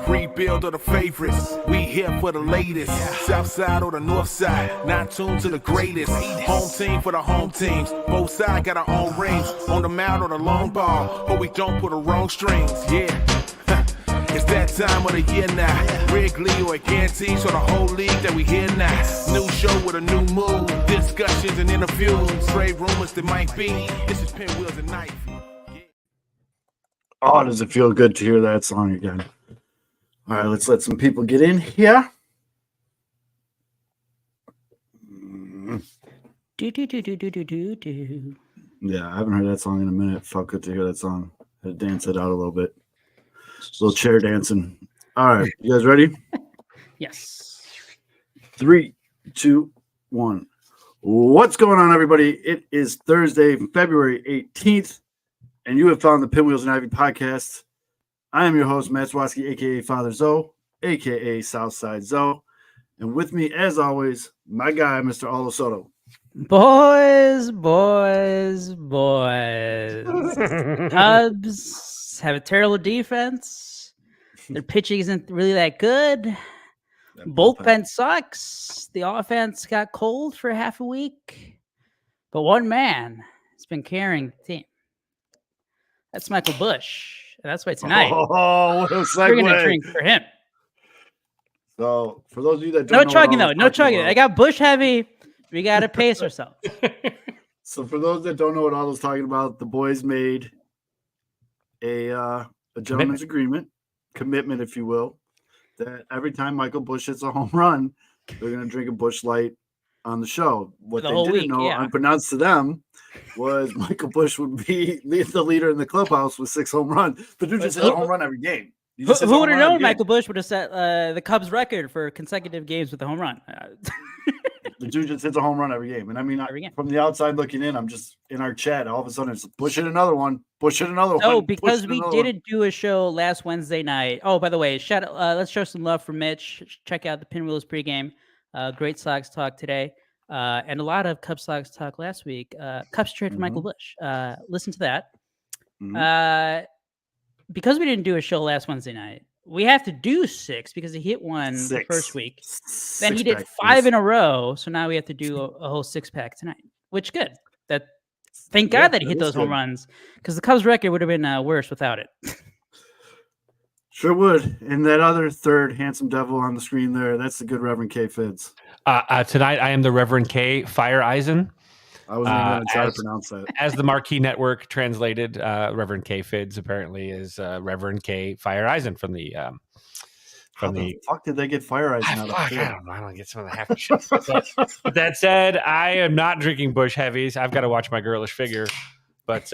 Rebuild of the favorites. We here for the latest. South side or the north side. Not tuned to the greatest. Home team for the home teams. Both sides got our own rings. On the mound or the long ball. But we don't put the wrong strings. Yeah. It's that time of the year now. Wrigley or guarantee, so the whole league that we here now. New show with a new mood. Discussions and interviews. Trade rumors that might be. This is Pinwheels and Knife. Oh, does it feel good to hear that song again? All right, let's let some people get in here. Yeah, I haven't heard that song in a minute. Felt good to hear that song. Had to dance it out a little bit. A little chair dancing. All right, you guys ready? Yes. 3, 2, 1. What's going on, everybody? It is Thursday, February 18th, and you have found the Pinwheels and Ivy podcast. I am your host, Matt Swatsky, a.k.a. Father Zoe, a.k.a. Southside Zoe. And with me, as always, my guy, Mr. Aldo Soto. Boys. Cubs have a terrible defense. Their pitching isn't really that good. Bullpen sucks. The offense got cold for half a week. But one man has been carrying the team. That's Michael Busch. And that's why tonight Oh, what a we're going to segue. drink for him. So, for those of you that No don't know, chugging, what though. I'm No talking chugging. about- I got Busch heavy. We got to pace ourselves. So, for those that don't know what Aldo's talking about, the boys made a gentleman's commitment, if you will, that every time Michael Busch hits a home run, they're going to drink a Busch Light on the show. What the they whole didn't week, know, yeah. unbeknownst to them, was Michael Busch would be the leader in the clubhouse with 6 home runs. The dude just hits a home run every game. He just hits a Who home would have run every known game. Michael Busch would have set the Cubs record for consecutive games with a home run? The dude just hits a home run every game. And I mean, Every game. from the outside looking in, I'm just in our chat. All of a sudden, it's Busch hit another one. Busch hit another one. So, Busch because hit we another one. didn't do a show last Wednesday night. Oh, by the way, let's show some love for Mitch. Check out the Pinwheels pregame. Great Sox talk today. And a lot of Cubs Sox talk last week. Cubs trade for Michael Busch. Listen to that. Mhm. Because we didn't do a show last Wednesday night, we have to do 6 because he hit one the first week. Then he did 5 in a row. So now we have to do a whole 6-pack tonight, which good. Thank God that he hit those home runs, because the Cubs record would have been worse without it. Sure would. And that other third handsome devil on the screen there, that's the good Reverend K. Fids. Tonight, I am the Reverend K. Fire Eisen. I wasn't even going to try to pronounce that. As the Marquee Network translated, Reverend K. Fids apparently is Reverend K. Fire Eisen from the How the fuck did they get Fire Eisen out of I Fid? don't know. I don't get some of the happy shit. But that said, I am not drinking Busch Heavies. I've got to watch my girlish figure. But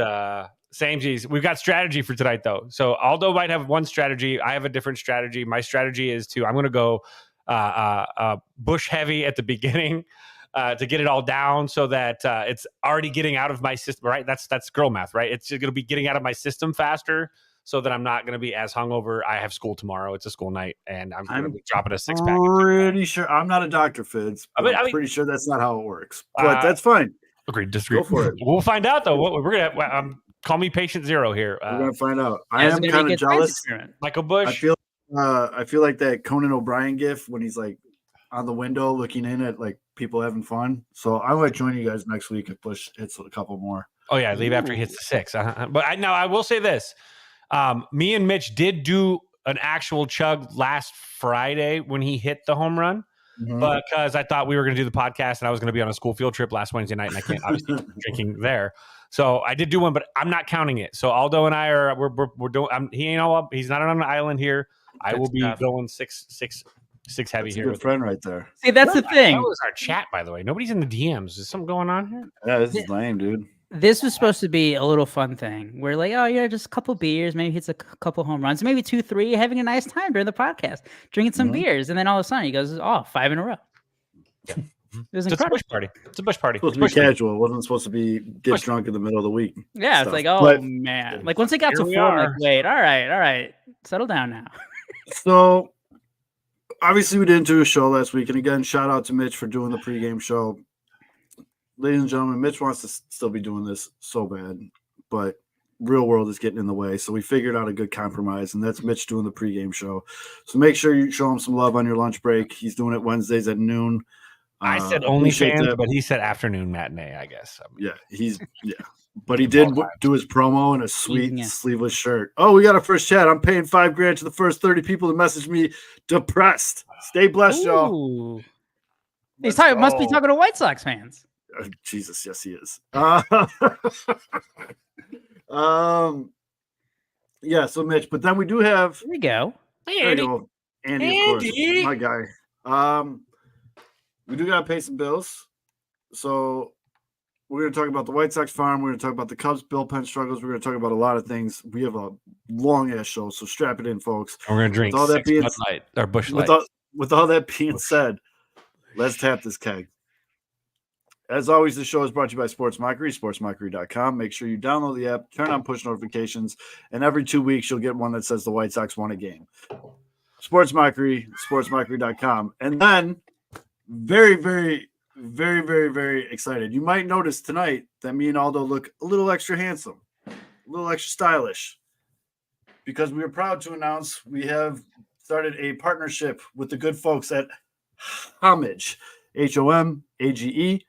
samesies. We've got strategy for tonight, though. So Aldo might have one strategy. I have a different strategy. My strategy is I'm going to go Busch Heavy at the beginning to get it all down so that it's already getting out of my system, right? That's girl math, right? It's going to be getting out of my system faster so that I'm not going to be as hungover. I have school tomorrow. It's a school night, and I'm going to be dropping a 6-pack. Pretty sure. I'm not a doctor, Fids. But I'm pretty sure that's not how it works. But that's fine. Agreed. Disagree. Go for it. We'll find out, though. We're going to call me patient zero here. We're going to find out. I am kind of jealous. Michael Busch. I feel like that Conan O'Brien gif when he's like on the window looking in at like people having fun. So I might join you guys next week if Busch hits a couple more. Oh yeah, leave after he hits the 6. But I will say this: me and Mitch did do an actual chug last Friday when he hit the home run, because I thought we were going to do the podcast and I was going to be on a school field trip last Wednesday night, and I can't obviously keep drinking there. So I did do one, but I'm not counting it. So Aldo and I we're doing. He's not on an island here. I will be going six heavy here. Good friend right there. See, that's the thing. That was our chat, by the way. Nobody's in the DMs. Is something going on here? Yeah, this is lame, dude. This was supposed to be a little fun thing. We're like, oh yeah, just a couple beers, maybe hits a couple home runs, maybe 2, 3, having a nice time during the podcast, drinking some beers, and then all of a sudden he goes, 5 in a row. Yeah. It was It's a incredible. Busch party. It's a Busch party. Supposed to be casual. It wasn't supposed to be get drunk in the middle of the week. Yeah, stuff. it's like, oh But- man. Like once it got to Here 4, we I'm like, are. wait, all right. Settle down now. So obviously we didn't do a show last week. And again, shout out to Mitch for doing the pregame show. Ladies and gentlemen, Mitch wants to still be doing this so bad, but real world is getting in the way. So we figured out a good compromise, and that's Mitch doing the pregame show. So make sure you show him some love on your lunch break. He's doing it Wednesdays at noon. I said appreciate OnlyFans, that. but he said afternoon matinee, I guess. I mean, Yeah. But he did do his promo in a sweet sleeveless shirt. Oh, we got a first chat. I'm paying $5,000 to the first 30 people to message me depressed. Stay blessed, y'all. He's talking. Must be talking to White Sox fans. Jesus, yes, he is. Yeah. So Mitch, but then we do have. Here we go. hey, There Andy. you go, Andy, of course, my guy. We do gotta pay some bills, so we're gonna talk about the White Sox farm. We're gonna talk about the Cubs bullpen struggles. We're gonna talk about a lot of things. We have a long ass show, so strap it in, folks. We're gonna drink With all that being, Bud Light or Busch Light. with all that being said, let's tap this keg. As always, the show is brought to you by Sports Mockery, sportsmockery.com. Make sure you download the app, turn on push notifications, and every 2 weeks you'll get one that says the White Sox won a game. Sports Mockery, sportsmockery.com. And then, very, very, very, very, very excited. You might notice tonight that me and Aldo look a little extra handsome, a little extra stylish, because we are proud to announce we have started a partnership with the good folks at Homage, HOMAGE.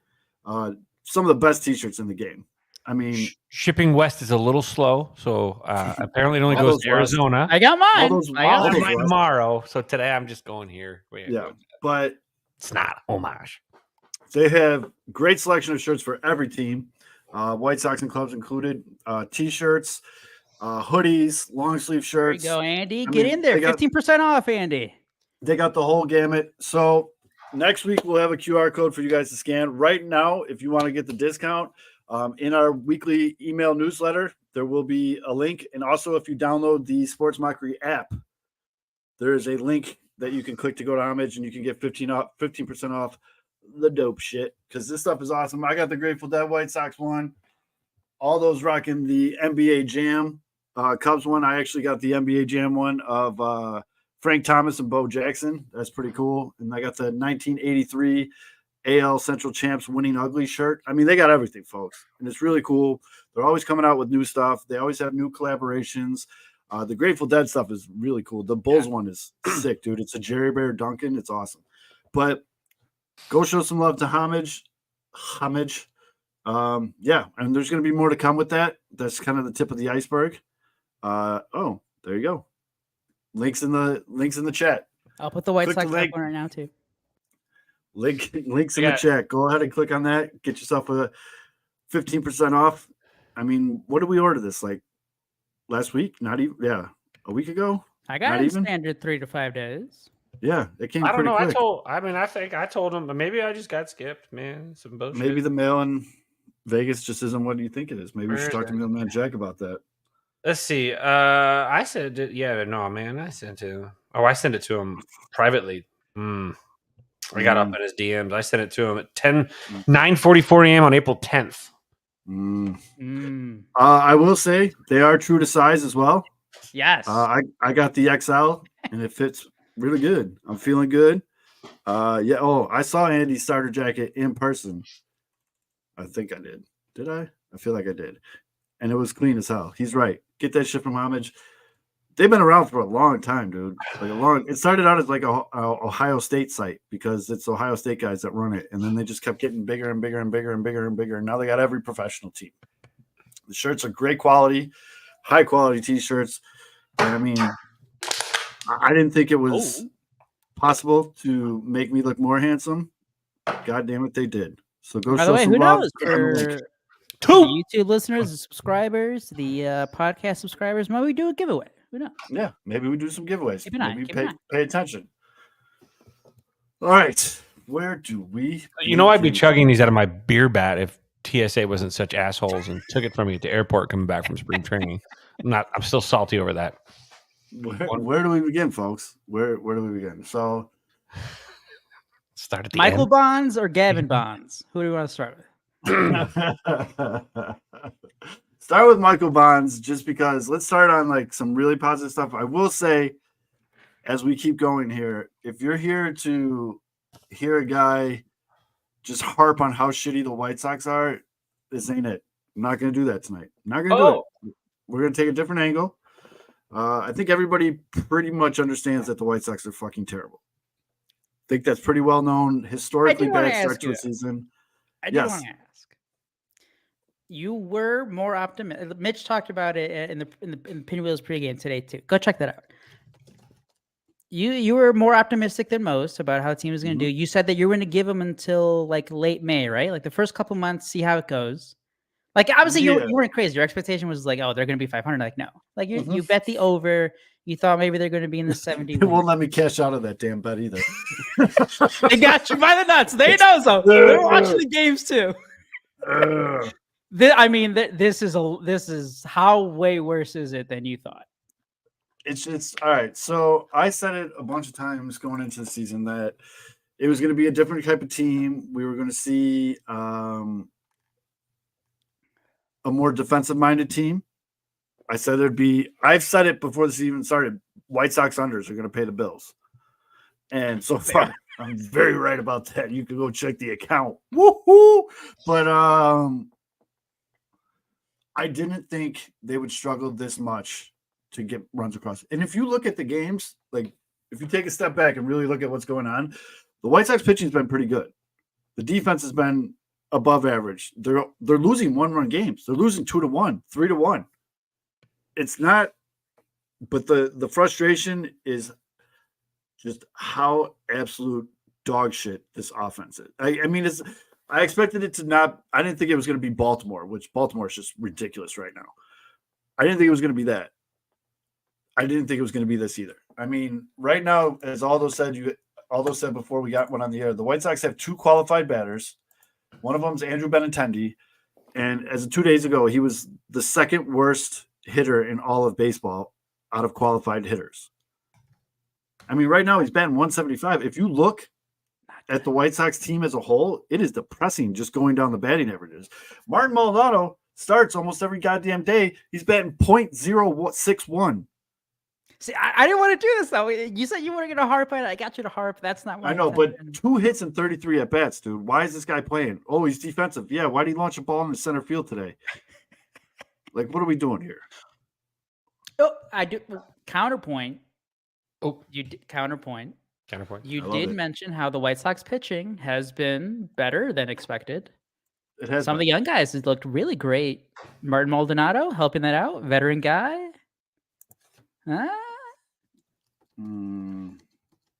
Some of the best t-shirts in the game. I mean, shipping west is a little slow, so apparently it only goes to Arizona. I got mine. I got mine tomorrow, so today I'm just going here. But it's not homage. They have great selection of shirts for every team, White Sox and Cubs included. T-shirts, hoodies, long sleeve shirts. There you go, Andy. Get in there. 15% off, Andy. They got the whole gamut. So next week we'll have a QR code for you guys to scan. Right now, if you want to get the discount, in our weekly email newsletter, there will be a link. And also, if you download the Sports Mockery app, there is a link that you can click to go to Homage, and you can get 15% off the dope shit, because this stuff is awesome. I got the Grateful Dead White Sox one. All those rocking the NBA Jam Cubs one. I actually got the NBA Jam one of Frank Thomas and Bo Jackson. That's pretty cool. And I got the 1983 AL Central Champs winning ugly shirt. I mean, they got everything, folks. And it's really cool. They're always coming out with new stuff. They always have new collaborations. The Grateful Dead stuff is really cool. The Bulls one is sick, dude. It's a Jerry Bear Duncan. It's awesome. But go show some love to Homage. Yeah, and there's going to be more to come with that. That's kind of the tip of the iceberg. Oh, there you go. Links in the chat. I'll put the White Sox up right now too. Links in the chat. Go ahead and click on that. Get yourself a 15% off. I mean, what did we order this like last week? Not even. Yeah, a week ago. I got it standard 3 to 5 days. Yeah, it came. I don't know. Quick. I think I told him, but maybe I just got skipped, man. Some bullshit. Maybe the mail in Vegas just isn't what you think it is. Maybe we should talk to Mailman Jack about that. Let's see. I sent it. Yeah, no, man. I sent it. Oh, I sent it to him privately. I got up in his DMs. I sent it to him at 9:44 a.m. on April 10th. I will say they are true to size as well. Yes. I got the XL and it fits really good. I'm feeling good. Yeah. Oh, I saw Andy's starter jacket in person. I think I did. Did I? I feel like I did. And it was clean as hell. He's right. Get that shit from Homage. They've been around for a long time, dude. It started out as like a Ohio State site because it's Ohio State guys that run it, and then they just kept getting bigger and bigger and bigger and bigger and bigger. And now they got every professional team. The shirts are great quality, high quality t-shirts. And I mean, I didn't think it was possible to make me look more handsome. God damn it, they did. So go. By the way, who knows? For YouTube listeners, the subscribers, the podcast subscribers, maybe we do a giveaway. Who knows? Yeah, maybe we do some giveaways. Keep an eye. Pay attention. All right, where do we? I'd be chugging these out of my beer bat if TSA wasn't such assholes and took it from me at the airport coming back from spring training. I'm still salty over that. Where do we begin, folks? Where do we begin? So, start at the Michael end. Bonds or Gavin Bonds? Who do we want to start with? Start with Michael Bonds, just because. Let's start on like some really positive stuff. I will say, as we keep going here, if you're here to hear a guy just harp on how shitty the White Sox are, this ain't it. I'm not going to do that tonight. I'm not going to do it. we're going to take a different angle. I think everybody pretty much understands that the White Sox are fucking terrible. I think that's pretty well known. Historically bad start to a season. I do want to ask. You were more optimistic. Mitch talked about it in the Pinwheels pregame today too. Go check that out. You were more optimistic than most about how the team was going to do. You said that you were going to give them until like late May, right? Like the first couple months, see how it goes. Like obviously you weren't crazy. Your expectation was like, oh, they're going to be 500. Like no, like you bet the over. You thought maybe they're going to be in the 70. They won't let me cash out of that damn bet either. They got you by the nuts. They know so. They're watching the games too. This is how way worse is it than you thought? It's all right. So I said it a bunch of times going into the season that it was going to be a different type of team. We were going to see a more defensive-minded team. I've said it before this even started. White Sox unders are going to pay the bills. And so far, I'm very right about that. You can go check the account. Woohoo! But I didn't think they would struggle this much to get runs across. And if you look at the games, like if you take a step back and really look at what's going on, the White Sox pitching has been pretty good. The defense has been above average. They're losing 1-run games. They're losing 2-1, 3-1. It's not, but the frustration is just how absolute dog shit this offense is. I expected it to not. I didn't think it was going to be Baltimore, which Baltimore is just ridiculous right now. I didn't think it was going to be that. I didn't think it was going to be this either. I mean, right now, as Aldo said before we went on the air, the White Sox have 2 qualified batters. One of them is Andrew Benintendi, and as of 2 days ago, he was the second worst hitter in all of baseball out of qualified hitters. I mean, right now he's batting 175. If you look at the White Sox team as a whole, it is depressing just going down the batting averages. Martin Maldonado starts almost every goddamn day. He's batting .061. See, I didn't want to do this though. You said you weren't going to harp on it. I got you to harp. That's not what I know, but 2 hits and 33 at bats, dude. Why is this guy playing? Oh, he's defensive. Yeah, why did he launch a ball in the center field today? Like, what are we doing here? Oh, I do. Counterpoint. Oh, you did counterpoint. You did mention how the White Sox pitching has been better than expected. It has. Some of the young guys has looked really great. Martin Maldonado helping that out, veteran guy.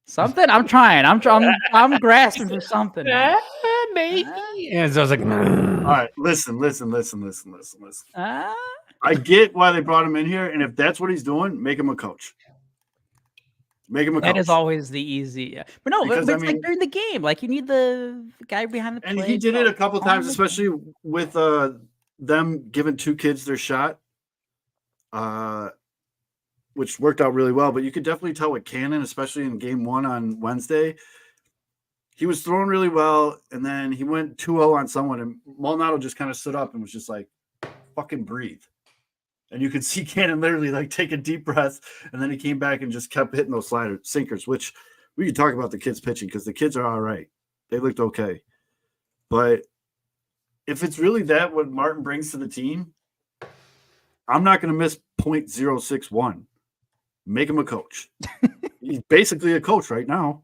Something. I'm trying. I'm grasping for something. Maybe. And so I was like, all right, listen. I get why they brought him in here, and if that's what he's doing, make him a coach. Make him a coach. That is always the easy. But no, but it's like during the game. Like you need the guy behind the plate. And he did it a couple times, especially with them giving 2 kids their shot. Which worked out really well, but you could definitely tell with Cannon, especially in game 1 on Wednesday, he was throwing really well, and then he went 2-0 on someone, and Maldonado just kind of stood up and was just like, fucking breathe. And you could see Cannon literally like take a deep breath, and then he came back and just kept hitting those sinkers, which we could talk about the kids pitching because the kids are all right. They looked okay. But if it's really that what Martin brings to the team, I'm not going to miss .061. Make him a coach. He's basically a coach right now.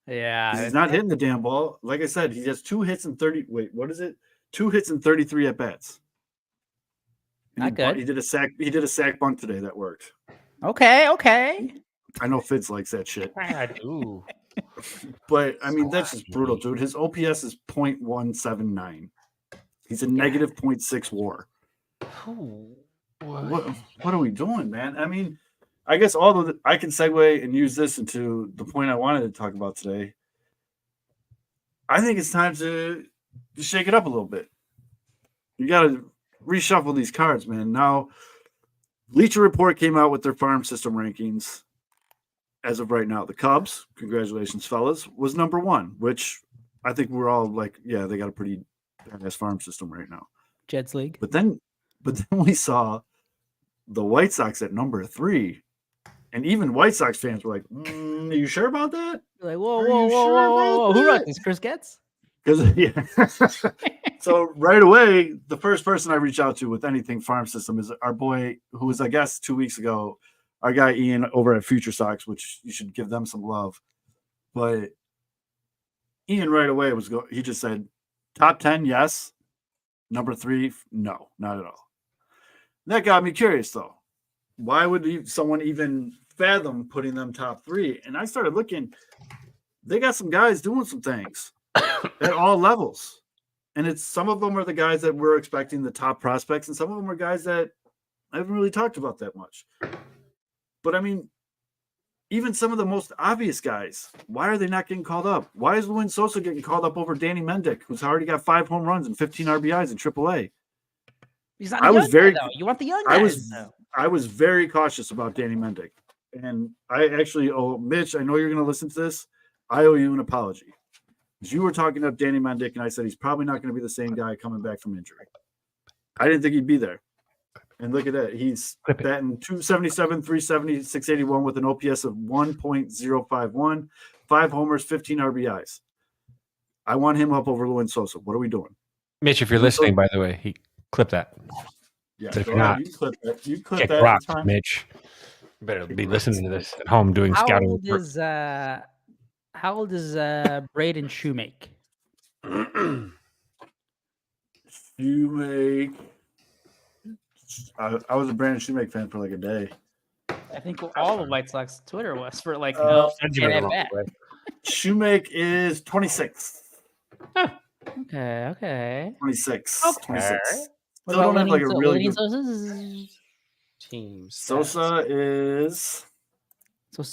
Yeah. He's not hitting the damn ball. Like I said, he has 2 hits and 30. Wait, what is it? 2 hits and 33 at bats. Not good. He did a sack bunt today that worked. Okay. I know Fitz likes that shit. I do. But I mean, that's just brutal, dude. His OPS is .179. He's a negative .6 WAR. What are we doing, man? I mean, I guess I can segue and use this into the point I wanted to talk about today. I think it's time to shake it up a little bit. You got to reshuffle these cards, man. Now, Bleacher Report came out with their farm system rankings. As of right now, the Cubs, congratulations, fellas, was number 1, which I think we're all like, yeah, they got a pretty badass farm system right now. Jets League. But then we saw the White Sox at number 3. And even White Sox fans were like, are you sure about that? Like, whoa. Who wrote this? Chris Getz? Because yeah. So right away, the first person I reach out to with anything farm system is our boy who was, I guess, 2 weeks ago, our guy Ian over at Future Sox, which you should give them some love. But Ian right away he just said top 10, yes. Number 3, no, not at all. That got me curious though. Why would someone even fathom putting them top 3? And I started looking. They got some guys doing some things at all levels. And some of them are the guys that we're expecting, the top prospects, and some of them are guys that I haven't really talked about that much. But I mean, even some of the most obvious guys, why are they not getting called up? Why is Luis Sosa getting called up over Danny Mendick, who's already got 5 home runs and 15 RBIs in AAA? He's not a young guy, though. You want the young guys, though. I was very cautious about Danny Mendick. And I actually Mitch, I know you're going to listen to this. I owe you an apology. Because you were talking up Danny Mendick, and I said he's probably not going to be the same guy coming back from injury. I didn't think he'd be there. And look at that. He's batting 277, 370, 681 with an OPS of 1.051, 5 homers, 15 RBIs. I want him up over Luis Sosa. What are we doing? Mitch, if you're listening, by the way, he clip that. Yeah, so if you're not, you clip that. You clip get that. rocked, Mitch. You better be listening to this at home doing scouting. How old is Braden Shoemake? Shoemake. I was a Brandon Shoemake fan for like a day. I think all the White Sox Twitter was for like Shoemake is 26. Oh, okay. 26. Okay. 26. What Still about don't have like a really good team? Sosa is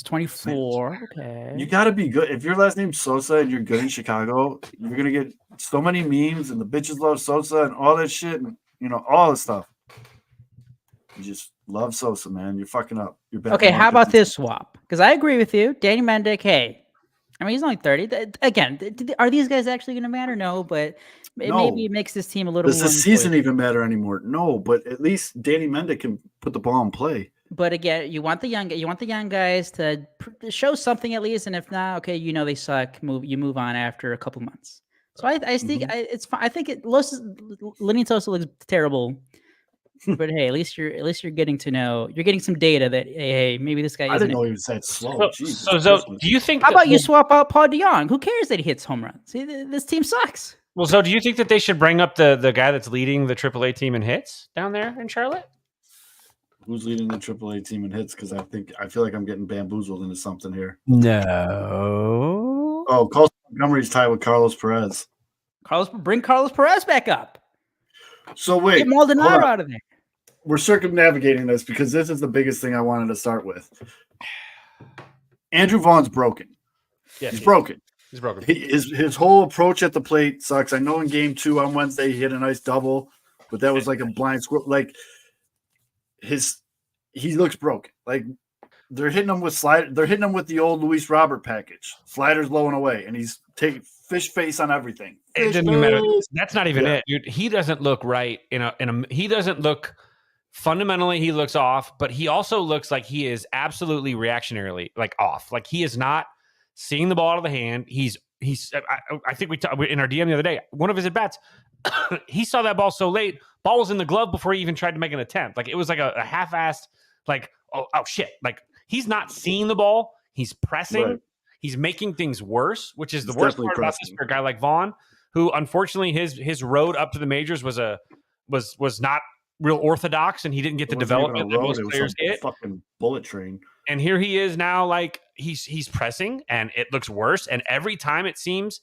24. Okay. You got to be good. If your last name's Sosa and you're good in Chicago, you're going to get so many memes and the bitches love Sosa and all that shit and, all this stuff. You just love Sosa, man. You're fucking up. You're bad. Okay, how about this swap? Because I agree with you. Danny Mendick, hey. I mean, he's only 30. Again, are these guys actually going to matter? No, but maybe it makes this team a little more. Does the season even matter anymore? No, but at least Danny Mendick can put the ball in play. But again, you want the young guys to show something at least, and if not, okay, they suck. You move on after a couple months. So I think it's fine. I think Luis Sosa looks terrible, but hey, at least you're getting to know. You're getting some data that hey, maybe this guy. I didn't know he was that slow. So do you think? How about you swap out Paul DeJong? Who cares that he hits home runs? See, this team sucks. Well, so do you think that they should bring up the guy that's leading the AAA team in hits down there in Charlotte? Who's leading the AAA team in hits? Because I feel like I'm getting bamboozled into something here. No. Oh, Colson Montgomery's tied with Carlos Perez. Bring Carlos Perez back up. So wait, get Maldonado out of there. We're circumnavigating this because this is the biggest thing I wanted to start with. Andrew Vaughn's broken. Yeah, he's broken. He's broken. His whole approach at the plate sucks. I know in game 2 on Wednesday he hit a nice double, but that was like a blind squirrel. Like he looks broken. Like they're hitting him with They're hitting him with the old Luis Robert package. Sliders low and away, and he's taking fish face on everything. It doesn't even matter. That's not even it, dude. He doesn't look right. He doesn't look. Fundamentally, he looks off, but he also looks like he is absolutely reactionarily off. Like he is not seeing the ball out of the hand. I think we talked in our DM the other day. One of his at bats, he saw that ball so late. Ball was in the glove before he even tried to make an attempt. Like it was like a half-assed. Like oh shit. Like he's not seeing the ball. He's pressing. Right. He's making things worse, which is the worst part about this for a guy like Vaughn, who unfortunately his road up to the majors was not real orthodox, and he didn't get the development that most players get. Fucking bullet train. And here he is now, like he's pressing, and it looks worse. And every time it seems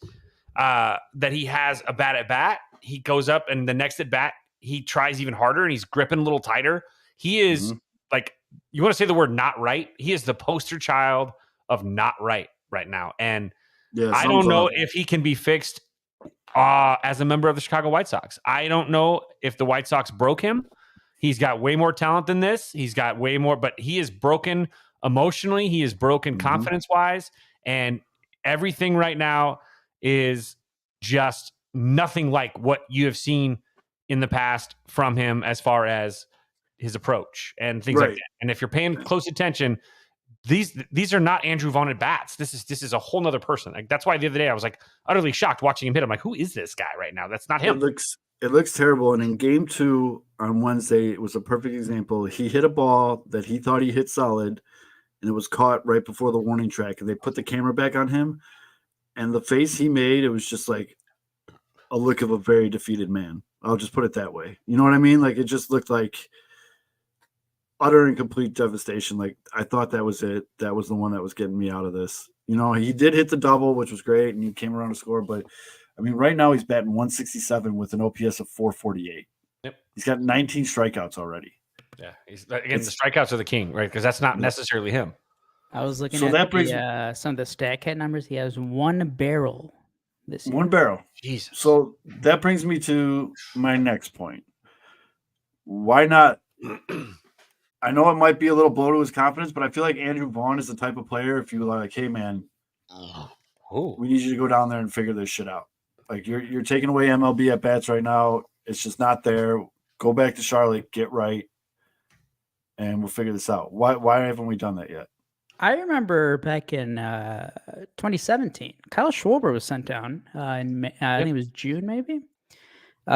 that he has a bad at bat, he goes up, and the next at bat he tries even harder, and he's gripping a little tighter. He is like, you want to say the word not right? He is the poster child of not right now, and I don't know if he can be fixed. As a member of the Chicago White Sox, I don't know if the White Sox broke him. He's got way more talent than this. He's got way more, but he is broken emotionally. He is broken confidence-wise, and everything right now is just nothing like what you have seen in the past from him as far as his approach and things like that. And if you're paying close attention, these are not Andrew Vaughn at bats. This is a whole nother person. Like, that's why the other day I was like utterly shocked watching him hit. I'm like, who is this guy right now? That's not him. It looks terrible. And in game 2 on Wednesday, it was a perfect example. He hit a ball that he thought he hit solid, and it was caught right before the warning track. And they put the camera back on him, and the face he made, it was just like a look of a very defeated man. I'll just put it that way. You know what I mean? Like, it just looked like utter and complete devastation. Like, I thought that was it. That was the one that was getting me out of this. You know, he did hit the double, which was great, and he came around to score. But, I mean, right now he's batting 167 with an OPS of 448. Yep. He's got 19 strikeouts already. Yeah. The strikeouts are the king, right? Because that's not necessarily him. I was looking So at that brings some of the StatCat numbers. He has 1 barrel this year. 1 barrel. Jesus. So that brings me to my next point. Why not? I know it might be a little blow to his confidence, but I feel like Andrew Vaughn is the type of player, if you're like, hey, man, we need you to go down there and figure this shit out. Like, you're taking away MLB at bats right now. It's just not there. Go back to Charlotte, get right, and we'll figure this out. Why haven't we done that yet? I remember back in 2017, Kyle Schwarber was sent down in I think it was June, maybe.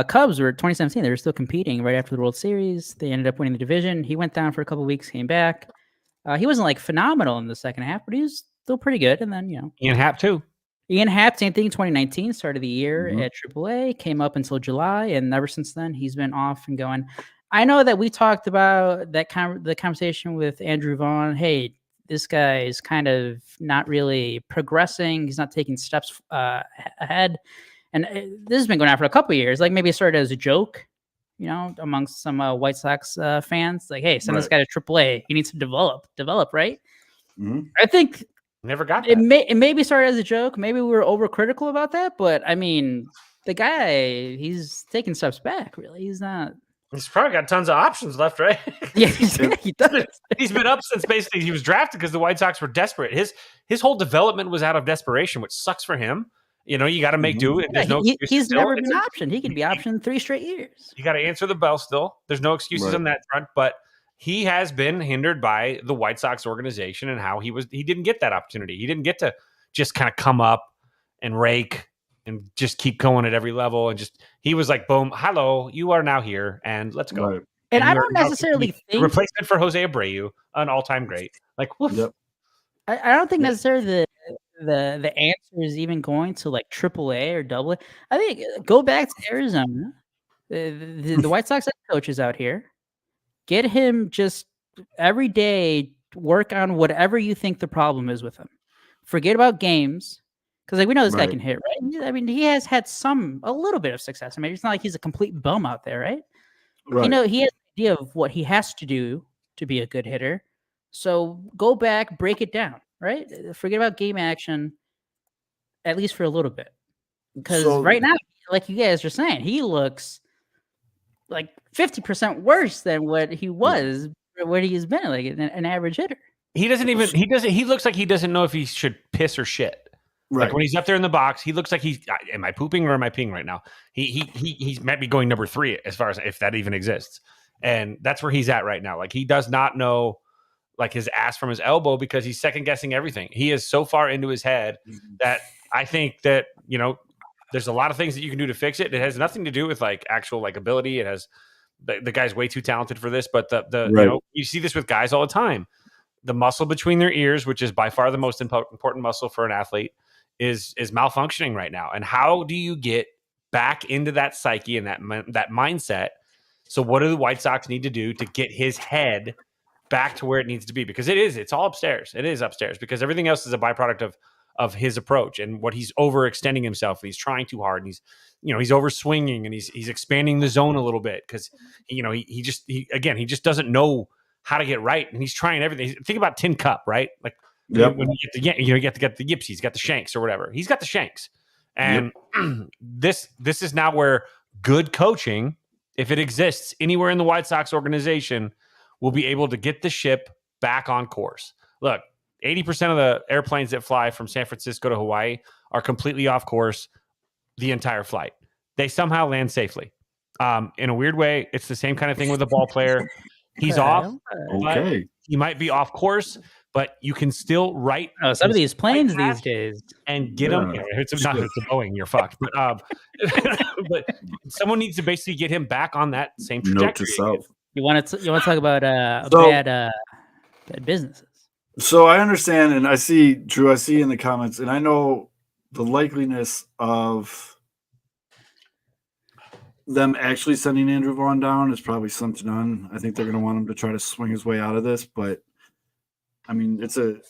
Cubs were 2017. They were still competing right after the World Series. They ended up winning the division. He went down for a couple of weeks, came back. He wasn't like phenomenal in the second half, but he was still pretty good. And then, Ian Happ too. Ian Happ, same thing. 2019 started the year at AAA, came up until July, and ever since then he's been off and going. I know that we talked about that the conversation with Andrew Vaughn. Hey, this guy is kind of not really progressing. He's not taking steps ahead. And this has been going on for a couple of years. Like, maybe it started as a joke, amongst some White Sox fans. Like, hey, send this guy to AAA. He needs to develop, right? Mm-hmm. I think never got that. It it maybe started as a joke. Maybe we were overcritical about that. But, I mean, the guy, he's taking steps back, really. He's not. He's probably got tons of options left, right? Yeah, he does. He's been up since basically he was drafted because the White Sox were desperate. His whole development was out of desperation, which sucks for him. You got to make do. There's he's never been optioned. He can be optioned 3 straight years. You got to answer the bell still. There's no excuses on that front, but he has been hindered by the White Sox organization and how he didn't get that opportunity. He didn't get to just kind of come up and rake and just keep going at every level. And he was like, boom, hello, you are now here, and let's go. Right. And I don't necessarily think replacement for Jose Abreu, an all-time great. Like, woof. Yep. I don't think necessarily the answer is even going to like AAA or AA. I think go back to Arizona. The White Sox head coach is out here. Get him just every day work on whatever you think the problem is with him. Forget about games. Because we know this guy can hit, right? I mean, he has had a little bit of success. I mean, it's not like he's a complete bum out there, right? Right. He has an idea of what he has to do to be a good hitter. So go back, break it down, right? Forget about game action, at least for a little bit. Because right now, like you guys are saying, he looks like 50% worse than what he was, what he's been, like an average hitter. He looks like he doesn't know if he should piss or shit. Right. Like when he's up there in the box, he looks like am I pooping or am I peeing right now? He might be going number 3 as far as if that even exists. And that's where he's at right now. Like, he does not know like his ass from his elbow because he's second guessing everything. He is so far into his head that I think that, there's a lot of things that you can do to fix it. It has nothing to do with like actual like ability. It has the guy's way too talented for this, but you see this with guys all the time. The muscle between their ears, which is by far the most important muscle for an athlete, is malfunctioning right now. And how do you get back into that psyche and that mindset? So what do the White Sox need to do to get his head back to where it needs to be? Because it's all upstairs. It is upstairs because everything else is a byproduct of his approach and what he's overextending himself. And he's trying too hard. And he's over swinging and he's expanding the zone a little bit because he just doesn't know how to get right. And he's trying everything. Think about Tin Cup, right? Like, yep. When you get the Yipsies, got the Shanks or whatever. He's got the Shanks. And this is now where good coaching, if it exists anywhere in the White Sox organization, will be able to get the ship back on course. Look, 80% of the airplanes that fly from San Francisco to Hawaii are completely off course the entire flight. They somehow land safely. In a weird way, it's the same kind of thing with a ball player. He's off. Okay. He might be off course, but you can still write some of these planes right these days. and get them. Yeah. It's not it's a Boeing, you're fucked. But but someone needs to basically get him back on that same Note trajectory. to self. You want to talk about So- bad businesses? So I understand, and I see, Drew, I see in the comments, and I know the likeliness of them actually sending Andrew Vaughn down is probably slim to none. I think they're going to want him to try to swing his way out of this, but I mean, the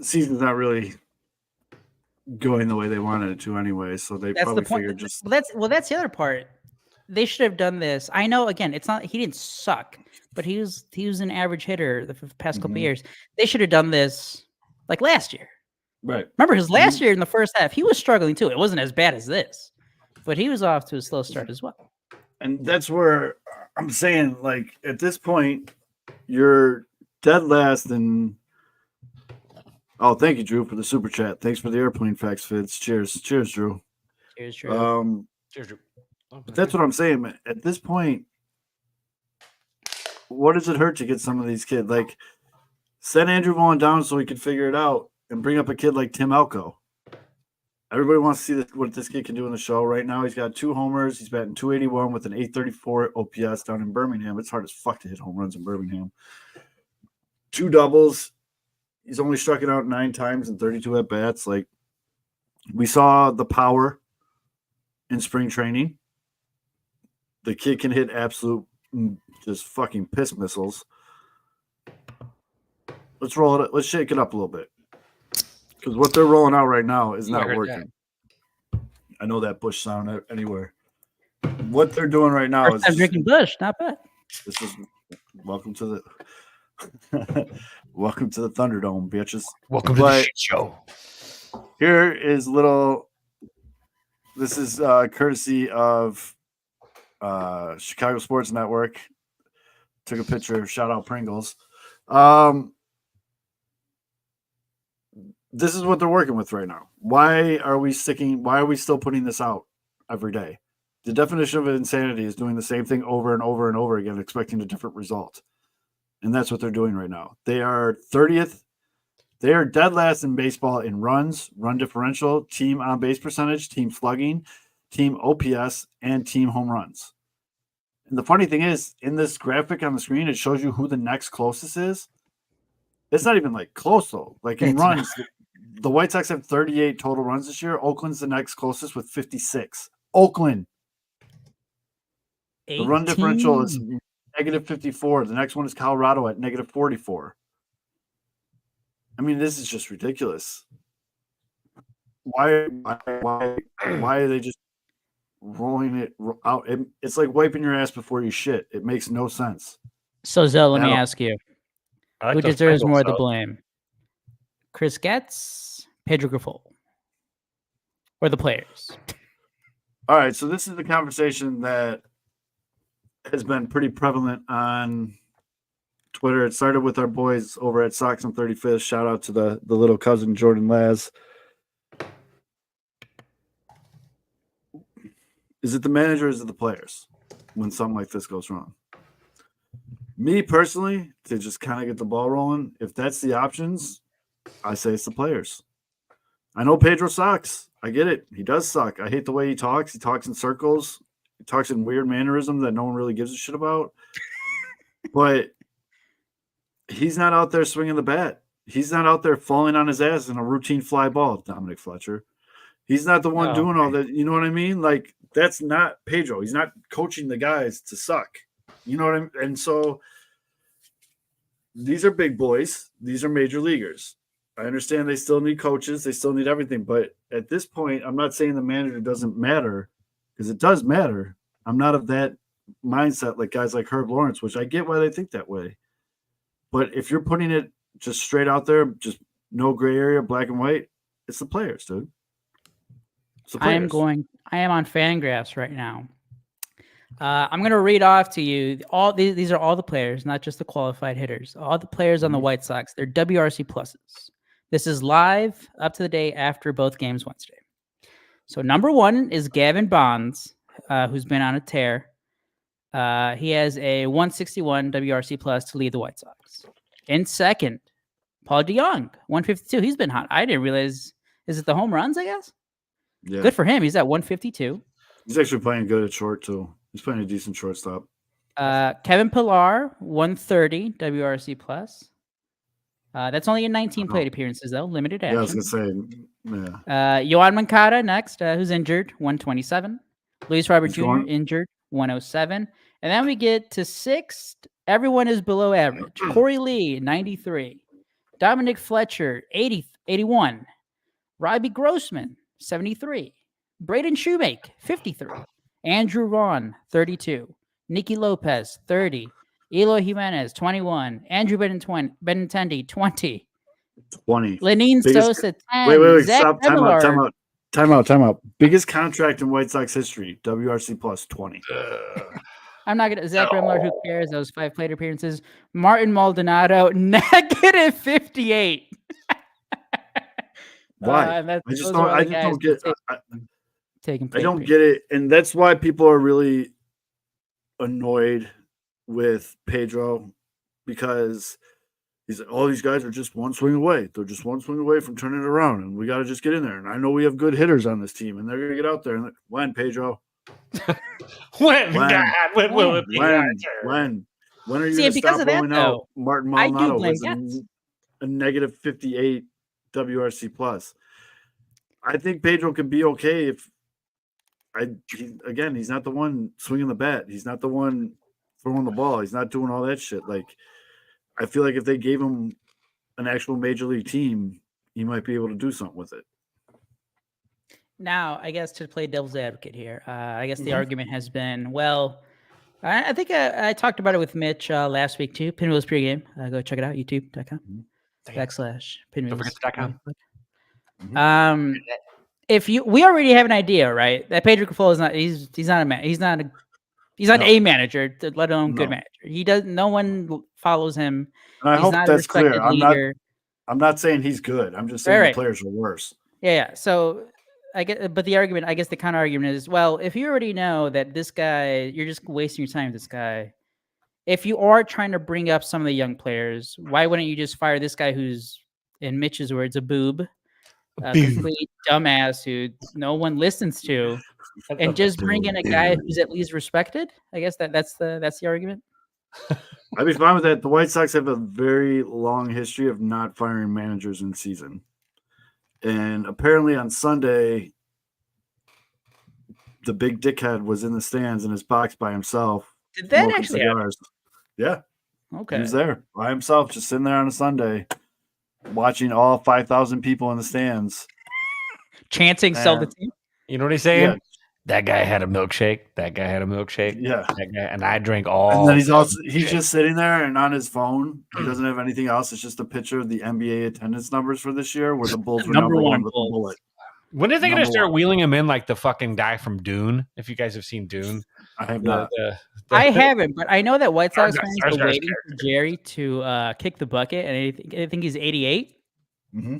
season's not really going the way they wanted it to anyway, so they That's probably the point. figured just That's the other part. They should have done this. I know, again, it's not he didn't suck, but he was an average hitter the past couple Mhm. years. They should have done this like last year. right. Remember his last year in the first half, he was struggling too. It wasn't as bad as this, but he was off to a slow start as well. And that's where I'm saying, like, at this point, you're dead last. And oh, thank you, Drew, for the super chat. Thanks for the airplane facts, Fitz. Cheers, Drew. Cheers, Drew. Cheers, Drew. But that's what I'm saying, man. At this point, what does it hurt to get some of these kids? Like, send Andrew Vaughn down so he can figure it out, and bring up a kid like Tim Elko. Everybody wants to see what this kid can do in the show. Right now, he's got 2 homers. He's batting .281 with an .834 OPS down in Birmingham. It's hard as fuck to hit home runs in Birmingham. 2 doubles. He's only struck it out 9 times in 32 at bats. Like, we saw the power in spring training. The kid can hit absolute just fucking piss missiles. Let's roll it. Let's shake it up a little bit. Because what they're rolling out right now is Yeah, I not heard working. I know that Busch sound anywhere. What they're doing right now First time is drinking Busch, not bad. this is welcome to the welcome to the Thunderdome, bitches. Welcome to the shit show. Here is this is courtesy of Chicago Sports Network. Took a picture, shout out Pringles. This is what they're working with right now. Why are we still putting this out every day? The definition of insanity is doing the same thing over and over and over again, expecting a different result. And that's what they're doing right now. They are 30th. They are dead last in baseball in runs, run differential, team on base percentage, team slugging, team OPS, and team home runs. And the funny thing is, in this graphic on the screen, it shows you who the next closest is. It's not even like close though. Like in runs, the White Sox have 38 total runs this year. Oakland's the next closest with 56. Oakland. The run differential is -54. The next one is Colorado at -44. I mean, this is just ridiculous. Why are they just rolling it out? It's like wiping your ass before you shit. It makes no sense. So, Zell, let me ask you, I like who those deserves Pringles, more of the though. blame? Chris Getz, Pedro Grifol, or the players? All right, so this is the conversation that has been pretty prevalent on Twitter. It started with our boys over at Sox on 35th. Shout out to the little cousin Jordan Laz. Is it the manager or is it the players when something like this goes wrong? Me personally, to just kind of get the ball rolling, if that's the options, I say it's the players. I know Pedro sucks. I get it. He does suck. I hate the way he talks. He talks in circles. He talks in weird mannerisms that no one really gives a shit about. But he's not out there swinging the bat. He's not out there falling on his ass in a routine fly ball, Dominic Fletcher. He's not the one doing all that. You know what I mean? Like, that's not Pedro. He's not coaching the guys to suck. You know what I mean? And so these are big boys. These are major leaguers. I understand they still need coaches. They still need everything. But at this point, I'm not saying the manager doesn't matter, because it does matter. I'm not of that mindset like guys like Herb Lawrence, which I get why they think that way. But if you're putting it just straight out there, just no gray area, black and white, it's the players, dude. It's the players. I am on Fangraphs right now. I'm going to read off to you. All these are all the players, not just the qualified hitters. All the players on the White Sox, they're WRC pluses. This is live up to the day after both games Wednesday. So number 1 is Gavin Bonds, who's been on a tear. He has a 161 WRC plus to lead the White Sox. In second, Paul DeYoung, 152. He's been hot. I didn't realize. Is it the home runs, I guess? Yeah. Good for him. He's at 152. He's actually playing good at short, too. He's playing a decent shortstop. Kevin Pillar, 130 WRC plus. That's only in 19 plate appearances, though. Limited action. Yeah, I was going to say, yeah. Yohan Moncada next, who's injured, 127. Luis Robert Jr. injured, 107. And then we get to sixth. Everyone is below average. Corey Lee, 93. Dominic Fletcher, 81. Robbie Grossman, 73. Braden Shoemake, 53. Andrew Vaughn, 32. Nicky Lopez, 30. Eloy Jimenez, 21. Andrew Benintendi, 20. 20. Lenine Sosa, 10. Wait. Zach Stop. Time out. Biggest contract in White Sox history. WRC plus 20. I'm not going to. Zach Remillard, who cares? Those 5 plate appearances. Martin Maldonado, negative 58. Why? I just don't get taking. I don't get it. And that's why people are really annoyed with Pedro, because he's like, all these guys are just one swing away. They're just one swing away from turning it around, and we got to just get in there. And I know we have good hitters on this team, and they're going to get out there. And when, Pedro? When will it be? When are you going to stop rolling out Martin Maldonado with a negative 58 WRC plus? I think Pedro could be okay if he's not the one swinging the bat. He's not the one throwing the ball. He's not doing all that shit. Like, I feel like if they gave him an actual major league team, he might be able to do something with it. Now, I guess to play devil's advocate here, I guess the argument has been, well, I think I talked about it with Mitch last week too. Pinwheels pregame. Go check it out, youtube.com/pinwheels. We already have an idea, right? That Pedro Cafolo is not. He's not a man. He's not a manager, let alone good manager. He does. No one follows him. And I hope that's clear. I'm not saying he's good. I'm just saying the players are worse. Yeah. So I get, but the argument, I guess, the counter argument is, well, if you already know that this guy, you're just wasting your time with this guy. If you are trying to bring up some of the young players, why wouldn't you just fire this guy who's, in Mitch's words, a boob? Complete dumbass who no one listens to, and just bring in a guy who's at least respected. I guess that's the argument. I'd be fine with that. The White Sox have a very long history of not firing managers in season, and apparently on Sunday, the big dickhead was in the stands in his box by himself. Did that actually happen? Yeah. Okay. He was there by himself, just sitting there on a Sunday, watching all 5,000 people in the stands chanting, "Sell the team." You know what he's saying? Yeah. That guy had a milkshake. That guy had a milkshake. Yeah. That guy, and I drank all. And then he's just sitting there and on his phone. He doesn't have anything else. It's just a picture of the NBA attendance numbers for this year, where the Bulls were number one with the bullet. When are they going to start wheeling him in like the fucking guy from Dune? If you guys have seen Dune, I have not. I haven't, but I know that White Sox fans are waiting for Jerry to kick the bucket, and I think he's 88. Mm-hmm.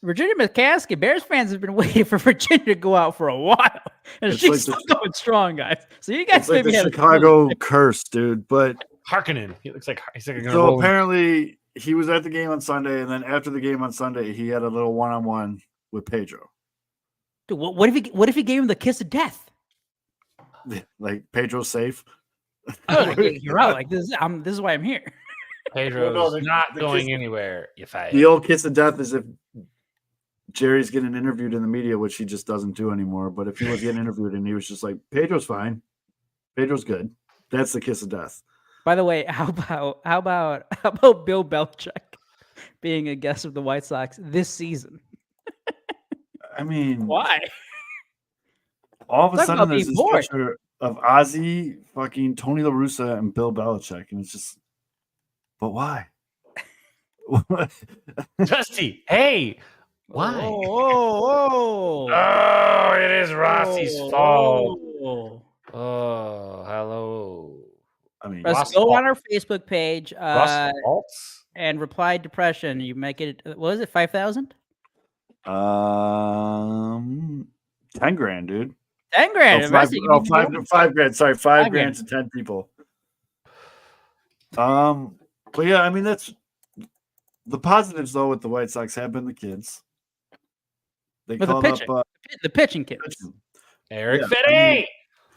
Virginia McCaskey, Bears fans have been waiting for Virginia to go out for a while, and she's still going strong, guys. So you guys maybe have Chicago curse, dude. But Harkonnen, he looks like he's like. So apparently, he was at the game on Sunday, and then after the game on Sunday, he had a little one-on-one with Pedro. Dude, what if he gave him the kiss of death? Like Pedro's safe. Oh, you're out. Like this is why I'm here. Pedro's not going anywhere. The old kiss of death is if Jerry's getting interviewed in the media, which he just doesn't do anymore. But if he was getting interviewed and he was just like, Pedro's fine, Pedro's good, that's the kiss of death. By the way, how about Bill Belichick being a guest of the White Sox this season? I mean, why? All of a sudden, there's this picture of Ozzy, fucking Tony La Russa, and Bill Belichick, and it's just, but why? Dusty, hey, why? Oh, it is Rossi's fault. Oh, hello. I mean, Russ, go on our Facebook page and reply depression. You make it. What was it? 5,000? 10 grand, dude. 10 grand. Five grand. Sorry, 5 grand to 10 people. But yeah, I mean, that's The positives, though, with the White Sox have been the kids. They But called the pitching kids. pitching. Eric Yeah, Fetty.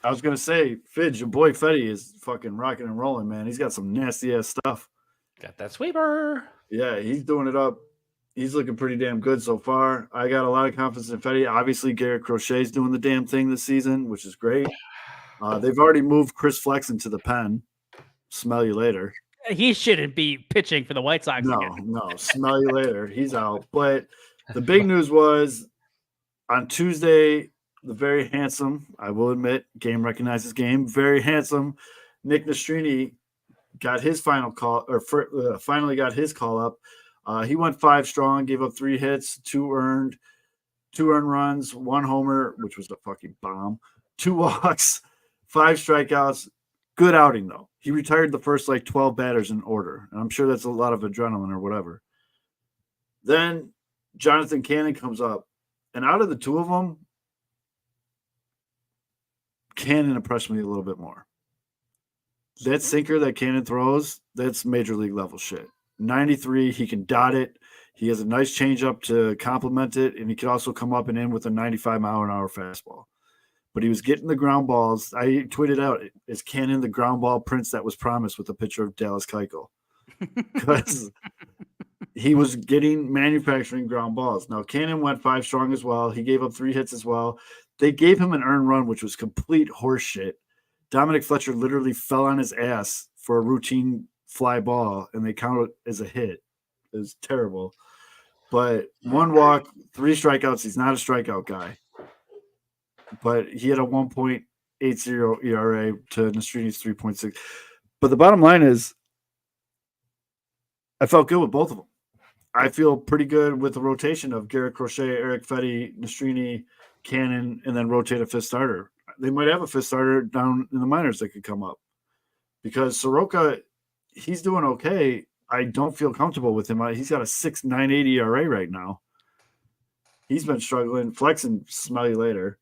I was going to say, Fidge, your boy Fetty is fucking rocking and rolling, man. He's got some nasty-ass stuff. Got that sweeper. Yeah, he's doing it up. He's looking pretty damn good so far. I got a lot of confidence in Fetty. Obviously, Garrett Crochet's doing the damn thing this season, which is great. They've already moved Chris Flexen to the pen. Smell you later. He shouldn't be pitching for the White Sox. No. Smell you later. He's out. But the big news was on Tuesday, the very handsome, I will admit, game recognizes game, very handsome Nick Nastrini got his final call, or finally got his call up. He went 5 strong, gave up 3 hits, 2 earned runs, 1 homer, which was a fucking bomb, 2 walks, 5 strikeouts. Good outing, though. He retired the first 12 batters in order, and I'm sure that's a lot of adrenaline or whatever. Then Jonathan Cannon comes up, and out of the 2 of them, Cannon impressed me a little bit more. That sinker that Cannon throws, that's major league level shit. 93, he can dot it. He has a nice changeup to complement it, and he can also come up and in with a 95-mile-an-hour fastball. But he was getting the ground balls. I tweeted out, is Cannon the ground ball prince that was promised with a picture of Dallas Keuchel? Because he was manufacturing ground balls. Now, Cannon went 5 strong as well. He gave up 3 hits as well. They gave him an earned run, which was complete horseshit. Dominic Fletcher literally fell on his ass for a routine fly ball, and they counted it as a hit. It was terrible. But 1 walk, 3 strikeouts. He's not a strikeout guy. But he had a 1.80 ERA to Nastrini's 3.6. But the bottom line is, I felt good with both of them. I feel pretty good with the rotation of Garrett Crochet, Eric Fetty, Nastrini, Cannon, and then rotate a 5th starter. They might have a 5th starter down in the minors that could come up. Because Soroka, he's doing okay. I don't feel comfortable with him. He's got a 6.98 ERA right now. He's been struggling. Flex and smell you later.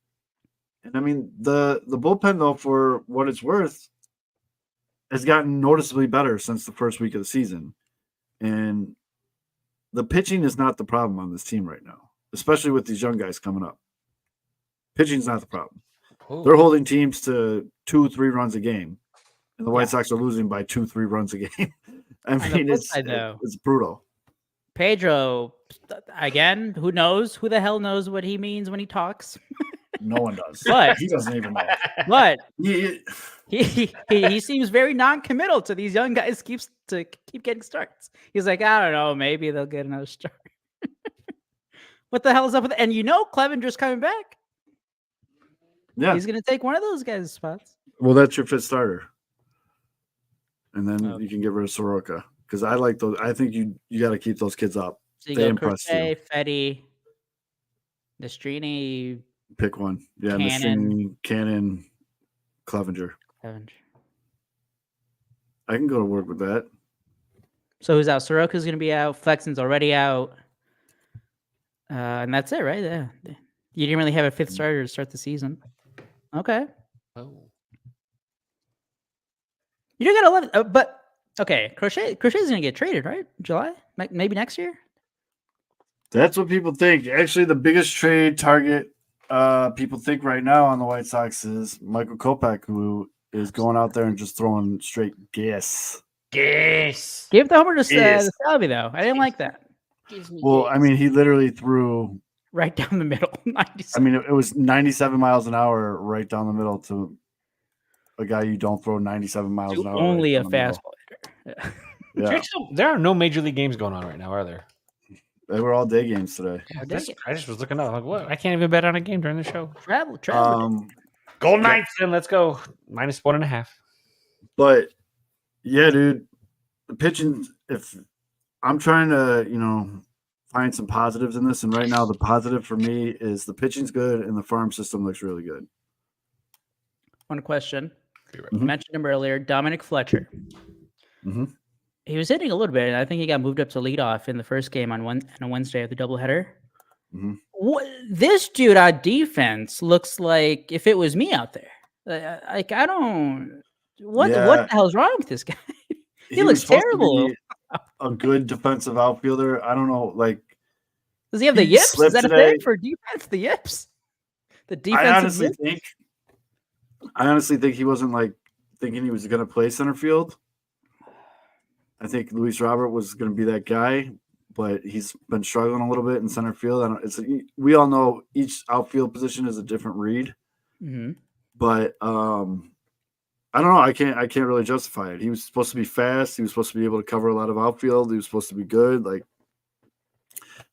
And I mean, the bullpen, though, for what it's worth, has gotten noticeably better since the first week of the season. And the pitching is not the problem on this team right now, especially with these young guys coming up. Pitching's not the problem. Ooh. They're holding teams to 2-3 runs a game, and the White Sox are losing by 2-3 runs a game. I mean, it's brutal. Pedro, again, who knows? Who the hell knows what he means when he talks? No one does. But he doesn't even know. But he seems very non-committal to these young guys. Keep getting starts. He's like, I don't know, maybe they'll get another start. What the hell is up with it? And Clevenger's coming back. Yeah, he's gonna take one of those guys' spots. Well, that's your 5th starter, and then you can get rid of Soroka because I like those. I think you got to keep those kids up. So they impress you. Fetty, Nastrini. Pick one. Yeah, Cannon, Clevenger. I can go to work with that. So who's out? Soroka's going to be out. Flexen's already out. And that's it, right? Yeah. You didn't really have a 5th starter to start the season. Okay. Oh. You don't got to love it. But, okay, Crochet's going to get traded, right? July? Maybe next year? That's what people think. Actually, the biggest trade target people think right now on the White Sox is Michael Kopech, who is going out there and just throwing straight gas. Gas. Give the homer to Salvi, though. I didn't like that. Well, I mean, he literally threw right down the middle. 97. I mean, it was 97 miles an hour right down the middle to a guy you don't throw 97 miles an hour. Only a fastball hitter. Yeah. There are no major league games going on right now, are there? They were all day games today. I just was looking up. Like, what? I can't even bet on a game during the show. Travel. Golden Knights, then let's go. -1.5. But yeah, dude, the pitching. If I'm trying to, find some positives in this, and right now the positive for me is the pitching's good and the farm system looks really good. One question. You mentioned him earlier, Dominic Fletcher. Mm-hmm. He was hitting a little bit, and I think he got moved up to leadoff in the first game on a Wednesday of the doubleheader. Mm-hmm. This dude on defense looks like if it was me out there. What the hell's wrong with this guy? He looks terrible. a good defensive outfielder. I don't know, like Does he have the he yips? Is slipped that a today. thing for defense? The yips? The I defensive yips? honestly think he wasn't like thinking he was going to play center field. I think Luis Robert was going to be that guy, but he's been struggling a little bit in center field. We all know each outfield position is a different read, but I don't know. I can't really justify it. He was supposed to be fast. He was supposed to be able to cover a lot of outfield. He was supposed to be good. Like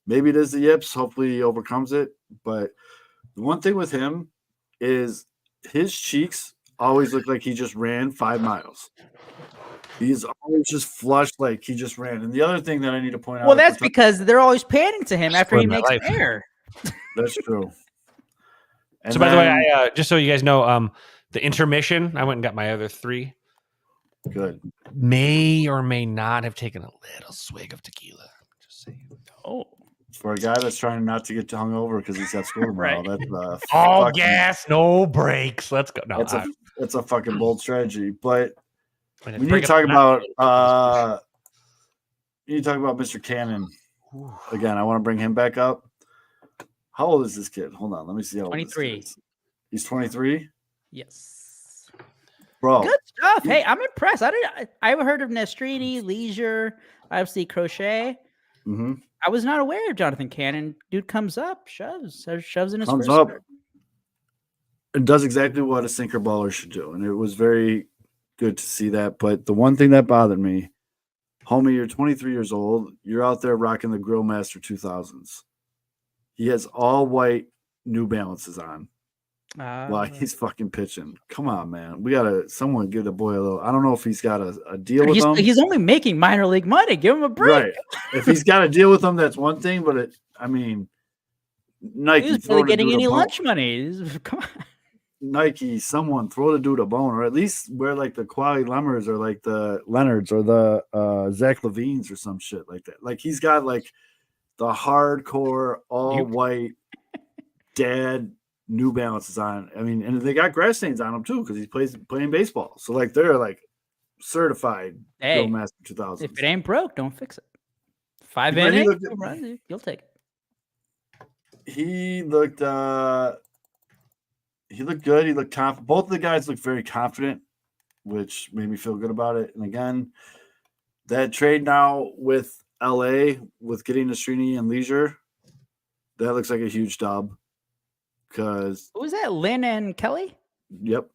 maybe it is the yips. Hopefully he overcomes it. But the one thing with him is his cheeks always look like he just ran 5 miles. He's always just flushed like he just ran. And the other thing that I need to point out. Well, that's because they're always panning to him after he makes an life. error. That's true. And so, by the way, I just so you guys know, the intermission, I went and got my other 3. Good. May or may not have taken a little swig of tequila. Just saying. Oh. For a guy that's trying not to get hungover because he's got school tomorrow, Right. that's all gas, no brakes. Let's go. No, that's a fucking bold strategy. But we need to bring talk it about Mr. Cannon again. I want to bring him back up. How old is this kid? Hold on, let me see how old 23. this kid is. He's 23. Yes. Bro. Good stuff. Hey, I'm impressed. I've heard of Nastrini, Leisure, obviously Crochet. Mm-hmm. I was not aware of Jonathan Cannon. Dude comes up, shoves in his Comes first up. start. It does exactly what a sinker baller should do, and it was very good to see that. But the one thing that bothered me, homie, you're 23 years old. You're out there rocking the Grillmaster 2000s. He has all white New Balances on while he's fucking pitching. Come on, man. We gotta someone give the boy a little. I don't know if he's got a deal with them. He's only making minor league money. Give him a break. Right. If he's got a deal with them, that's one thing. But Nike He's really getting any lunch money. Come on. Nike, someone throw the dude a bone, or at least wear like the Quali Lemmers or like the Leonards or the Zach Levines or some shit like that. Like he's got like the hardcore all white dad New Balances on. I mean, and they got grass stains on them too because he's playing baseball. So like they're like certified Master 2000s. If it ain't broke, don't fix it. 5 innings, you'll take it. He looked good. He looked confident. Both of the guys looked very confident, which made me feel good about it. And again, that trade now with LA with getting Nastrini and Leisure, that looks like a huge dub. Because who was that? Lynn and Kelly? Yep.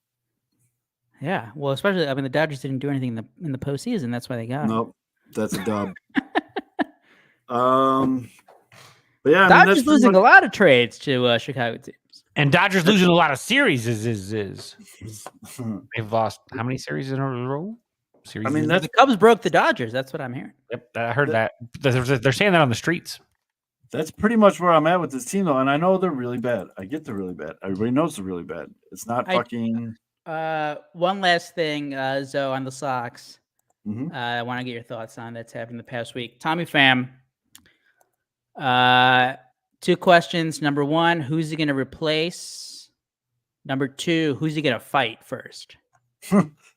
Yeah. Well, especially the Dodgers didn't do anything in the postseason. That's why they got Nope. That's a dub. But yeah, Dodgers losing a lot of trades to Chicago teams. And Dodgers losing a lot of series is they've lost how many series in a row? The Cubs broke the Dodgers. That's what I'm hearing. Yep, I heard that. They're saying that on the streets. That's pretty much where I'm at with this team, though. And I know they're really bad. I get they're really bad. Everybody knows they're really bad. It's not fucking. One last thing, Zoe, on the Sox. Mm-hmm. I want to get your thoughts on that's happened the past week. Tommy Pham. 2 questions. Number 1, who's he going to replace? Number 2, who's he going to fight first?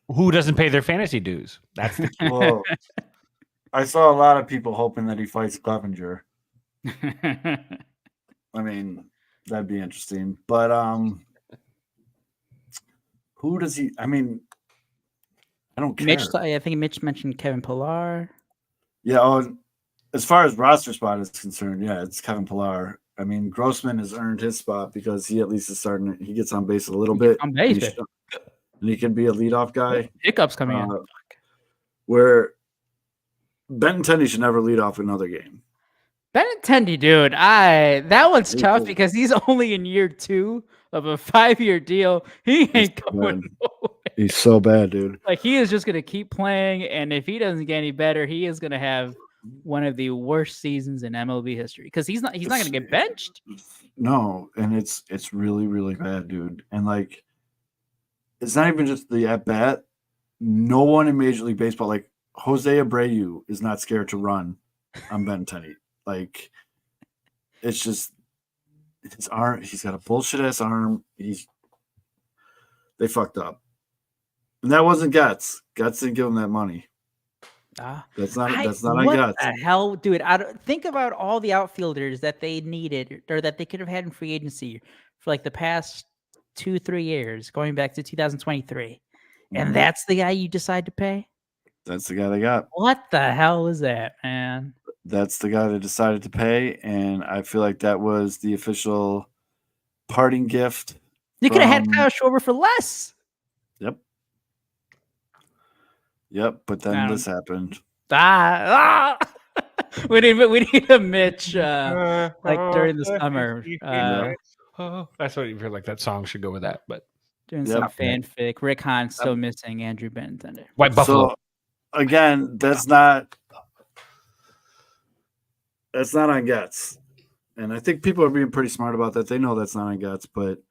Who doesn't pay their fantasy dues? That's the key. Well, I saw a lot of people hoping that he fights Clevenger. I mean, that'd be interesting. But who does he? I mean, I don't care. I think Mitch mentioned Kevin Pillar. Yeah. As far as roster spot is concerned, yeah, it's Kevin Pillar. I mean, Grossman has earned his spot because he at least is starting. He gets on base a little bit. On base, and he can be a leadoff guy. Hiccups coming in. Where Benintendi should never lead off another game. Benintendi, dude, that one's tough because he's only in year 2 of a 5-year deal. He ain't going nowhere. He's so bad, dude. Like he is just gonna keep playing, and if he doesn't get any better, he is gonna have one of the worst seasons in MLB history because he's not gonna get benched. No, and it's really, really bad, dude. And like, it's not even just the at bat. No one in Major League Baseball, like Jose Abreu, is not scared to run on Benintendi. Like, it's just his arm. He's got a bullshit ass arm. They fucked up, and that wasn't Guts. Guts didn't give him that money. That's not on what guts. the hell, dude? Think about all the outfielders that they needed or that they could have had in free agency for like the past 2-3 years, going back to 2023, and that's the guy you decide to pay. That's the guy they got. What the hell is that, man? That's the guy they decided to pay, and I feel like that was the official parting gift. You could have had Kyle Schwarber for less. Yep, but then this happened. We need a Mitch like during the summer. That's what you feel like that song should go with that. But doing some fanfic. Rick Hahn's still missing Andrew Benintendi. White Buffalo. So again, that's not on Getz. And I think people are being pretty smart about that. They know that's not on Getz, but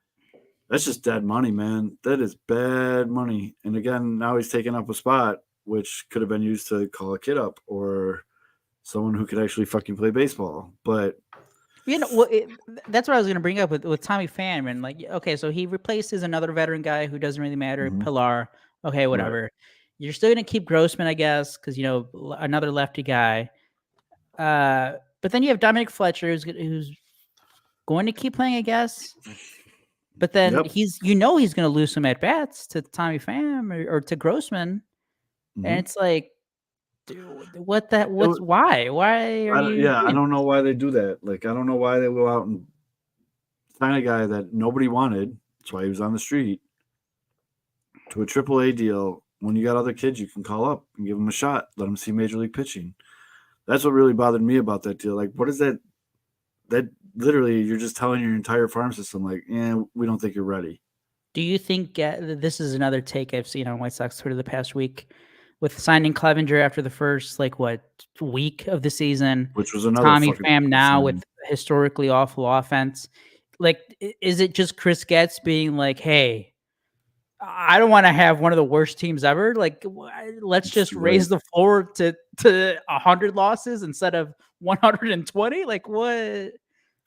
that's just dead money, man. That is bad money. And again, now he's taking up a spot, which could have been used to call a kid up or someone who could actually fucking play baseball. But that's what I was going to bring up with Tommy Pham. And like, okay, so he replaces another veteran guy who doesn't really matter, Pilar. Okay, whatever. Right. You're still going to keep Grossman, I guess, because, another lefty guy. But then you have Dominic Fletcher, who's going to keep playing, I guess. But then he's going to lose some at-bats to Tommy Pham or to Grossman. And it's like, dude, why? Why are you? Yeah, I don't know why they do that. Like, I don't know why they go out and sign a guy that nobody wanted. That's why he was on the street to a AAA deal. When you got other kids, you can call up and give them a shot. Let them see Major League pitching. That's what really bothered me about that deal. Like, what is that? That literally, you're just telling your entire farm system, like, we don't think you're ready. Do you think this is another take I've seen on White Sox Twitter the past week with signing Clevenger after the first, week of the season? Which was another Tommy Pham now with historically awful offense. Like, is it just Chris Getz being like, hey, I don't want to have one of the worst teams ever. Like, let's just raise the floor to 100 losses instead of 120. Like, what?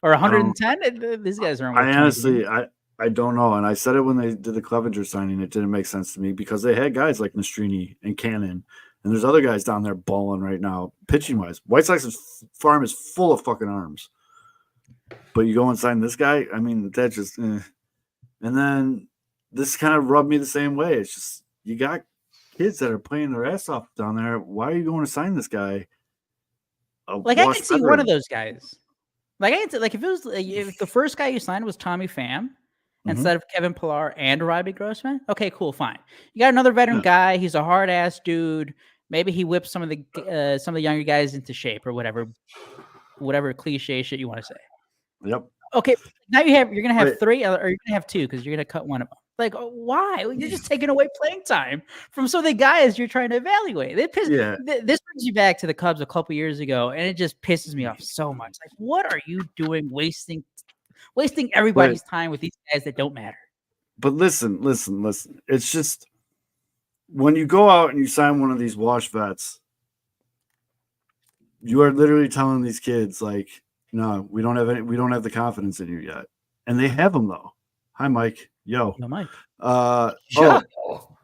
Or 110? These guys are. I honestly, I don't know. And I said it when they did the Clevenger signing. It didn't make sense to me because they had guys like Nastrini and Cannon. And there's other guys down there balling right now, pitching-wise. White Sox's farm is full of fucking arms. But you go and sign this guy? I mean, that just And then this kind of rubbed me the same way. It's just, you got kids that are playing their ass off down there. Why are you going to sign this guy? I can see one of those guys. If the first guy you signed was Tommy Pham instead of Kevin Pilar and Robbie Grossman, okay, cool, fine. You got another veteran guy. He's a hard ass dude. Maybe he whips some of the younger guys into shape or whatever cliche shit you want to say. Yep. Okay, now you're gonna have three, or you're gonna have two because you're gonna cut one of them. Like, why? You're just taking away playing time from some of the guys you're trying to evaluate. This brings you back to the Cubs a couple years ago, and it just pisses me off so much. Like, what are you doing, wasting everybody's time with these guys that don't matter? But listen. It's just when you go out and you sign one of these wash vets, you are literally telling these kids, like, no, we don't have the confidence in you yet. And they have them though. Hi, Mike. Yo. No, Mike.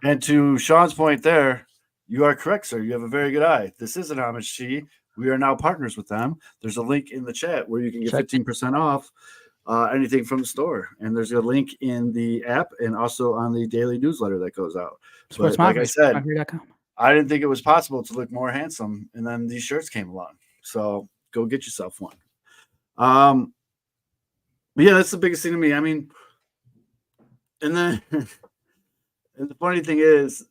And to Sean's point there, you are correct, sir. You have a very good eye. This is an homage to. We are now partners with them. There's a link in the chat where you can get 15% off anything from the store. And there's a link in the app and also on the daily newsletter that goes out. But like I said, I didn't think it was possible to look more handsome. And then these shirts came along. So go get yourself one. But yeah, that's the biggest thing to me. I mean, and then and the funny thing is,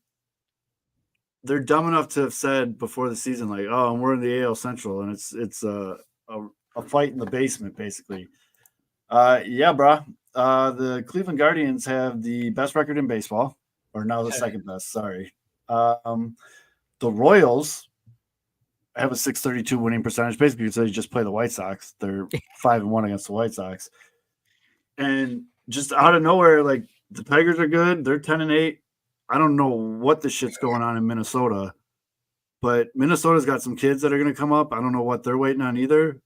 they're dumb enough to have said before the season, like, "Oh, we're in the AL Central, and it's a fight in the basement, basically." Yeah, bro. The Cleveland Guardians have the best record in baseball, or now the second best. Sorry. The Royals have a .632 winning percentage, basically because they just play the White Sox. They're 5-1 against the White Sox, and just out of nowhere, like, the Tigers are good. They're 10-8. I don't know what the shit's going on in Minnesota, but Minnesota's got some kids that are going to come up. I don't know what they're waiting on either.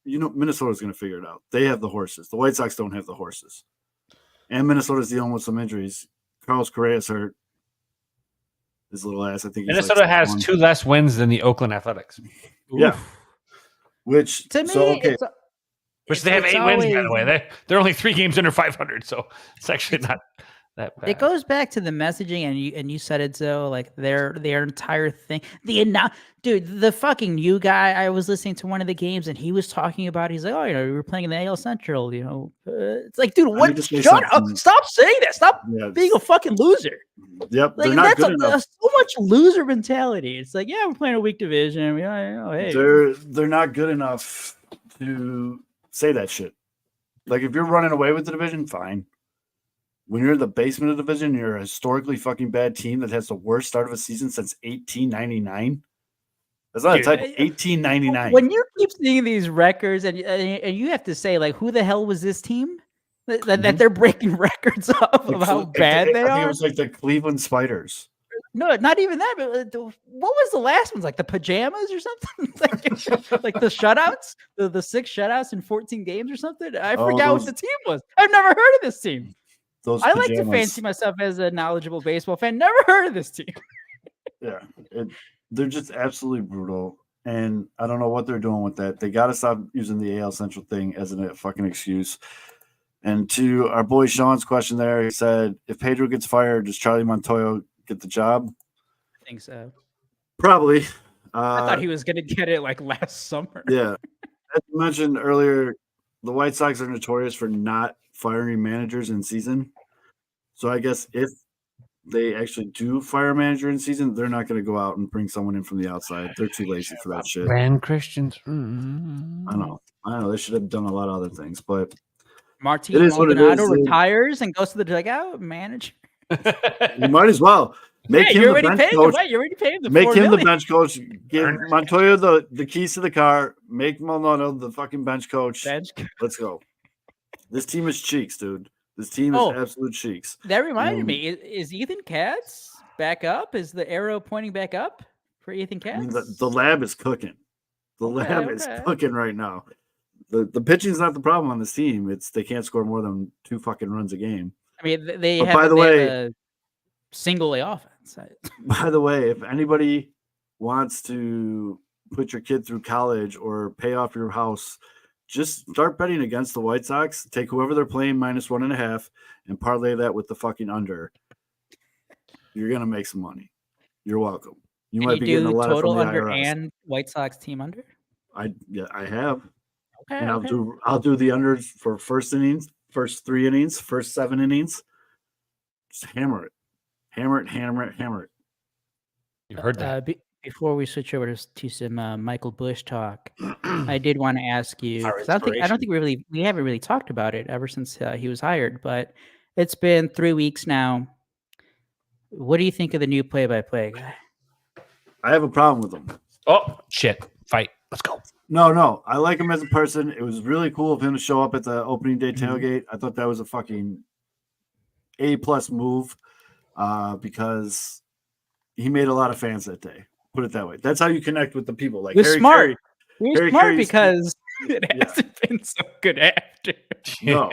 Minnesota's going to figure it out. They have the horses. The White Sox don't have the horses. And Minnesota's dealing with some injuries. Carlos Correa's hurt. his little ass. I think he's Minnesota like has 2 less wins than the Oakland Athletics. Yeah. Which To me, so okay. Which they have 8 wins, by the way. They're only 3 games under 500, so it's actually not that bad. It goes back to the messaging, and you said it, so like their entire thing. Dude, the fucking new guy. I was listening to one of the games, and he was talking about. He's like, oh, we were playing in the AL Central. It's like, dude, what? Shut up! Stop saying that! Stop being a fucking loser. Yep, like, they're not good enough. So much loser mentality. It's like, yeah, we're playing a weak division. Hey, they're not good enough to say that shit. Like, if you're running away with the division, fine. When you're in the basement of the division, you're a historically fucking bad team that has the worst start of a season since 1899. That's not a typo. 1899. When you keep seeing these records, and you have to say, like, who the hell was this team that they're breaking records of how bad they are? I think it was like the Cleveland Spiders. No, not even that. But what was the last ones? Like the pajamas or something? like the shutouts, the 6 shutouts in 14 games or something. I forgot what the team was. I've never heard of this team. I like to fancy myself as a knowledgeable baseball fan. Never heard of this team. Yeah, they're just absolutely brutal, and I don't know what they're doing with that. They got to stop using the AL Central thing as a fucking excuse. And to our boy Sean's question there, he said, if Pedro gets fired, does Charlie Montoyo get the job? I think so. Probably. I thought he was going to get it like last summer. Yeah. As you mentioned earlier, the White Sox are notorious for not firing managers in season. So I guess if they actually do fire a manager in season, they're not going to go out and bring someone in from the outside. They're too lazy for that shit. Brand Christians. I know. They should have done a lot of other things, but Martin Maldonado retires and goes to the dugout manager. You might as well make him the bench coach. You're already paying the make him the bench coach. Give Montoya the keys to the car. Make Maldonado the fucking bench coach. Let's go. This team is cheeks, dude. This team is absolute cheeks. That reminded me. Is Ethan Katz back up? Is the arrow pointing back up for Ethan Katz? I mean, the lab is cooking. The lab is cooking right now. The pitching is not the problem on this team. It's they can't score more than 2 fucking runs a game. I mean, they have a single A offense. By the way, if anybody wants to put your kid through college or pay off your house, just start betting against the White Sox. Take whoever they're playing -1.5 and parlay that with the fucking under. You're gonna make some money. You're welcome. You might be getting a letter total from the under IRS. And White Sox team under. I have. Okay, and I'll do the unders for first innings, first 3 innings, first 7 innings. Just hammer it. You heard that. Before we switch over to some Michael Busch talk, I did want to ask you. I don't think we haven't really talked about it ever since he was hired, but it's been 3 weeks now. What do you think of the new play-by-play guy? I have a problem with him. Oh shit! Fight. Let's go. No. I like him as a person. It was really cool of him to show up at the opening day tailgate. I thought that was a fucking A+ move because he made a lot of fans that day. Put it that way. That's how you connect with the people. Like You're smart. You're smart because it hasn't been so good after. No.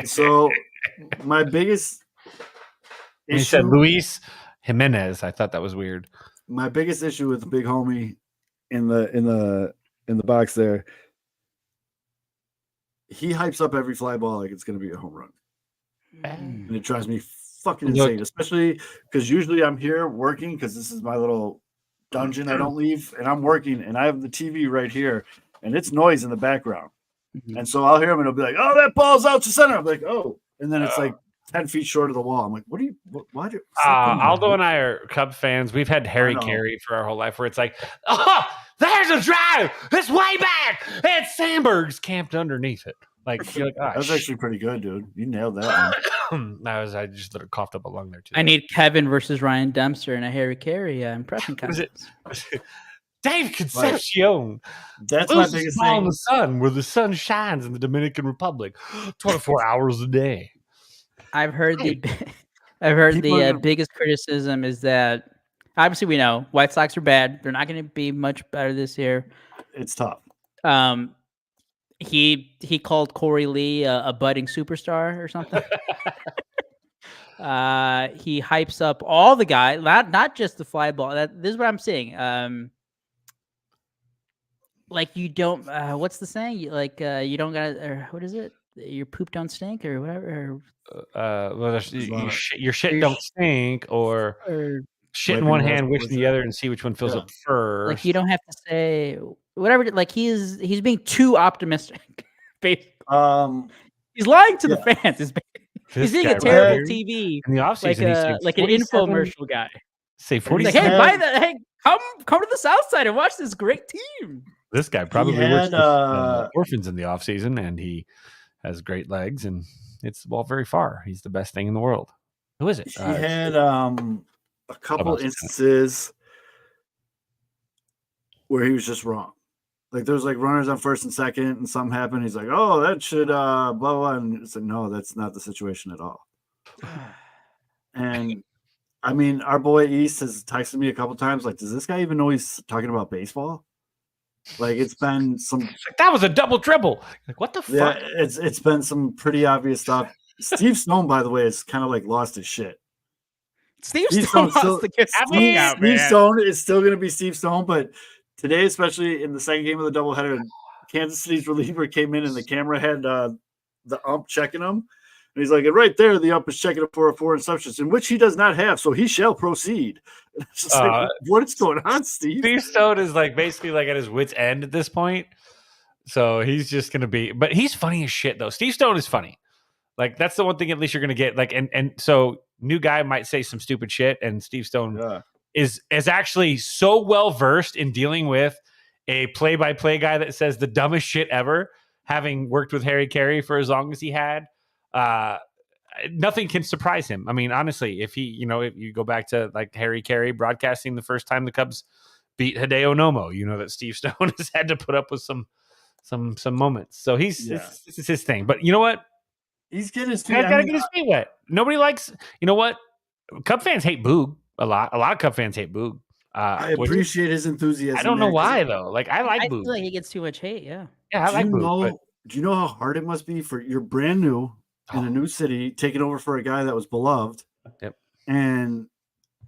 So my biggest issue. He said Luis Jimenez. I thought that was weird. My biggest issue with the big homie in the box there. He hypes up every fly ball like it's going to be a home run, and it drives me fucking insane. Especially because usually I'm here working because this is my little dungeon I don't leave, and I'm working and I have the TV right here and it's noise in the background. And so I'll hear him and he'll be like, oh, that ball's out to center. I'm like, oh, and then it's like 10 feet short of the wall. I'm like, why Aldo and I are Cub fans. We've had Harry Carey for our whole life where it's like, oh, there's a drive. It's way back. And Sandberg's camped underneath it. Like, you're like, oh, that was actually pretty good, dude. You nailed that one. I just coughed up a lung there too. I need Kevin versus Ryan Dempster in a Harry Carey impression contest. Dave Concepcion. That's my biggest thing. In the sun, where the sun shines in the Dominican Republic, 24 hours a day. I've heard the biggest criticism is that obviously we know White Sox are bad. They're not going to be much better this year. It's tough. He called Corey Lee a budding superstar or something. He hypes up all the guys, not just the fly ball. This is what I'm saying. Like you don't. What's the saying? You don't got. Or what is it? Your poop don't stink, or whatever. Well, your shit don't stink, or shit in wiping one your ass hand, wish before in the other, and see which one fills up first. Like you don't have to say whatever. Like he's being too optimistic. Basically. He's lying to the fans. He's being a terrible TV in the offseason. like an infomercial guy. Say 40. Like, hey, come to the South Side and watch this great team. This guy probably works with orphans in the offseason, and he has great legs, and it's the ball very far. He's the best thing in the world. Who is it? He had a couple instances where he was just wrong. Like there's like runners on first and second, and something happened. He's like, "Oh, that should blah blah," and it's like, "No, that's not the situation at all." And I mean, our boy East has texted me a couple times. Like, does this guy even know he's talking about baseball? Like, it's been some. That was a double dribble. Like, what the fuck? Yeah, it's been some pretty obvious stuff. Steve Stone, by the way, is kind of like lost his shit. Steve Stone is still going to be Steve Stone, but today, especially in the second game of the doubleheader, Kansas City's reliever came in and the camera had the ump checking him. And he's like, right there, the ump is checking up for a 4 interceptions, in which he does not have, so he shall proceed. It's just like, what is going on, Steve? Steve Stone is like basically like at his wit's end at this point. So he's just gonna be, but he's funny as shit though. Steve Stone is funny. Like that's the one thing at least you're gonna get. Like and so new guy might say some stupid shit, and Steve Stone is actually so well versed in dealing with a play-by-play guy that says the dumbest shit ever, having worked with Harry Carey for as long as he had. Nothing can surprise him. I mean, honestly, if you go back to like Harry Carey broadcasting the first time the Cubs beat Hideo Nomo, that Steve Stone has had to put up with some moments. So this is his thing. But you know what? He's getting his feet. Got to get his feet wet. Nobody likes. You know what? Cub fans hate Boog a lot. A lot of Cub fans hate Boog. I appreciate his enthusiasm. I don't know why though. Like I like Boog. I feel like he gets too much hate. Yeah. Yeah, I like Boog. Do you know how hard it must be for you're brand new in a new city, taking over for a guy that was beloved? Yep. And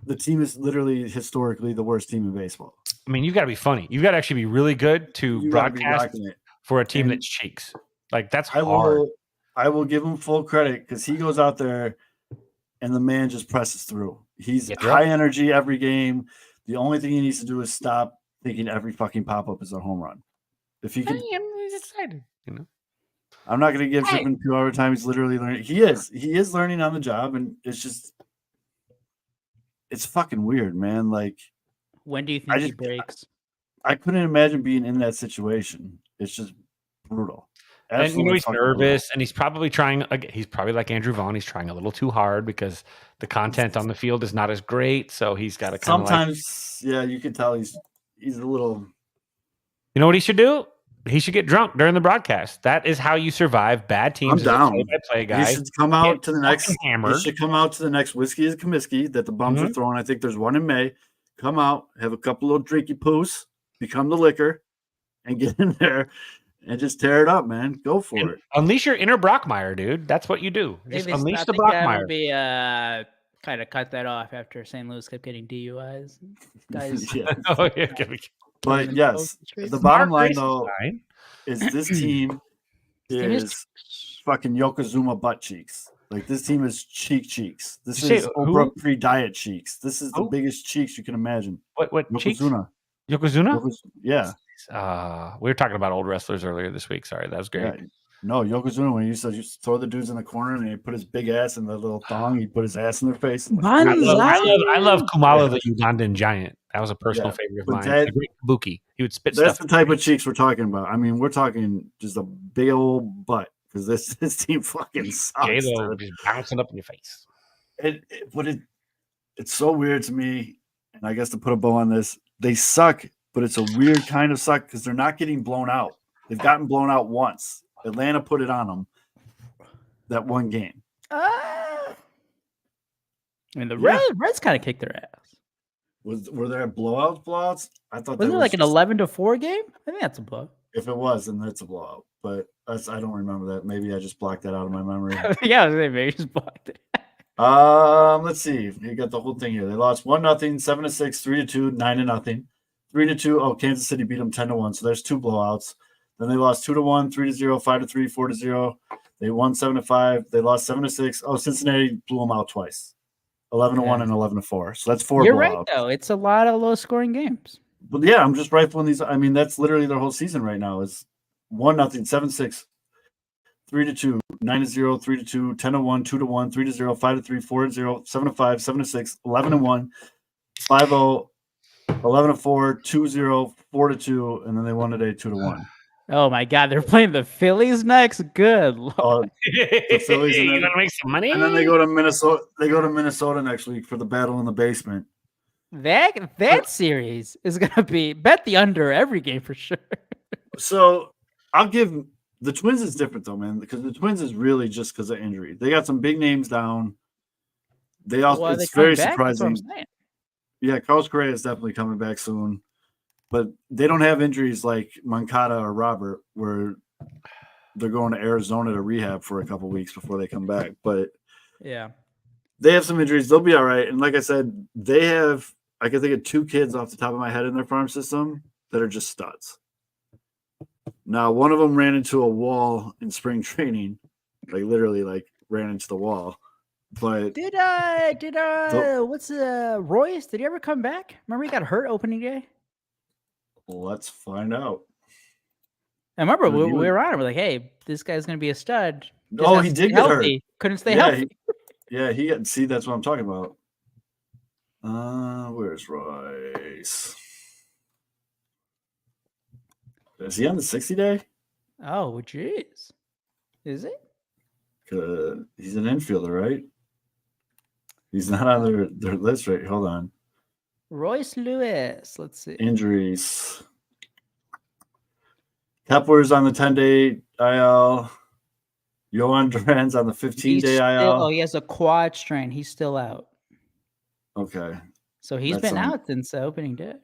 the team is literally historically the worst team in baseball. I mean, you've got to be funny. You've got to actually be really good to broadcast for a team that's cheeks. Like that's hard. I will give him full credit because he goes out there and the man just presses through. He's high energy every game. The only thing he needs to do is stop thinking every fucking pop-up is a home run. If he can, he's excited, I'm not going to give Shipman 2 hour time. He's literally learning. He is learning on the job, and it's fucking weird, man. Like, when do you think he breaks? I couldn't imagine being in that situation. It's just brutal. Absolutely. And he's nervous, and he's probably trying. He's probably like Andrew Vaughn. He's trying a little too hard because the content on the field is not as great. So he's got to sometimes, you can tell he's a little. You know what he should do? He should get drunk during the broadcast. That is how you survive bad teams. I'm down. Play-by-play guy. He should come out to the next hammer. He should come out to the next Whiskey is Comiskey that the bums are throwing. I think there's one in May. Come out, have a couple little drinky poos, become the liquor, and get in there and just tear it up, man. Go for it. Unleash your inner Brockmeyer, dude. That's what you do. Just unleash the Brockmeyer. Would be kind of cut that off after St. Louis kept getting DUIs. Guys, But yes, the bottom line though is this team is fucking Yokozuna butt cheeks. Like this team is cheeks. This is Oprah pre-diet cheeks. This is the biggest cheeks you can imagine. What Yokozuna? Yokozuna? Yeah. We were talking about old wrestlers earlier this week. Sorry, that was great. Yeah. No, Yokozuna, when you said you throw the dudes in the corner and he put his big ass in the little thong, he put his ass in their face. I love Kumalo, the Ugandan giant. That was a personal favorite of mine. The great Kabuki. He would spit That's stuff. the type of cheeks we're talking about. I mean, we're talking just a big old butt because this team fucking sucks. J-Lo just bouncing up in your face. It's so weird to me, and I guess to put a bow on this, they suck, but it's a weird kind of suck because they're not getting blown out. They've gotten blown out once. Atlanta put it on them that one game. And the Reds kind of kicked their ass. Were there blowouts? I thought wasn't it like an 11-4 game? I think that's a blowout. If it was, then that's a blowout. But I don't remember that. Maybe I just blocked that out of my memory. Yeah, maybe I just blocked it. Let's see. You got the whole thing here. They lost 1-0, 7-6, 3-2, 9-0, 3-2. Oh, Kansas City beat them 10-1. So there's 2 blowouts. Then they lost 2-1, 3-0, 5-3, 4-0. They won 7-5. They lost 7-6. Oh, Cincinnati blew them out twice, 11-1 and 11-4. So that's 4 You're blowouts. right, though. It's a lot of low-scoring games. But yeah, I'm just rifling these. I mean, that's literally their whole season right now. Is 1-0, 7-6, 3-2, 9-0, 3-2, 10-1, 2-1, 3-0, 5-3, 4-0, 7-5, 7-6, 11-1, 5-0, 11-4, 2-0, 4-2, and then they won today 2-1. Oh my God, they're playing the Phillies next. Good Lord. The Phillies, and You then, gonna make some money? and then they go to Minnesota. They go to Minnesota next week for the battle in the basement. That series is gonna be bet the under every game for sure. So I'll give the Twins is different though, man, because the Twins is really just because of injury. They got some big names down. They also Well, it's they coming very back? That's what I'm surprising. saying. Yeah, Carlos Correa is definitely coming back soon, but they don't have injuries like Moncada or Robert, where they're going to Arizona to rehab for a couple weeks before they come back. But Yeah. they have some injuries; they'll be all right. And like I said, they have. I can think of 2 kids off the top of my head in their farm system that are just studs. Now, one of them ran into a wall in spring training, like literally, like ran into the wall. But Did what's Royce? Did he ever come back? Remember he got hurt opening day? let's find out. I remember Dude, we he was- were on it. We're like, hey, this guy's gonna be a stud. Just Oh, has he to did stay get hurt. healthy. Couldn't stay Yeah, healthy. he got. See, that's what I'm talking about. Where's Royce? Is he on the 60 day? Oh, jeez. Is it? He's an infielder, right? He's not on their list, right? Hold on. Royce Lewis. Let's see. Injuries. Kepler's on the 10-day IL. Yohan Duran's on the 15-day IL. He has a quad strain. He's still out. Okay. So he's That's been on- out since opening day.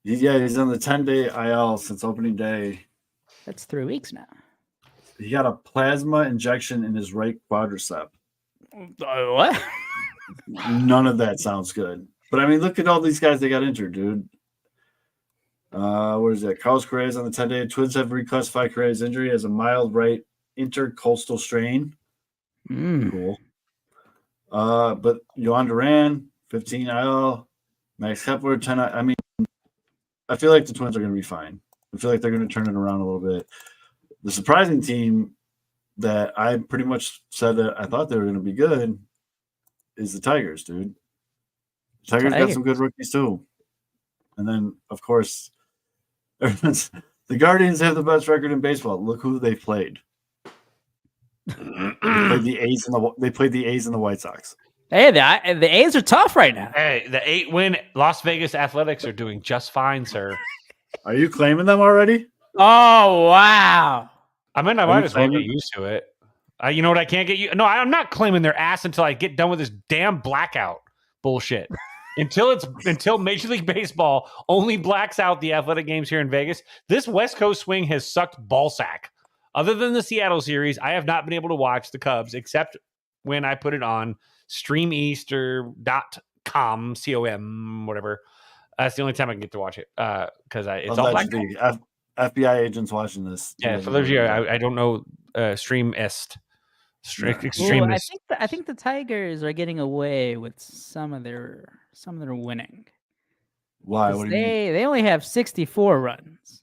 He's on the 10-day IL since opening day. That's 3 weeks now. He got a plasma injection in his right quadricep. What? None of that sounds good. But I mean, look at all these guys that got injured, dude. Where is that? Carlos Correa's on the 10-day. Twins have reclassified Correa's injury as a mild right intercostal strain. Cool. But Yohan Duran, 15 IL. Max Kepler, 10. I mean, I feel like the Twins are going to be fine. I feel like they're going to turn it around a little bit. The surprising team that I pretty much said that I thought they were going to be good is the Tigers, dude. The Tigers got some good rookies too. And then, of course, the Guardians have the best record in baseball. Look who they played. They played the A's and the White Sox. Hey, the A's are tough right now. Hey, the 8-win Las Vegas Athletics are doing just fine, sir. Are you claiming them already? Oh, wow. I mean, I Are might you as well get claiming- used to it. You know what? I can't get you. No, I'm not claiming their ass until I get done with this damn blackout bullshit. until Major League Baseball only blacks out the athletic games here in Vegas. This West Coast swing has sucked ballsack. Other than the Seattle series, I have not been able to watch the Cubs except when I put it on streameaster.com, com, whatever. That's the only time I can get to watch it because it's all black. FBI agents watching this. Yeah, for those of you I don't know, Streamist. Extremist. I think the Tigers are getting away with some of their winning. Why? What do you mean? They only have 64 runs,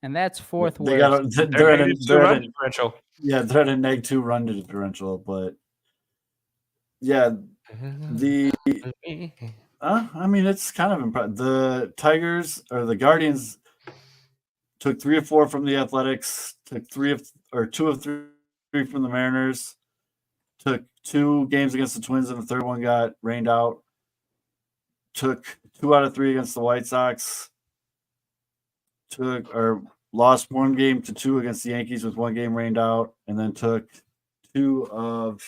and that's fourth They worst. they're at a differential. Yeah, they're at a -2 run differential, but yeah, I mean, it's kind of impressive. The Tigers or the Guardians took 3 of 4 from the Athletics, took 2 of 3 from the Mariners, took 2 games against the Twins, and the third one got rained out. Took 2 out of 3 against the White Sox. Lost 1 game to 2 against the Yankees with 1 game rained out, and then took 2 of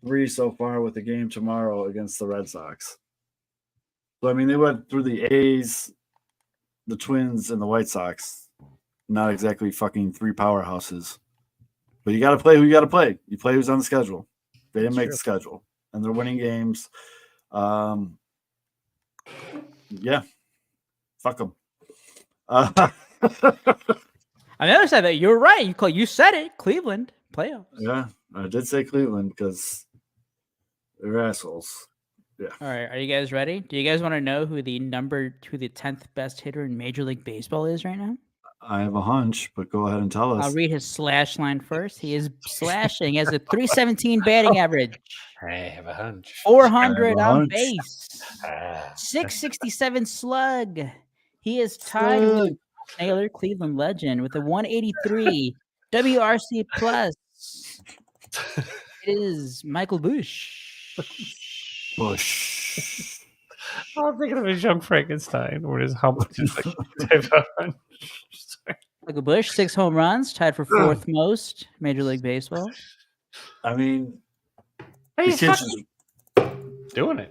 3 so far with the game tomorrow against the Red Sox. So I mean, they went through the A's, the Twins, and the White Sox. Not exactly fucking 3 powerhouses. But you got to play who you got to play. You play who's on the schedule. They didn't make the schedule. and they're winning games. Yeah, fuck them. On the other side, that you're right. You said it. Cleveland playoffs. Yeah, I did say Cleveland because they're assholes. Yeah. All right, are you guys ready? Do you guys want to know who the 10th best hitter in Major League Baseball is right now? I have a hunch, but go ahead and tell us. I'll read his slash line first. He is slashing. He has a 317 batting average. I have a hunch. 400 on hunch. base. 667 slug. He is tied with Taylor, Cleveland legend, with a 183 WRC plus. It is Michael Busch. Bush. I'm thinking of a young Frankenstein, where his hump is like type of hunch. Michael Busch, 6 home runs, tied for 4th most Major League Baseball. I mean, He's the kid's just doing it.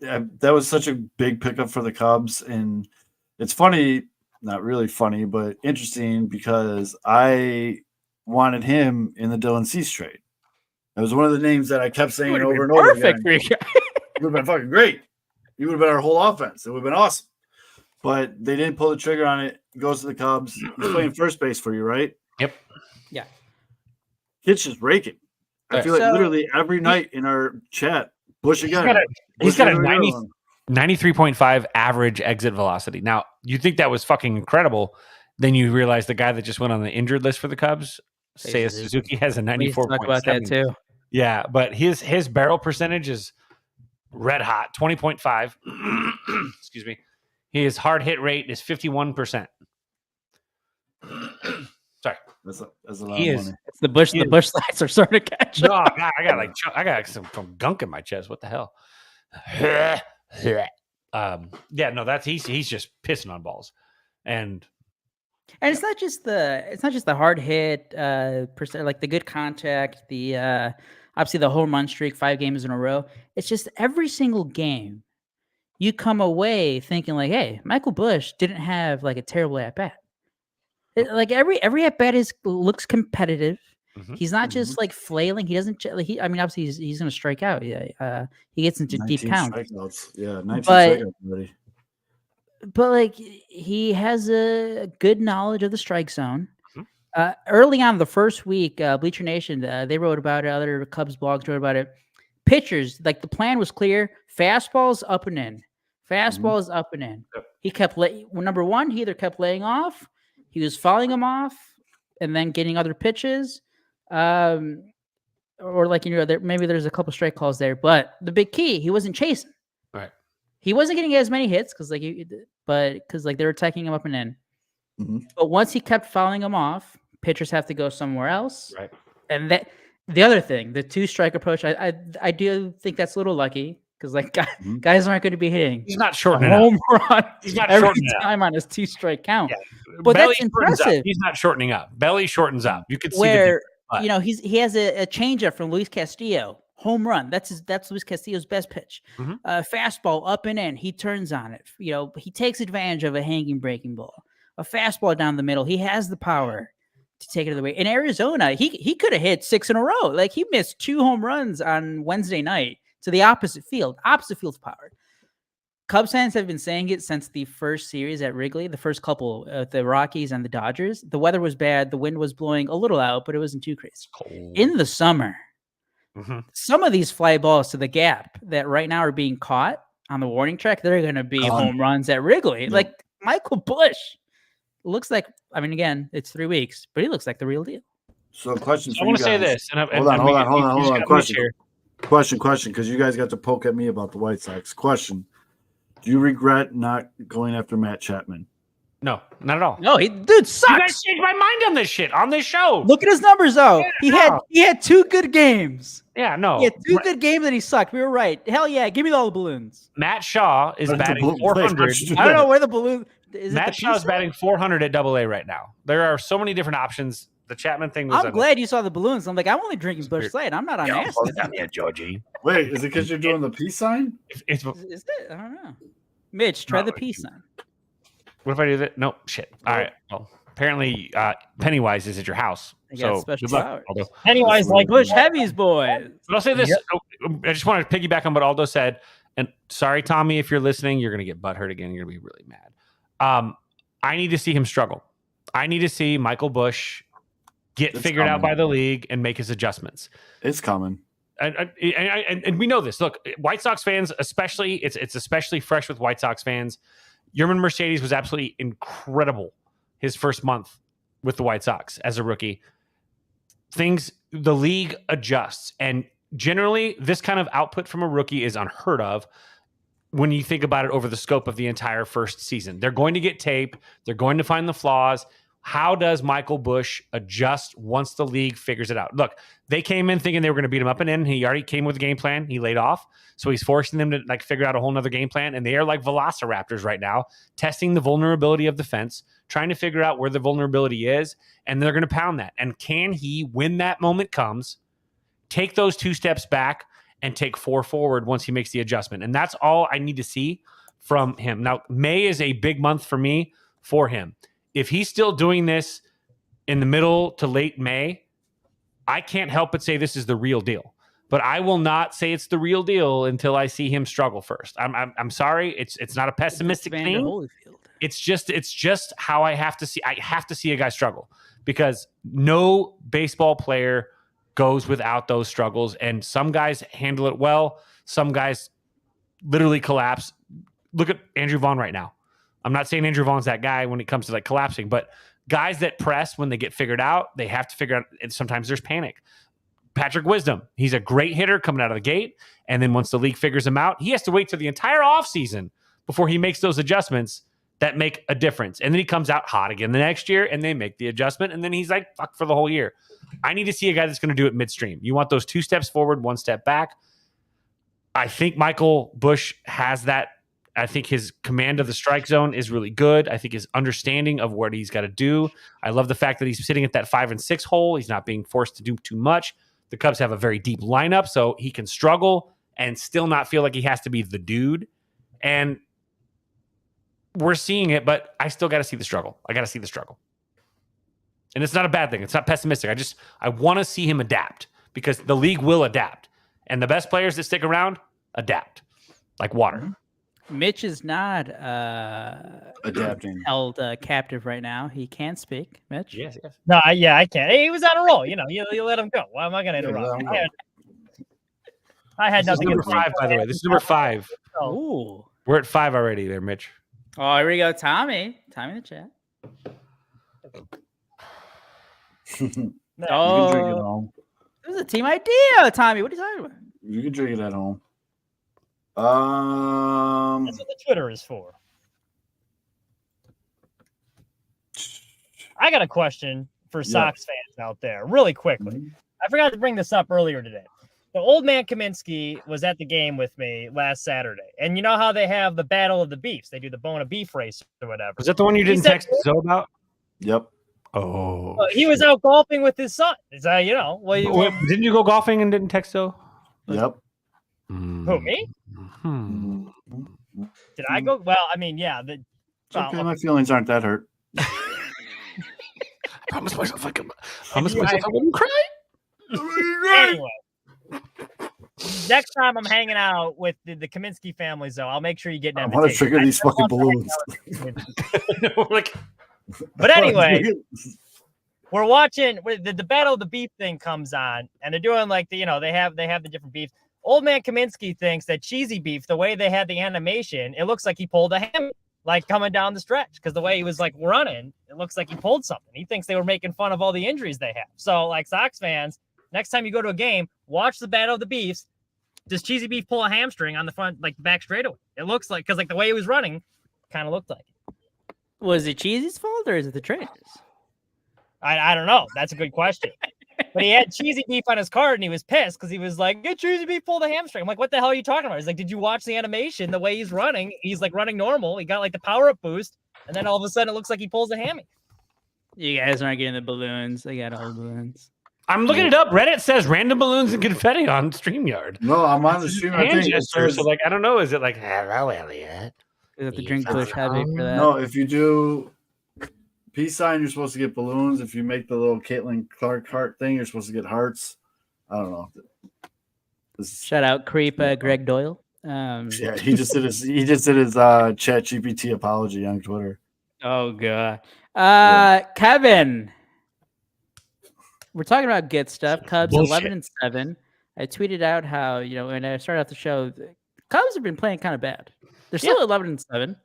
that was such a big pickup for the Cubs, and it's funny, not really funny, but interesting because I wanted him in the Dylan Cease trade. It was one of the names that I kept saying over and over again. Perfect for you guys. It would have been fucking great. He would have been our whole offense. It would have been awesome. But they didn't pull the trigger on it. He goes to the Cubs. He's playing first base for you, right? Yep. Yeah. Kid's just raking. I feel like literally every night in our chat, Busch again. He's got a 93.5 average exit velocity. Now, you think that was fucking incredible. Then you realize the guy that just went on the injured list for the Cubs, Seiya Suzuki, has a 94.7. Talk about that too. Yeah, but his barrel percentage is red hot, 20.5. Excuse me. His hard hit rate is 51%. Sorry. That's a lot of money. It's the Busch lights are starting to catch No, up. I got some gunk in my chest. What the hell? Yeah, no, he's just pissing on balls. And it's not just the hard hit percent, like the good contact, the obviously the home run streak, 5 games in a row. It's just every single game you come away thinking like, hey, Michael Busch didn't have like a terrible at bat. Like every at bat looks competitive. Mm-hmm. He's not just like flailing. He doesn't. Obviously he's going to strike out. Yeah, he gets into deep counts. Yeah, 19 strikeouts already. But like he has a good knowledge of the strike zone. Mm-hmm. Early on the first week, Bleacher Nation they wrote about it. Other Cubs blogs wrote about it. Pitchers, like the plan was clear: fastballs up and in, fastballs up and in. Yep. He kept number one. He either kept laying off, he was fouling them off, and then getting other pitches, or like maybe there's a couple strike calls there. But the big key, he wasn't chasing. Right. He wasn't getting as many hits because they were attacking him up and in. Mm-hmm. But once he kept fouling them off, pitchers have to go somewhere else. Right. And that the other thing, the 2-strike approach, I do think that's a little lucky because like guys aren't going to be hitting. He's not shortening a home run. He's not every shortening time on his 2-strike count. Yeah. But Belly that's impressive. He's not shortening up. Belly shortens up. You could see where he has a changeup from Luis Castillo. Home run. That's Luis Castillo's best pitch. Mm-hmm. Fastball up and in. He turns on it. He takes advantage of a hanging breaking ball. A fastball down the middle. He has the power to take it other way. In Arizona, he could have hit 6 in a row. Like he missed 2 home runs on Wednesday night to the opposite field. Opposite field's power. Cubs fans have been saying it since the first series at Wrigley, the first couple, the Rockies and the Dodgers. The weather was bad. The wind was blowing a little out, but it wasn't too crazy. Cold. In the summer, some of these fly balls to the gap that right now are being caught on the warning track, they're going to be home runs at Wrigley. Yeah. Like Michael Busch looks like, again, it's 3 weeks, but he looks like the real deal. So question for I want to say this. And hold on. Question, because you guys got to poke at me about the White Sox. Question. Do you regret not going after Matt Chapman? No, not at all. No, dude sucks. You guys changed my mind on this shit on this show. Look at his numbers, though. Yeah, he had 2 good games. Yeah, no. He had 2 good games and he sucked. We were right. Hell yeah, give me all the balloons. Matt Shaw is batting 400. I don't know where the balloon is. Matt Shaw is batting 400 at AA right now. There are so many different options. The Chapman thing was. I'm glad you saw the balloons. I'm like, I'm only drinking Busch Light. I'm not on acid. Yeah, Georgie. Wait, is it because you're doing the peace sign? Is it? I don't know. Mitch, try the peace sign. What if I do that? No, shit. All right. Well, apparently Pennywise is at your house. So special powers. Pennywise like Busch Heavies, boys. But I'll say this. I just want to piggyback on what Aldo said. And sorry, Tommy, if you're listening, you're going to get butthurt again. You're going to be really mad. I need to see him struggle. I need to see Michael Busch get figured out by the league and make his adjustments. It's coming. And we know this. Look, White Sox fans, especially, it's especially fresh with White Sox fans. Yerman Mercedes was absolutely incredible his first month with the White Sox as a rookie. The league adjusts, and generally this kind of output from a rookie is unheard of when you think about it over the scope of the entire first season. They're going to get tape. They're going to find the flaws. How does Michael Busch adjust once the league figures it out? Look, they came in thinking they were going to beat him up and in. He already came with a game plan. He laid off. So he's forcing them to like figure out a whole nother game plan. And they are like velociraptors right now, testing the vulnerability of the fence, trying to figure out where the vulnerability is. And they're going to pound that. And can he, when that moment comes, take those 2 steps back and take 4 forward once he makes the adjustment? And that's all I need to see from him. Now, May is a big month for me for him. If he's still doing this in the middle to late May, I can't help but say this is the real deal. But I will not say it's the real deal until I see him struggle first. I'm sorry. It's not a pessimistic thing. It's just how I have to see. I have to see a guy struggle, because no baseball player goes without those struggles. And some guys handle it well. Some guys literally collapse. Look at Andrew Vaughn right now. I'm not saying Andrew Vaughn's that guy when it comes to like collapsing, but guys that press when they get figured out, they have to figure out. And sometimes there's panic. Patrick Wisdom, he's a great hitter coming out of the gate. And then once the league figures him out, he has to wait till the entire offseason before he makes those adjustments that make a difference. And then he comes out hot again the next year and they make the adjustment. And then he's like, fuck for the whole year. I need to see a guy that's going to do it midstream. You want those 2 steps forward, 1 step back. I think Michael Busch has that. I think his command of the strike zone is really good. I think his understanding of what he's got to do. I love the fact that he's sitting at that 5 and 6 hole. He's not being forced to do too much. The Cubs have a very deep lineup, so he can struggle and still not feel like he has to be the dude. And we're seeing it, but I still got to see the struggle. I got to see the struggle. And it's not a bad thing. It's not pessimistic. I want to see him adapt, because the league will adapt. And the best players that stick around adapt like water. Mm-hmm. Mitch is not Adapting. held captive right now. He can speak. Mitch? Yes. No, I can't. Hey, he was on a roll. You let him go. Why am I going to interrupt? I had This is nothing. number 5, by the way. This is number 5. Ooh. We're at 5 already there, Mitch. Oh, here we go. Tommy in the chat. You can drink it at Oh, home. this is a team idea, Tommy. What are you talking about? You can drink it at home. That's what the Twitter is for. I got a question for Sox fans out there, really quickly. Mhm. I forgot to bring this up earlier today. The old man Kaminsky was at the game with me last Saturday, and you know how they have the Battle of the Beefs? They do the Bone of Beef race or whatever. Was that the one you didn't said- text Zoe about? Yep. Oh. He was out golfing with his son. Is that Didn't you go golfing and didn't text Zoe? Yep. who, me? Mhm. Did I go? Well, I mean, yeah. It's okay. My feelings aren't that hurt. I promised myself I wouldn't cry. Anyway, next time I'm hanging out with the Kaminsky families, though, I'll make sure you get an I want to invitation. trigger these I fucking love hanging balloons. out with Like, But anyway, we're watching the Battle of the Beef thing comes on, and they're doing like they have the different beefs. Old man Kaminsky thinks that cheesy beef, the way they had the animation, it looks like he pulled a hammy, like coming down the stretch, because the way he was like running, it looks like he pulled something. He thinks they were making fun of all the injuries they have. So, like Sox fans, next time you go to a game, watch the Battle of the Beefs. Does cheesy beef pull a hamstring on the front, like the back straightaway? It looks like, because like the way he was running, kind of looked like it. Was it Cheesy's fault or is it the trainers? I don't know. That's a good question. But he had cheesy beef on his card and he was pissed because he was like, "Get cheesy beef pulled a hamstring." I'm like, what the hell are you talking about? He's like, did you watch the animation? The way he's running, he's like running normal. He got like the power up boost, and then all of a sudden it looks like he pulls a hammy. You guys aren't getting the balloons. They got all the balloons. I'm looking it up. Reddit says random balloons and confetti on StreamYard. No, I'm on the stream. I Hand think it gesture, says, so like I don't know. Is it like hello, Elliot? You have to drink Bush heavy for that. no, if you do peace sign, you're supposed to get balloons. If you make the little Caitlin Clark heart thing, you're supposed to get hearts. I don't know. Shout out creep Greg Doyle. Yeah, he just did his Chat GPT apology on Twitter. Oh god. Kevin. We're talking about good stuff. Cubs Bullshit. 11-7. I tweeted out how, when I started off the show, the Cubs have been playing kind of bad. They're still 11-7.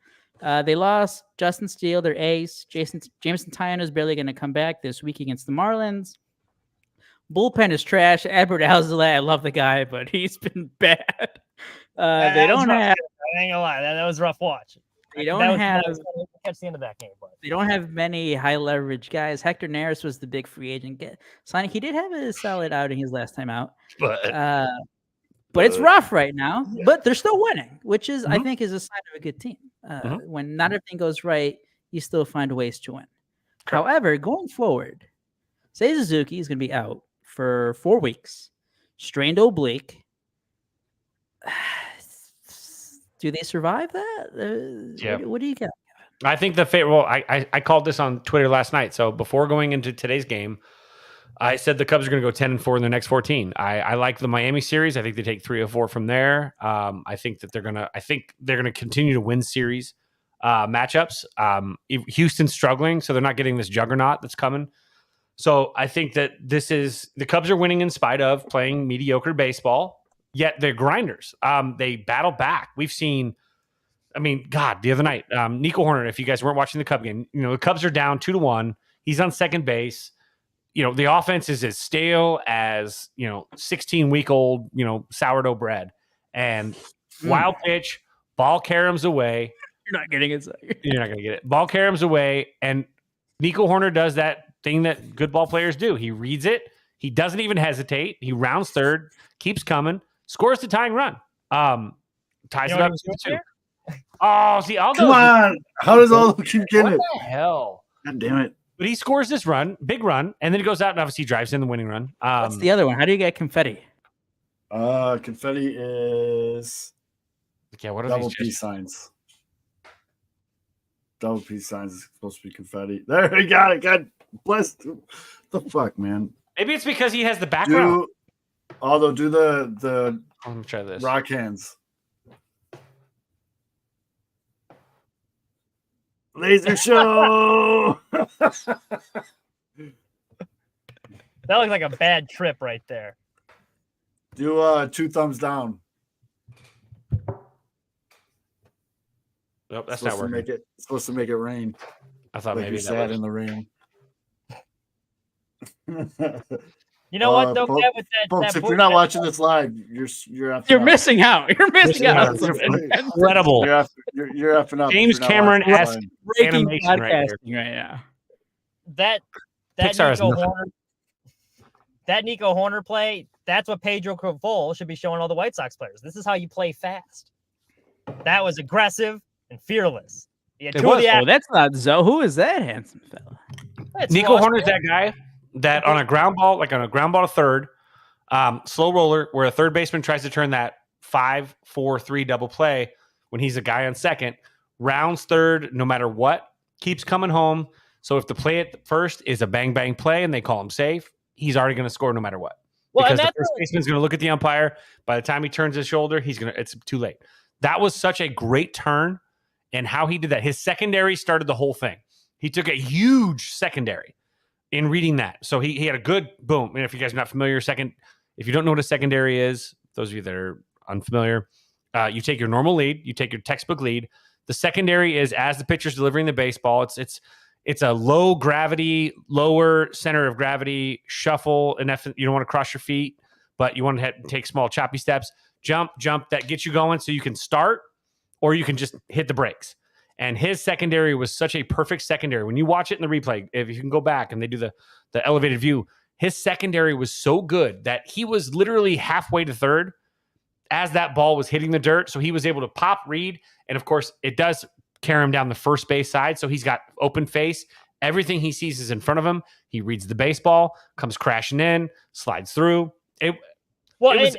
They lost Justin Steele, their ace. Jameson Tyone is barely going to come back this week against the Marlins. Bullpen is trash. Edward Alzolay, I love the guy, but he's been bad. They don't have. I ain't gonna lie, that was a rough watch. They don't have. Catch the end of that game, but They don't have many high leverage guys. Hector Neris was the big free agent signing. He did have a solid outing his last time out, but it's rough right now. Yeah. But they're still winning, which is I think is a sign of a good team. When not everything goes right, you still find ways to win. Correct. However, going forward, Seiya Suzuki is going to be out for 4 weeks, strained oblique. Do they survive that? Yeah. What do you got? I think I called this on Twitter last night. So before going into today's game, I said the Cubs are going to go 10-4 in their next 14. I like the Miami series. I think they take 3 or 4 from there. I think that they're gonna continue to win series matchups. Houston's struggling, so they're not getting this juggernaut that's coming. So I think that the Cubs are winning in spite of playing mediocre baseball. Yet they're grinders. They battle back. We've seen. The other night, Nico Horner, if you guys weren't watching the Cub game, the Cubs are down 2-1. He's on second base. The offense is as stale as, 16-week-old, sourdough bread. And wild pitch, ball caroms away. You're not getting it. You're not going to get it. Ball caroms away. And Nico Horner does that thing that good ball players do. He reads it. He doesn't even hesitate. He rounds third, keeps coming, scores the tying run. Ties it up 2-2. Oh, see, Aldo. Come on. How does Aldo keep getting it? What the hell? God damn it. But he scores this run, big run, and then he goes out and obviously drives in the winning run. What's the other one? How do you get confetti? Confetti is what are double these peace signs. Double peace signs is supposed to be confetti. There, we got it. God bless. The fuck, man. Maybe it's because he has the background. Although do the let me try this. rock hands. Laser show. That looks like a bad trip right there. Do 2 thumbs down. Nope, that's not working. It's supposed to make it rain. I thought like maybe you that sat was... in the rain. You know what? Don't folks, get with that. Folks, that if you're not watching this live, you're missing out. You're missing out. Incredible. You're effing up. James Cameron-esque breaking animation podcasting right now. That Pixar Nico Horner. That Nico Horner play. That's what Pedro Cravol should be showing all the White Sox players. This is how you play fast. That was aggressive and fearless. That's not Zoe. Who is that handsome fella? Nico Horner's that guy that on a ground ball to third, slow roller, where a third baseman tries to turn that 5-4-3 double play when he's a guy on second, rounds third no matter what, keeps coming home. So if the play at first is a bang bang play and they call him safe, he's already going to score no matter what. Because the first baseman's going to look at the umpire. By the time he turns his shoulder, it's too late. That was such a great turn, and how he did that. His secondary started the whole thing. He took a huge secondary in reading that. So he had a good boom. And if you guys are not familiar, if you don't know what a secondary is, those of you that are unfamiliar, you take your normal lead, you take your textbook lead. The secondary is as the pitcher's delivering the baseball. It's a low gravity, lower center of gravity shuffle. And you don't want to cross your feet, but you want to take small choppy steps, jump that gets you going so you can start, or you can just hit the brakes. And his secondary was such a perfect secondary. When you watch it in the replay, if you can go back and they do the elevated view, his secondary was so good that he was literally halfway to third as that ball was hitting the dirt. So he was able to pop, read, and of course it does carry him down the first base side. So he's got open face. Everything he sees is in front of him. He reads the baseball, comes crashing in, slides through. That's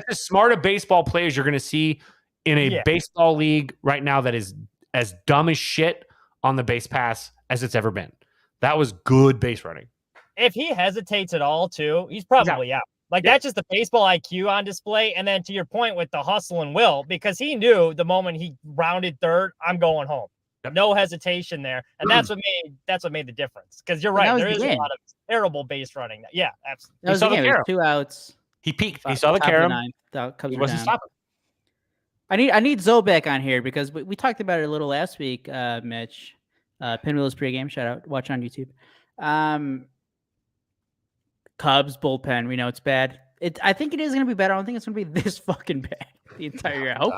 as smart a baseball play as you're going to see in a baseball league right now that is as dumb as shit on the base pass as it's ever been. That was good base running. If he hesitates at all, too, he's probably out. Like that's just the baseball IQ on display. And then to your point with the hustle and will, because he knew the moment he rounded third, I'm going home. Yep. No hesitation there. And that's what made the difference. Because you're right. There is a lot of terrible base running. Yeah, absolutely. That was the game. It was 2 outs. He peaked. He saw the carom. Cubs He were wasn't down. stopping. I need Zoe back on here because we talked about it a little last week, Mitch. Pinwheel's pregame. Shout out. Watch on YouTube. Cubs bullpen. We know it's bad. I think it is going to be better. I don't think it's going to be this fucking bad the entire year. I hope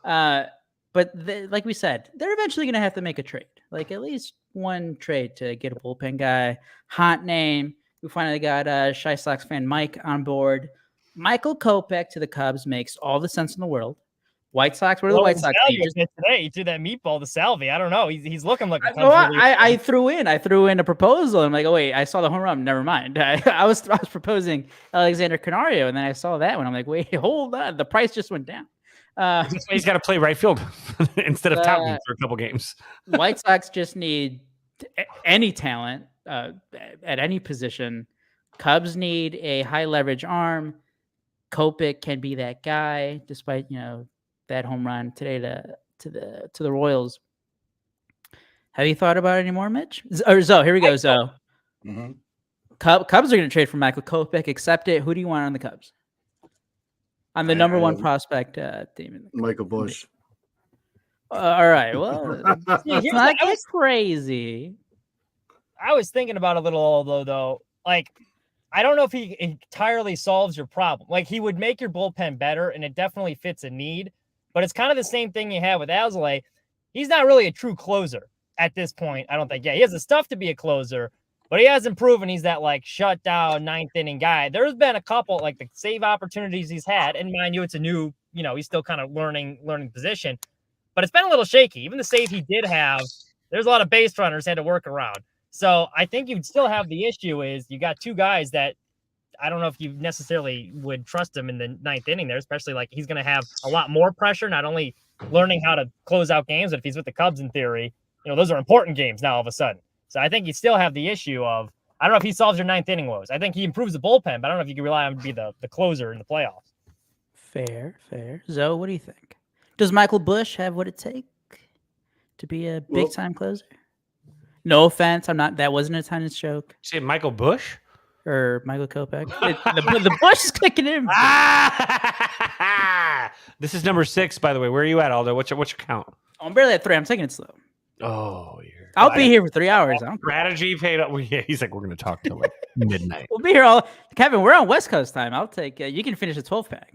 not. But like we said, they're eventually going to have to make a trade. Like at least one trade to get a bullpen guy. Hot name. We finally got Shy Sox fan Mike on board. Michael Kopech to the Cubs makes all the sense in the world. White Sox. What are the White Sox? Today he threw that meatball to Salvi. I don't know. He's looking like. I threw in a proposal. I'm like, oh wait, I saw the home run. Never mind. I was proposing Alexander Canario, and then I saw that one. I'm like, wait, hold on. The price just went down. He's got to play right field instead of Townley for a couple games. White Sox just need any talent at any position. Cubs need a high leverage arm. Kopech can be that guy, despite that home run today to the Royals. Have you thought about it anymore, Mitch? Or Zoe, here we go, Zoe. Mm-hmm. Cubs are going to trade for Michael Kopech. Accept it. Who do you want on the Cubs? On the number one prospect team. Michael Busch. All right. Well, it's not get crazy. I was thinking about it a little, though. Like, I don't know if he entirely solves your problem. Like, he would make your bullpen better, and it definitely fits a need. But it's kind of the same thing you have with Alzolay. He's not really a true closer at this point, I don't think. Yeah, he has the stuff to be a closer, but he hasn't proven he's that, like, shut down ninth inning guy. There's been a couple, like, the save opportunities he's had. And mind you, it's a new, he's still kind of learning position. But it's been a little shaky. Even the save he did have, there's a lot of base runners had to work around. So I think you'd still have the issue is you got two guys that I don't know if you necessarily would trust him in the ninth inning there, especially like he's going to have a lot more pressure, not only learning how to close out games, but if he's with the Cubs in theory, those are important games now all of a sudden. So I think you still have the issue of, I don't know if he solves your ninth inning woes. I think he improves the bullpen, but I don't know if you can rely on him to be the closer in the playoffs. Fair. Zoe, what do you think? Does Michael Busch have what it takes to be a big-time closer? No offense, that wasn't a tennis joke. Say Michael Busch? Or Michael Kopech. The Busch is kicking in. This is number 6, by the way. Where are you at, Aldo? What's your count? Oh, I'm barely at 3. I'm taking it slow. Oh, I'll be here for 3 hours. Strategy paid up. Yeah, he's like, we're going to talk till like midnight. We'll be here Kevin, we're on West Coast time. I'll take. You can finish a 12-pack.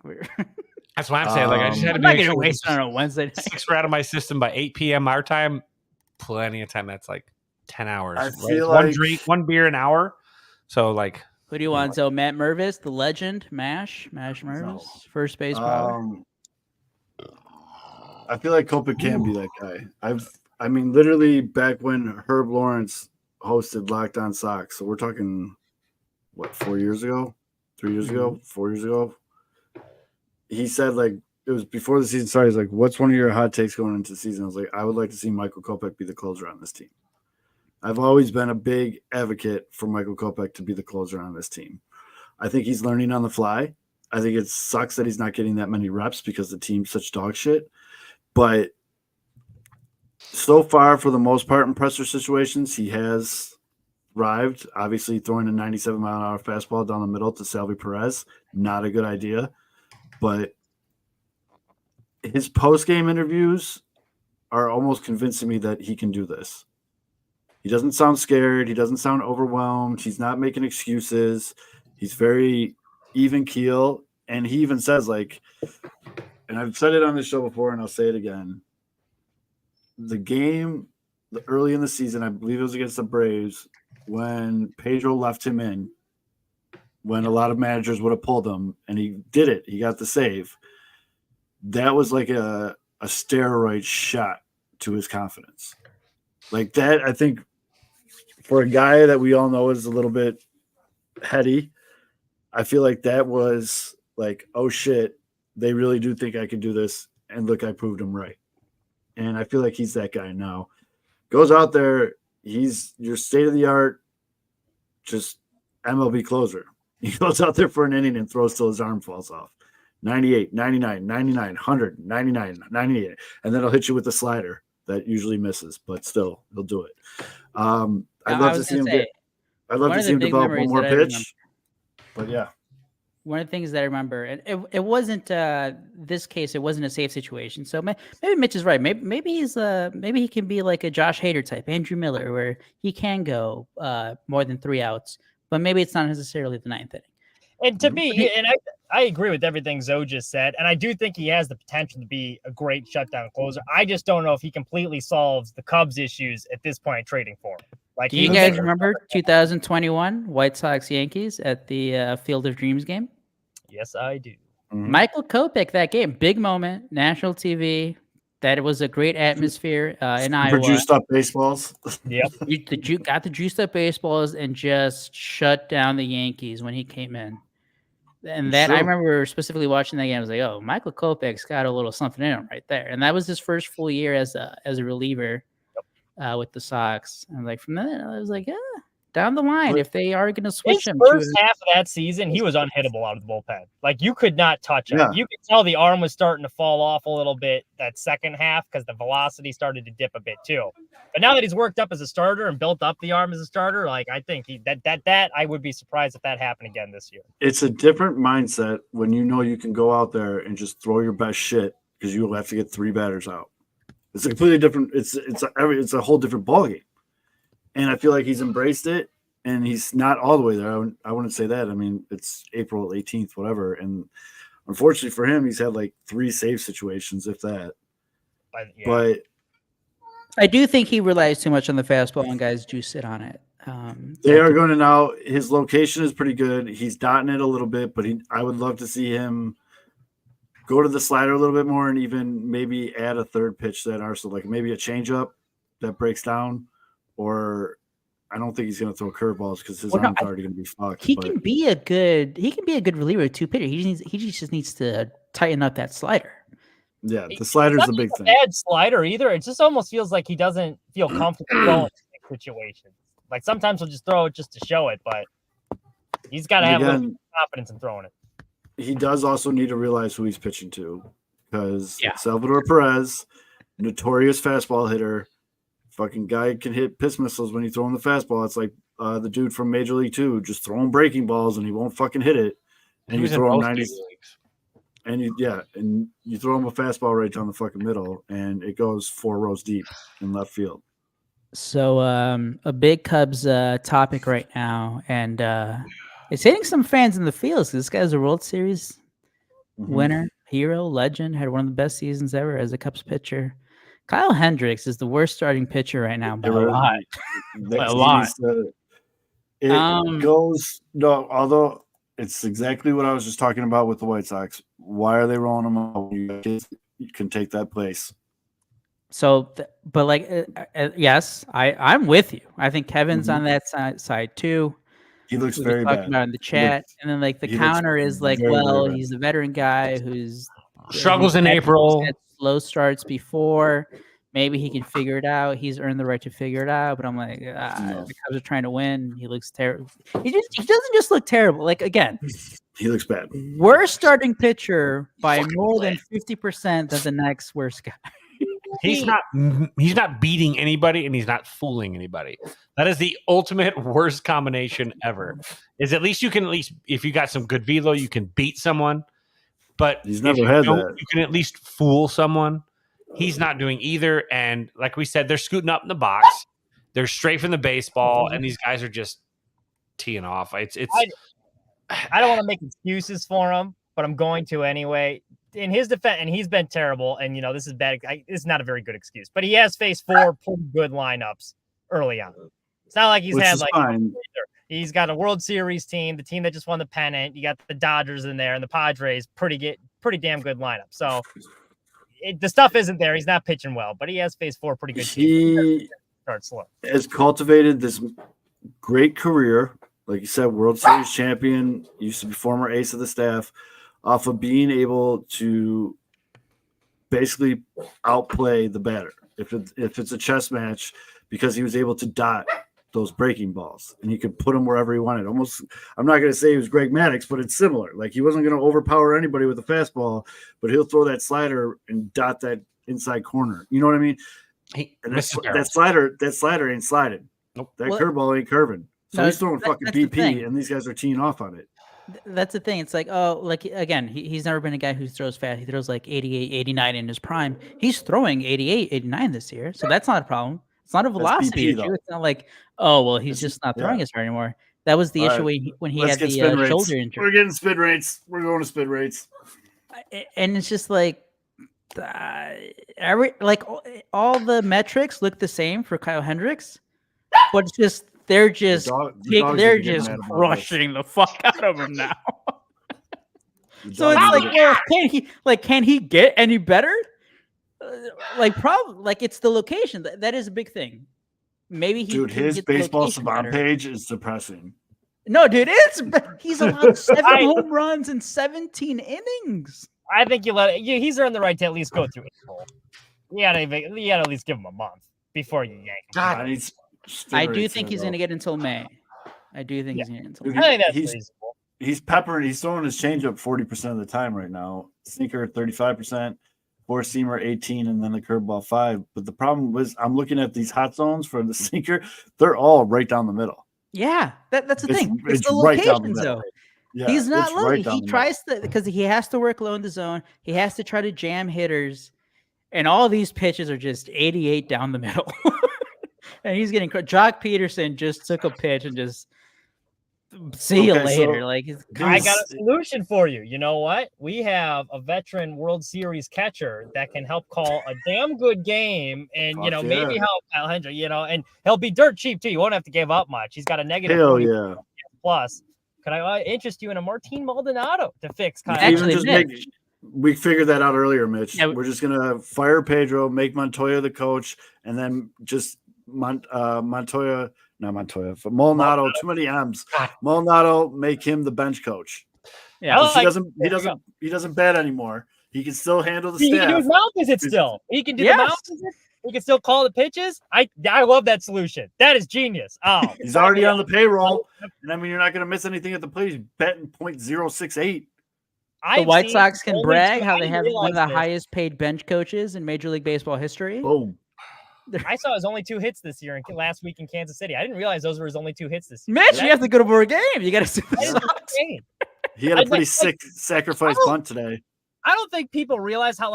That's why I'm saying. Like, I just had to I'm make not sure gonna waste on a Wednesday night. 6 were out of my system by 8 p.m. our time. Plenty of time. That's like 10 hours. I right? feel One like... drink, 1 beer an hour. So like, who do you want? So Matt Mervis, the legend, Mash Mervis, first base power. I feel like Kopech can be that guy. I mean, literally back when Herb Lawrence hosted Locked On Sox. So we're talking, 4 years ago? 3 years ago? 4 years ago? He said, like, it was before the season started. He's like, what's one of your hot takes going into the season? I was like, I would like to see Michael Kopech be the closer on this team. I've always been a big advocate for Michael Kopech to be the closer on this team. I think he's learning on the fly. I think it sucks that he's not getting that many reps because the team's such dog shit. But so far, for the most part, in pressure situations, he has thrived. Obviously, throwing a 97-mile-an-hour fastball down the middle to Salvi Perez, not a good idea. But his post-game interviews are almost convincing me that he can do this. He doesn't sound scared. He doesn't sound overwhelmed. He's not making excuses. He's very even keel. And he even says, like, and I've said it on this show before, and I'll say it again. The game early in the season, I believe it was against the Braves, when Pedro left him in, when a lot of managers would have pulled him, and he did it. He got the save. That was like a steroid shot to his confidence. Like that, I think, for a guy that we all know is a little bit heady, I feel like that was like, oh shit, they really do think I can do this. And look, I proved him right. And I feel like he's that guy now. Goes out there, he's your state-of-the-art, just MLB closer. He goes out there for an inning and throws till his arm falls off. 98, 99, 99, 100, 99, 98. And then he'll hit you with the slider that usually misses, but still, he'll do it. I'd love to see him develop one more pitch. But yeah. One of the things that I remember, and it wasn't this case. It wasn't a safe situation. So maybe Mitch is right. Maybe he can be like a Josh Hader type, Andrew Miller, where he can go more than 3 outs, but maybe it's not necessarily the 9th inning. And to me, and I agree with everything Zoe just said, and I do think he has the potential to be a great shutdown closer. I just don't know if he completely solves the Cubs' issues at this point trading for him. Like, do you guys remember 2021 White Sox Yankees at the Field of Dreams game? Yes, I do. Mm-hmm. Michael Kopech, that game, big moment, national TV. That it was a great atmosphere in Iowa. Juiced up baseballs. Yep. Got the juiced up baseballs and just shut down the Yankees when he came in. And that I remember specifically watching that game. I was like, "Oh, Michael Kopech's got a little something in him right there." And that was his first full year as a reliever with the Sox. And like from then, I was like, "Yeah, down the line, if they are going to switch him." First half of that season, he was unhittable out of the bullpen. Like, you could not touch him. Yeah. You could tell the arm was starting to fall off a little bit that second half because the velocity started to dip a bit too. But now that he's worked up as a starter and built up the arm as a starter, like, I think that I would be surprised if that happened again this year. It's a different mindset when you know you can go out there and just throw your best shit because you will have to get 3 batters out. It's a completely different. It's a whole different ballgame, and I feel like he's embraced it. And he's not all the way there. I wouldn't say that. I mean, it's April 18th, whatever. And unfortunately for him, he's had like 3 save situations, if that. But I do think he relies too much on the fastball and guys do sit on it. They are going to now. His location is pretty good. He's dotting it a little bit, but I would love to see him go to the slider a little bit more and even maybe add a third pitch to that arsenal, like maybe a changeup that breaks down, or I don't think he's going to throw curveballs because his arm's already going to be fucked. He can be a good reliever with 2 pitchers. He just needs to tighten up that slider. Yeah, the slider's the big thing. Bad slider either. It just almost feels like he doesn't feel comfortable throwing in situations. Like, sometimes he'll just throw it just to show it, but he's got to have a little confidence in throwing it. He does also need to realize who he's pitching to, because Salvador Perez, notorious fastball hitter, fucking guy can hit piss missiles when you throw him the fastball. It's like the dude from Major League 2, just throwing breaking balls and he won't fucking hit it. And you throw him 90, and you throw him a fastball right down the fucking middle, and it goes 4 rows deep in left field. So a big Cubs topic right now, and it's hitting some fans in the fields. This guy's a World Series winner, hero, legend, had one of the best seasons ever as a Cubs pitcher. Kyle Hendricks is the worst starting pitcher right now by a lot. A lot. Although it's exactly what I was just talking about with the White Sox. Why are they rolling him out? You can take that place. So, yes, I'm with you. I think Kevin's on that side too. He looks very bad. Talking about in the chat, and then like the counter is like, well, he's a veteran guy who's struggles in April. Had slow starts before. Maybe he can figure it out. He's earned the right to figure it out. But I'm like, the Cubs are trying to win. He looks terrible. He doesn't just look terrible. Like, again, he looks bad. Worst starting pitcher by more than 50% than the next worst guy. He's not beating anybody, and he's not fooling anybody. That is the ultimate worst combination ever. Is at least if you got some good velo, you can beat someone. But he's never had that. You can at least fool someone. He's not doing either. And like we said, they're scooting up in the box. They're strafing the baseball, and these guys are just teeing off. I don't want to make excuses for him, but I'm going to anyway. In his defense, and he's been terrible, and this is bad. It's not a very good excuse, but he has faced 4 pretty good lineups early on. It's not like he's had he's got a World Series team, the team that just won the pennant. You got the Dodgers in there, and the Padres, pretty damn good lineup. So the stuff isn't there. He's not pitching well, but he has faced 4 pretty good teams. He has cultivated this great career, like you said, World Series champion. Used to be former ace of the staff. Off of being able to basically outplay the batter. If it's a chess match, because he was able to dot those breaking balls, and he could put them wherever he wanted. Almost, I'm not going to say he was Greg Maddux, but it's similar. Like he wasn't going to overpower anybody with a fastball, but he'll throw that slider and dot that inside corner. You know what I mean? That slider ain't sliding. Nope. That curveball ain't curving. So he's throwing fucking BP, and these guys are teeing off on it. That's the thing. It's like, oh, like, again, he's never been a guy who throws fast. He throws like 88, 89 in his prime. He's throwing 88, 89 this year. So that's not a problem. It's not a velocity issue. It's not like, oh, well, he's just not throwing as hard anymore. That was the issue when he had the shoulder injury. We're getting spin rates. We're going to spin rates. And it's just like, all the metrics look the same for Kyle Hendricks, but it's just they're just crushing the fuck out of him now. So it's like, well, can he get any better? It's the location that is a big thing. Maybe his baseball savant page is depressing. No, dude, he's allowed 7 home runs in 17 innings. I think he's earned the right to at least go through April. You gotta at least give him a month before you yank him. I do think he's going to get until May. I do think he's going to get until May. I think that's reasonable. He's peppering. He's throwing his changeup 40% of the time right now. Sinker 35%, four-seamer 18%, and then the curveball 5%. But the problem was, I'm looking at these hot zones for the sinker. They're all right down the middle. Yeah, that's the thing. It's the locations, though. Yeah, he's not low. He tries to, because he has to work low in the zone. He has to try to jam hitters, and all these pitches are just 88 down the middle. And he's getting Jock Peterson just took a pitch and just see you later. I got a solution for you. You know what? We have a veteran World Series catcher that can help call a damn good game, and maybe help Kyle Hendricks. And he'll be dirt cheap too. You won't have to give up much. He's got a negative plus. Can I interest you in a Martin Maldonado to fix Kyle? Actually, we figured that out earlier, Mitch. Yeah, we're just gonna fire Pedro, make Montoya the coach, and then just Maldonado, too many M's. Maldonado, make him the bench coach. Yeah, he doesn't bat anymore. He can still handle the staff. He can do his mouth visit still. He can do the mouth visit. He can still call the pitches. I love that solution. That is genius. Oh, he's already on the payroll, and I mean you're not going to miss anything at the plate. He's betting .068. The White Sox can brag how they have one of the highest paid bench coaches in Major League Baseball history. Boom. I saw his only 2 hits this year last week in Kansas City. I didn't realize those were his only 2 hits this year. Mitch, you have to go to a game. You got to see the Sox. He had a pretty sick sacrifice bunt today. I don't think people realize how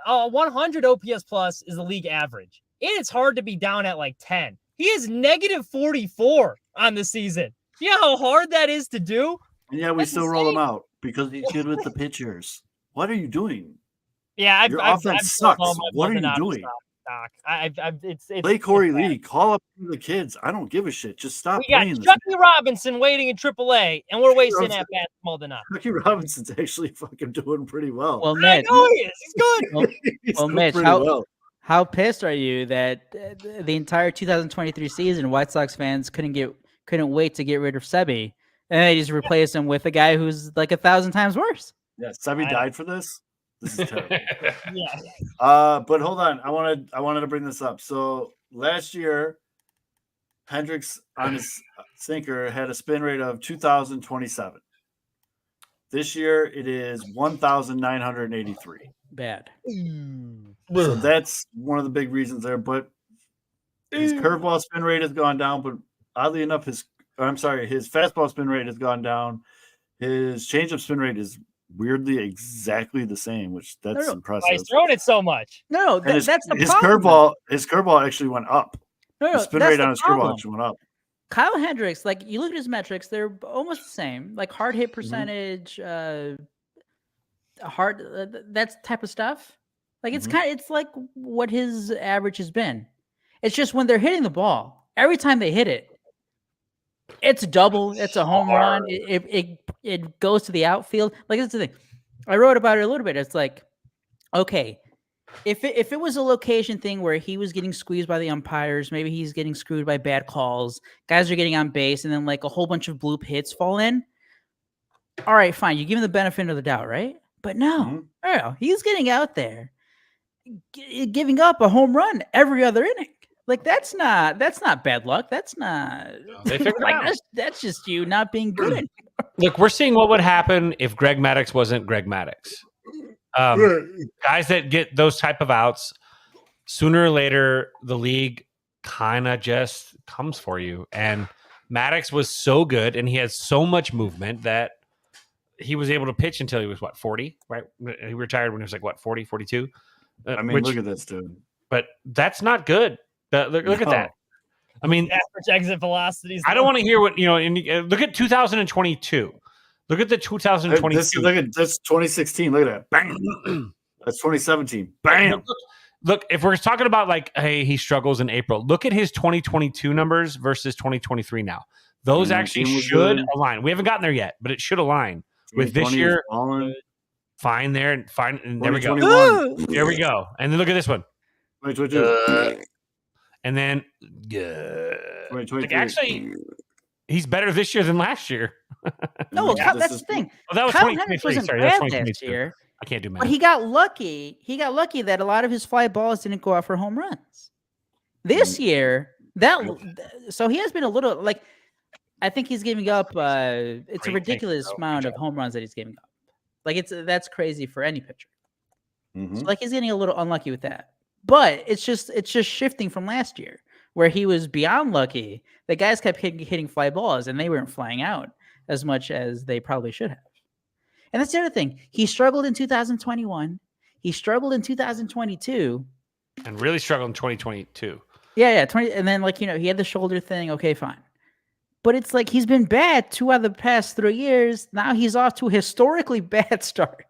100 OPS plus is the league average. And it's hard to be down at 10. He is negative 44 on the season. You know how hard that is to do? And yeah, we still roll him out because he's good with the pitchers. What are you doing? Yeah, your offense sucks. What are you doing? Play Corey Lee. Call up the kids. I don't give a shit. Just stop playing. We got Chucky Robinson waiting in AAA, and we're wasting at bat Maldonado. Chucky Robinson's actually fucking doing pretty well. Well, Mitch, I know he is. He's good. Well, Mitch, how pissed are you that the entire 2023 season White Sox fans couldn't wait to get rid of Sebi, and they just replaced him with a guy who's 1,000 times worse? Yeah, Sebi died for this. This is terrible. Yeah. But hold on. I wanted to bring this up. So last year, Hendricks on his sinker had a spin rate of 2,027. This year it is 1,983. Bad. So that's one of the big reasons there. But his curveball spin rate has gone down. But oddly enough, his fastball spin rate has gone down. His changeup spin rate is weirdly exactly the same, which that's impressive. He's thrown it so much. No, that's the problem. His curveball actually went up. The spin rate on his curveball actually went up. Kyle Hendricks, you look at his metrics, they're almost the same. Hard hit percentage, that type of stuff. It's like what his average has been. It's just when they're hitting the ball, every time they hit it, it's a double, it's a home run. It goes to the outfield. That's the thing. I wrote about it a little bit. It's okay, if it was a location thing where he was getting squeezed by the umpires, maybe he's getting screwed by bad calls, guys are getting on base, and then a whole bunch of bloop hits fall in. All right, fine. You give him the benefit of the doubt, right? But no, he's getting out there, giving up a home run every other inning. Like that's not bad luck. That's not They figured it like out. that's just you not being good at Look, we're seeing what would happen if Greg Maddux wasn't Greg Maddux. Guys that get those type of outs, sooner or later, the league kind of just comes for you. And Maddux was so good, and he had so much movement that he was able to pitch until he was, 40, right? He retired when he was like, 40, 42? I mean, look at this dude. But that's not good. Look at that. I mean, average exit velocities. I don't want to hear what, look at 2022. Look at the 2022. Look at this 2016. Look at that. Bang. That's 2017. Bam. Look, if we're talking about like, hey, he struggles in April, look at his 2022 numbers versus 2023 now. Those actually should align. We haven't gotten there yet, but it should align with this year. Fine there and fine. And there we go. There we go. And then look at this one. 2022. And then, like actually, he's better this year than last year. No, that's the thing. Oh, that was Kyle 2023. Hendricks wasn't Sorry, bad that's 2022. last year. I can't do math. But he got lucky. He got lucky that a lot of his fly balls didn't go out for home runs. This year, so he has been a little like, I think he's giving up. It's a ridiculous amount of home runs that he's giving up. Like that's crazy for any pitcher. So like he's getting a little unlucky with that. But it's just shifting from last year where he was beyond lucky. The guys kept hitting fly balls and they weren't flying out as much as they probably should have. And that's the other thing. He struggled in 2021. He struggled in 2022. And really struggled in 2022. Yeah. And then he had the shoulder thing. Okay, fine. But it's like he's been bad 2 out of the past 3 years. Now he's off to a historically bad start.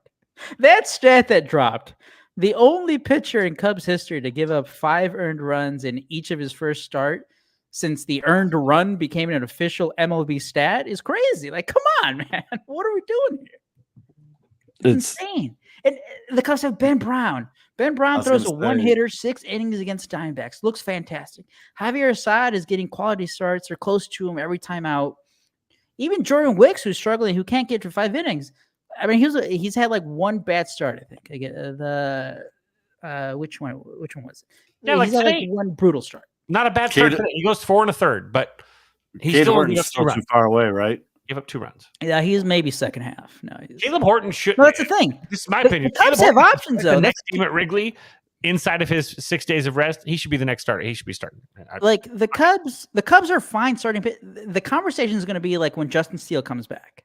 That stat that dropped. The only pitcher in Cubs history to give up 5 earned runs in each of his first start since the earned run became an official MLB stat is crazy. Like, come on, man. What are we doing here? It's insane. And the Cubs have Ben Brown. Ben Brown throws a one-hitter, 6 innings against Diamondbacks. Looks fantastic. Javier Assad is getting quality starts or close to him every time out. Even Jordan Wicks, who's struggling, who can't get to 5 innings. I mean, he's had like 1 bad start, I think. Which one was it? Yeah, he's had like 1 brutal start. Not a bad start. He goes 4 1/3, but he's still too far away, right? Give up 2 runs. Yeah, he's maybe second half. No, Caleb Horton should. No, that's the thing. This is my opinion. The Cubs have options though. The next game at Wrigley, inside of his 6 days of rest, he should be the next starter. He should be starting. Like the Cubs are fine starting. The conversation is going to be like when Justin Steele comes back.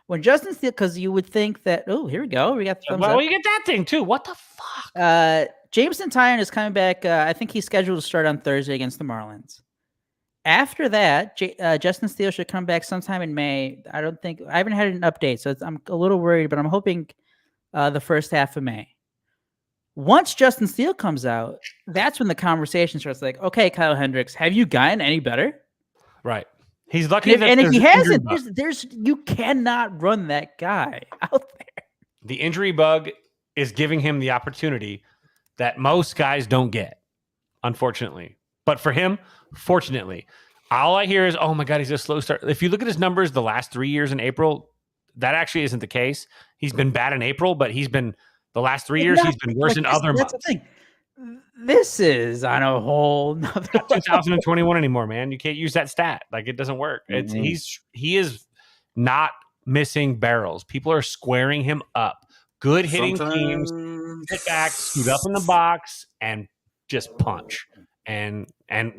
When Justin Steele, because you would think that, here we go. We got the thumbs up. You get that thing too. What the fuck? Jameson Taillon is coming back. I think he's scheduled to start on Thursday against the Marlins. After that, Justin Steele should come back sometime in May. I haven't had an update, so I'm a little worried, but I'm hoping the first half of May. Once Justin Steele comes out, that's when the conversation starts. Like, okay, Kyle Hendricks, have you gotten any better? Right. He's lucky. And if he hasn't, you cannot run that guy out there. The injury bug is giving him the opportunity that most guys don't get, unfortunately. But for him, fortunately, all I hear is, oh my God, he's a slow start. If you look at his numbers the last 3 years in April, that actually isn't the case. He's been bad in April, but the last 3 years, he's been worse in other months. That's the thing. This is on a whole nother 2021 anymore, man. You can't use that stat. Like, it doesn't work. He is not missing barrels. People are squaring him up. Good hitting teams sit back, scoot up in the box, and just punch and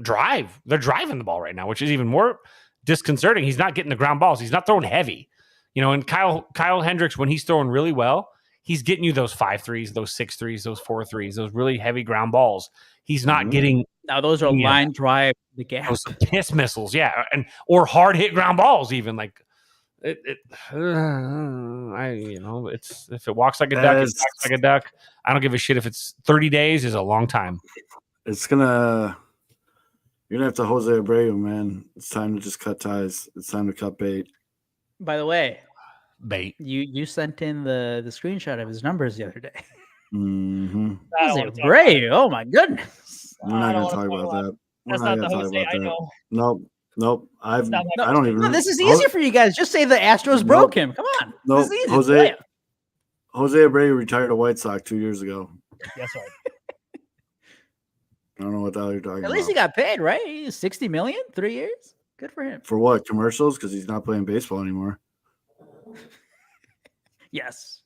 drive. They're driving the ball right now, which is even more disconcerting. He's not getting the ground balls. He's not throwing heavy. And Kyle Hendricks, when he's throwing really well, he's getting you those 5-3s, those 6-3s, those 4-3s, those really heavy ground balls. He's not getting. Now those are line drive the gap. Those piss missiles, yeah, or hard hit ground balls, even like. It's if it walks like a duck, it walks like a duck. I don't give a shit if it's 30 days is a long time. You're gonna have to Jose Abreu, man. It's time to just cut ties. It's time to cut bait. By the way, bait. You sent in the screenshot of his numbers the other day. Mm-hmm. Jose Abreu. Oh my goodness. We're not gonna talk about that. That's not the Jose I know. Nope. I don't even. No, this is easier for you guys. Just say the Astros broke him. Come on. Nope. Jose Abreu retired a White Sox 2 years ago. That's right. I don't know what the hell you're talking At about. least he got paid, right? He's 60 million, 3 years. Good for him. For what? Commercials? Because he's not playing baseball anymore. Yes.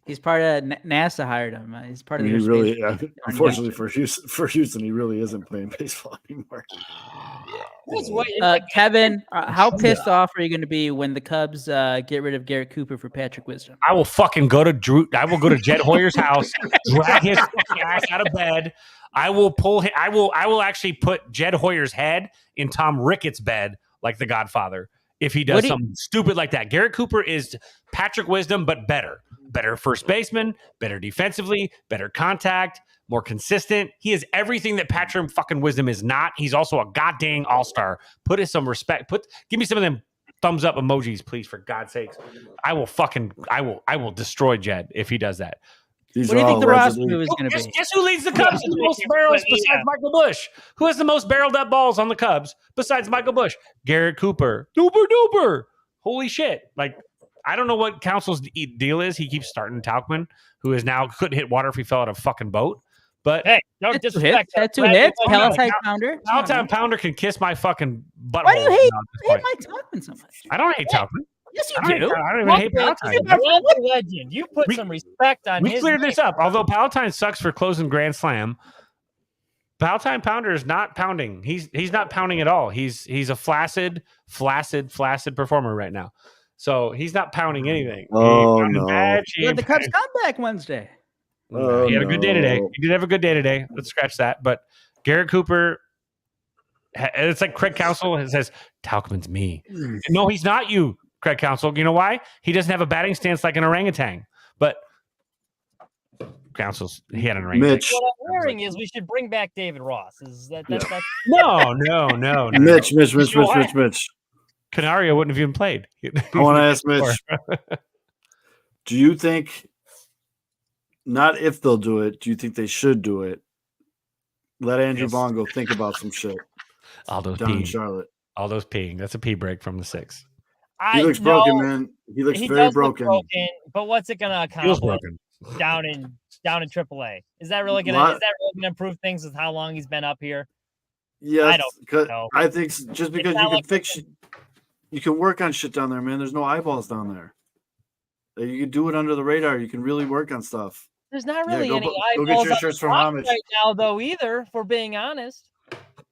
He's part of NASA hired him. He's part of the space. Unfortunately for Houston, he really isn't playing baseball anymore. Kevin, how pissed off are you going to be when the Cubs get rid of Garrett Cooper for Patrick Wisdom? I will fucking go to I will go to Jed Hoyer's house, drag his ass out of bed. I will pull him. I will actually put Jed Hoyer's head in Tom Ricketts' bed, like The Godfather, if he does something stupid like that. Garrett Cooper is Patrick Wisdom, but better. Better first baseman, better defensively, better contact, more consistent. He is everything that Patrick fucking Wisdom is not. He's also a goddamn all-star. Put us some respect. Give me some of them thumbs up emojis, please, for God's sakes. I will destroy Jed if he does that. What do you think the roster move is going to be? Guess who leads the Cubs in the most barrels besides Michael Busch? Who has the most barreled up balls on the Cubs besides Michael Busch? Garrett Cooper. Duper. Holy shit. Like, I don't know what Council's deal is. He keeps starting Tauchman, who is now couldn't hit water if he fell out of a fucking boat. But hey, don't disrespect that. 2 hits. Palatine Pounder. Palatine Pounder can kiss my fucking butthole. Why do you hate Mike Tauchman so much? I don't hate Tauchman. Yes, you do. I don't even hate Palatine. Legend. You put some respect on his. We cleared this up. Although Palatine sucks for closing Grand Slam, Palatine Pounder is not pounding. He's not pounding at all. He's a flaccid performer right now. So he's not pounding anything. Oh, no. The Cubs come back Wednesday. He had a good day today. He did have a good day today. Let's scratch that. But Garrett Cooper, it's like Craig Counsell says, Tauchman's me. No, he's not you, Craig Counsell. You know why? He doesn't have a batting stance like an orangutan. But Counsell's, he had an orangutan. Mitch. What I'm hearing is we should bring back David Ross. Is that that's No. Mitch. Canario wouldn't have even played. I want to ask Mitch, do you think, not if they'll do it, do you think they should do it? Let Andrew Vaughn go think about some shit. Aldo's down in peeing. Charlotte. Aldo's peeing. That's a pee break from the 6. He looks broken, man. He looks very broken. But what's it going to accomplish down in AAA? Is that really going to improve things with how long he's been up here? Yes, I don't know. I think just because you can fix, you can work on shit down there, man. There's no eyeballs down there. You can do it under the radar. You can really work on stuff. There's not really any eyeballs go get your shirts from Homage right now, though. Either, if we're being honest,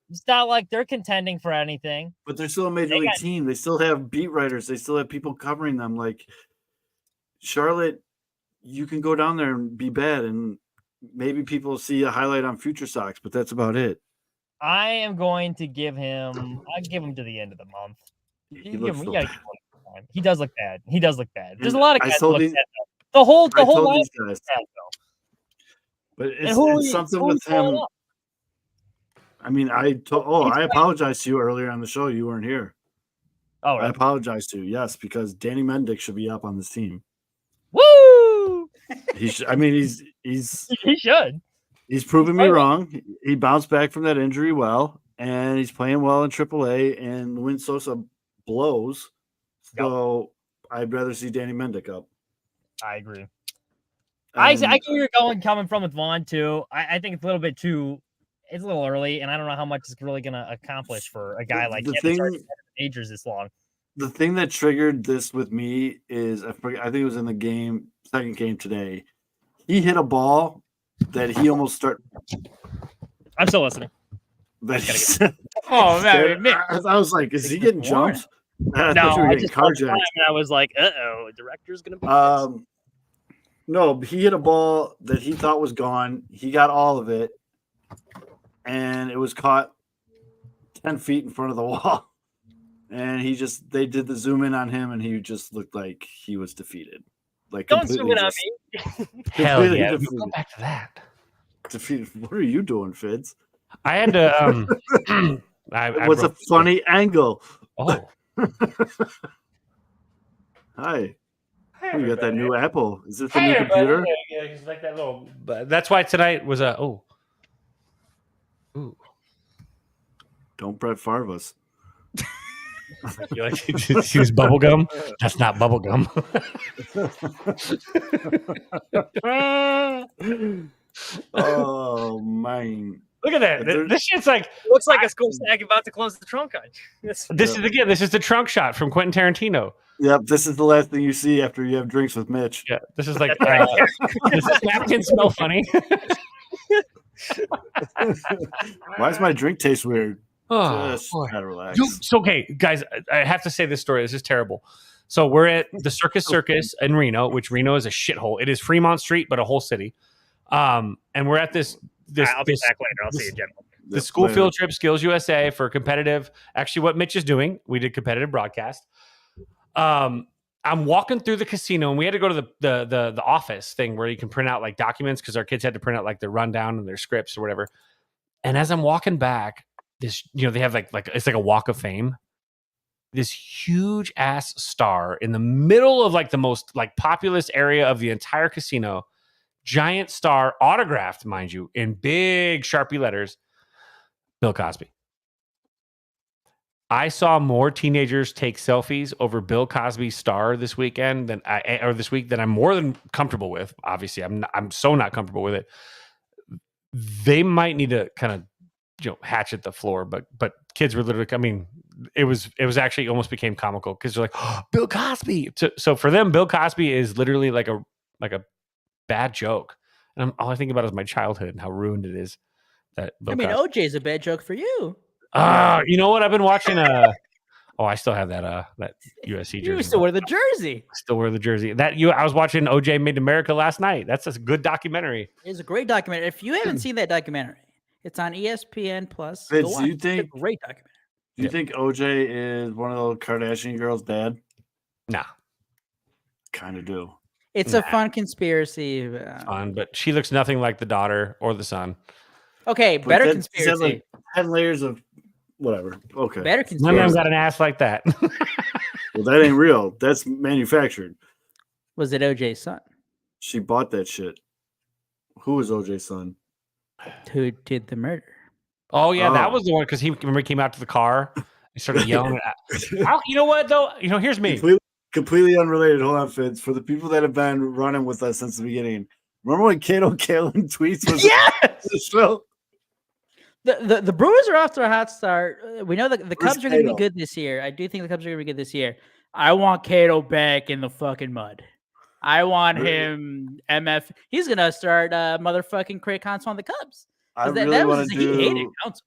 it's not like they're contending for anything. But they're still a major league team. They still have beat writers. They still have people covering them. Like Charlotte, you can go down there and be bad, and maybe people see a highlight on Future Sox, but that's about it. I am going to give him. I'll give him to the end of the month. He does look bad. There's a lot of guys. The whole line these guys. But it's something with him. I mean, I apologize to you earlier on the show. You weren't here. Oh, right. I apologize to you. Yes, because Danny Mendick should be up on this team. Woo! He should. I mean, he should. He's proven me wrong. He bounced back from that injury well, and he's playing well in AAA. And Win Sosa blows. So I'd rather see Danny Mendick up. I agree. I get where you're coming from with Vaughn too. I think it's a little bit too. It's a little early, and I don't know how much it's really going to accomplish for a guy like him that's already been in the majors this long. The thing that triggered this with me is I think it was in the second game today. He hit a ball that he almost started. I'm still listening. Oh man! I was like, is he getting jumped? I just carjacked. And I was like, the director's going to be. No, he hit a ball that he thought was gone. He got all of it, and it was caught 10 feet in front of the wall. And they did the zoom in on him, and he just looked like he was defeated. Like, don't zoom in on me. Hell yeah! Go back to that. Defeated. What are you doing, Fids? I had to. What's a funny angle? Oh. Hi. You got that new Apple. Is this the new computer? Yeah, he's like that little. That's why tonight was a. Ooh. Don't Brett Favre us. You like to use bubble gum? That's not bubble gum. Oh, man. Look at that. There's- This shit's like Looks like a school snag about to close the trunk on you. this is the trunk shot from Quentin Tarantino. Yep, this is the last thing you see after you have drinks with Mitch. Yeah, this is like does this napkin smell funny? Why does my drink taste weird? Oh, Just boy. gotta relax. So okay, guys, I have to say this story. This is terrible. So we're at the Circus in Reno, which Reno is a shithole. It is Fremont Street, but a whole city. And we're at this I'll be back later. I'll see you, Jim. the school field trip, Skills USA for competitive. Actually, what Mitch is doing, we did competitive broadcast. I'm walking through the casino, and we had to go to the office thing where you can print out like documents because our kids had to print out like their rundown and their scripts or whatever. And as I'm walking back, this they have like it's like a walk of fame. This huge ass star in the middle of like the most like populous area of the entire casino. Giant star, autographed, mind you, in big Sharpie letters. Bill Cosby. I saw more teenagers take selfies over Bill Cosby's star this weekend than I'm more than comfortable with. Obviously, I'm so not comfortable with it. They might need to kind of hatchet the floor, but kids were literally. I mean, it was actually almost became comical because they're like, oh, Bill Cosby. So for them, Bill Cosby is literally like a bad joke, and all I think about is my childhood and how ruined it is. That Bill OJ is a bad joke for you. You know what? I've been watching. I still have that USC jersey. You still wear the jersey. Still wear the jersey. I was watching OJ Made in America last night. That's a good documentary. It's a great documentary. If you haven't seen that documentary, it's on ESPN Plus. Vince, do you think it's a great documentary? Do you think OJ is one of those Kardashian girls' dad? Nah. Kind of do. It's a fun conspiracy. Fun, but she looks nothing like the daughter or the son. Okay, But better that conspiracy. has like 10 layers of whatever. Okay. Better None of conspiracy. them got an ass like that. Well, that ain't real. That's manufactured. Was it OJ's son? She bought that shit. Who was OJ's son? Who did the murder? Oh yeah, that Oh. was the one because he came out to the car. He started yelling. You know what though? Here's me. Completely unrelated. Hold on, Fitz. For the people that have been running with us since the beginning, remember when Kato Kalin tweets was the show? The Brewers are off to a hot start. We know that the Cubs are going to be Cato? good this year. I do think the Cubs are going to be good this year. I want Cato back in the fucking mud. I want him MF. He's going to start motherfucking Craig Counsell on the Cubs. I That really was want to he hated do. Counsell.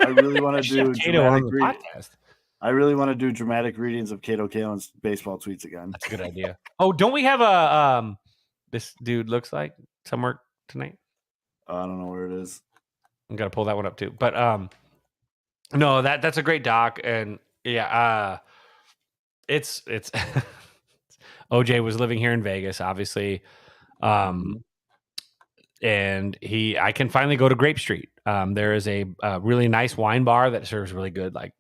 I really want to do Cato on dramatic. the podcast. I really want to do dramatic readings of Kato Kalin's baseball tweets again. That's a good idea. Oh, don't we have a this dude looks like somewhere tonight? I don't know where it is. I'm gonna pull that one up too. But no, that's a great doc, and yeah, it's OJ was living here in Vegas, obviously, and I can finally go to Grape Street. There is a really nice wine bar that serves really good like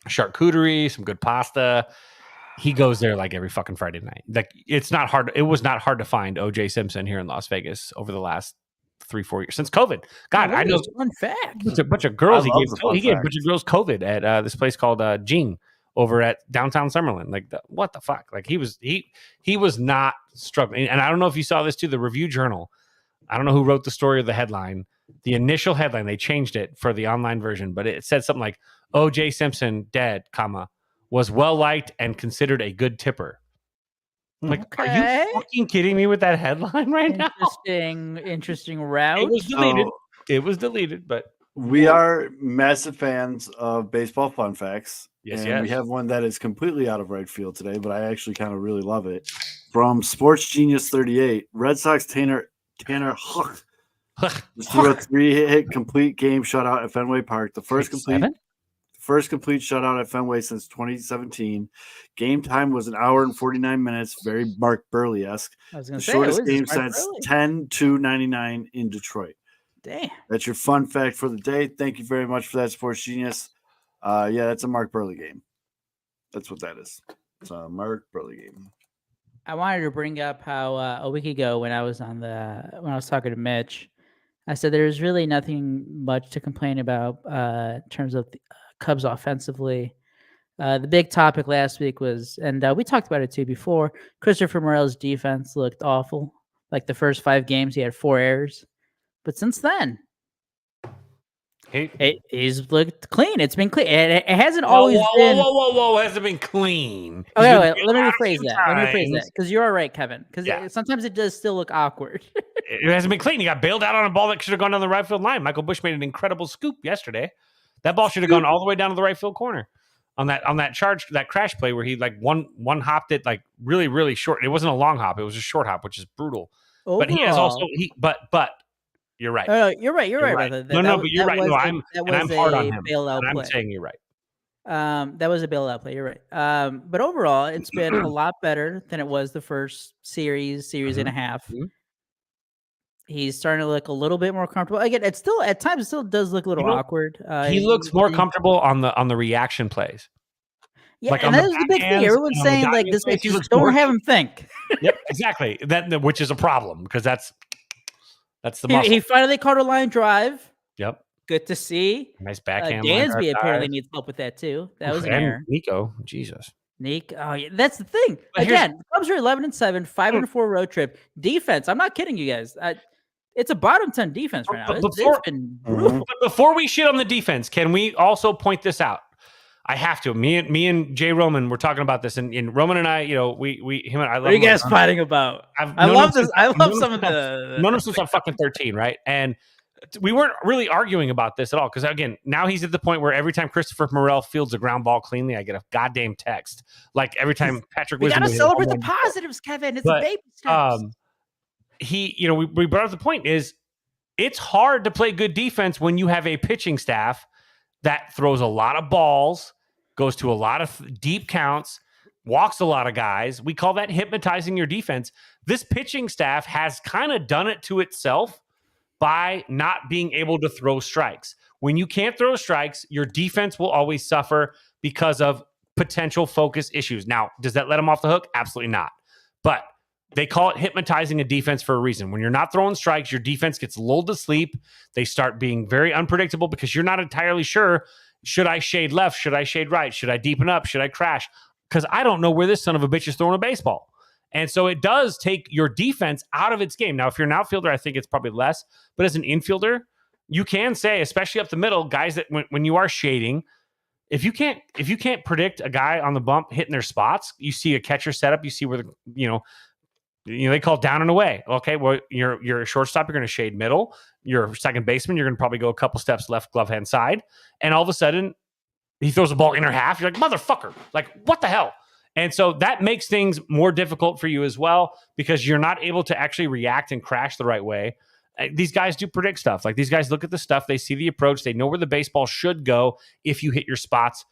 charcuterie, some good pasta. He goes there like every fucking Friday night. Like it's not hard. It was not hard to find OJ Simpson here in Las Vegas over the last 3-4 years since COVID. God, I know Fun fact. it's a bunch of girls. I love the fun He gave a fact. bunch of girls COVID at this place called Gene over at downtown Summerlin. Like what the fuck? Like he was not struggling. And I don't know if you saw this too. The Review Journal. I don't know who wrote the story or the headline. The initial headline, they changed it for the online version, but it said something like O.J. Simpson dead, was well liked and considered a good tipper. I'm like, are Okay. you fucking kidding me with that headline right now? Interesting route. It was deleted. So It was deleted, but we are massive fans of baseball fun facts. Yes, and yes. we have one that is completely out of right field today, but I actually kind of really love it. From Sports Genius 38, Red Sox Tanner Huck just threw a 3-hit complete game shutout at Fenway Park. The first complete shutout at Fenway since 2017. Game time was 1 hour and 49 minutes. Very Mark Burley-esque. I was The going to say, shortest game since 10-2-99 in Detroit. Damn. That's your fun fact for the day. Thank you very much for that, Sports Genius. Yeah, that's a Mark Burley game. That's what that is. It's a Mark Burley game. I wanted to bring up how a week ago when I was talking to Mitch, I said there's really nothing much to complain about in terms of the Cubs offensively. The big topic last week was, and we talked about it too before, Christopher Morel's defense looked awful. Like the first 5 games, he had 4 errors. But since then, he's looked clean. It's been clean. It hasn't always been. Whoa! Has it been clean? Okay, wait, let me rephrase that. Because you're all right, Kevin. Because sometimes it does still look awkward. It hasn't been clean. He got bailed out on a ball that should have gone down the right field line. Michael Busch made an incredible scoop yesterday. That ball should have gone all the way down to the right field corner on that crash play where he like one hopped it like really, really short. It wasn't a long hop. It was a short hop, which is brutal. Overall. But he has also but you're right. Oh, you're right. You're right. But you're right. No, I'm hard on him. I'm saying you're right. That was a bailout play. You're right. But overall, it's been a lot better than it was the first series and a half. Mm-hmm. He's starting to look a little bit more comfortable. Again, it's still at times it still does look a little awkward. He looks more comfortable on the reaction plays. Yeah, like and that is the big thing. Everyone's saying like this, just don't have him think. Yep, exactly. Which is a problem because that's the muscle. He finally caught a line drive. Yep. Good to see. Nice backhand. Dansby apparently needs help with that too. That was an error. Nico, Jesus. Oh yeah, that's the thing. Again, the Cubs are 11-7, 5-4 road trip. Defense. I'm not kidding you guys. It's a bottom 10 defense right now. It's been brutal. Before we shit on the defense, can we also point this out? I have to. Me and Jay Roman were talking about this, and Roman and I, him and I. What are you guys fighting about? I love this. I love some of the. Known him since I'm fucking 13, right? And we weren't really arguing about this at all because again, now he's at the point where every time Christopher Morel fields a ground ball cleanly, I get a goddamn text. Like every time Patrick we Wisdom. We gotta celebrate the positives, Kevin. It's a baby steps. We brought up the point is it's hard to play good defense when you have a pitching staff that throws a lot of balls, goes to a lot of deep counts, walks a lot of guys. We call that hypnotizing your defense. This pitching staff has kind of done it to itself by not being able to throw strikes. When you can't throw strikes, your defense will always suffer because of potential focus issues. Now, does that let them off the hook? Absolutely not. But they call it hypnotizing a defense for a reason. When you're not throwing strikes, your defense gets lulled to sleep. They start being very unpredictable because you're not entirely sure, should I shade left? Should I shade right? Should I deepen up? Should I crash? Because I don't know where this son of a bitch is throwing a baseball. And so it does take your defense out of its game. Now, if you're an outfielder, I think it's probably less. But as an infielder, you can say, especially up the middle, guys that when you are shading, if you can't predict a guy on the bump hitting their spots, you see a catcher setup, you see where they call down and away. Okay, well, you're a shortstop, you're going to shade middle. You're a second baseman, you're going to probably go a couple steps left glove hand side. And all of a sudden, he throws the ball inner half. You're like, motherfucker, like, what the hell? And so that makes things more difficult for you as well because you're not able to actually react and crash the right way. These guys do predict stuff. Like these guys look at the stuff, they see the approach, they know where the baseball should go if you hit your spots.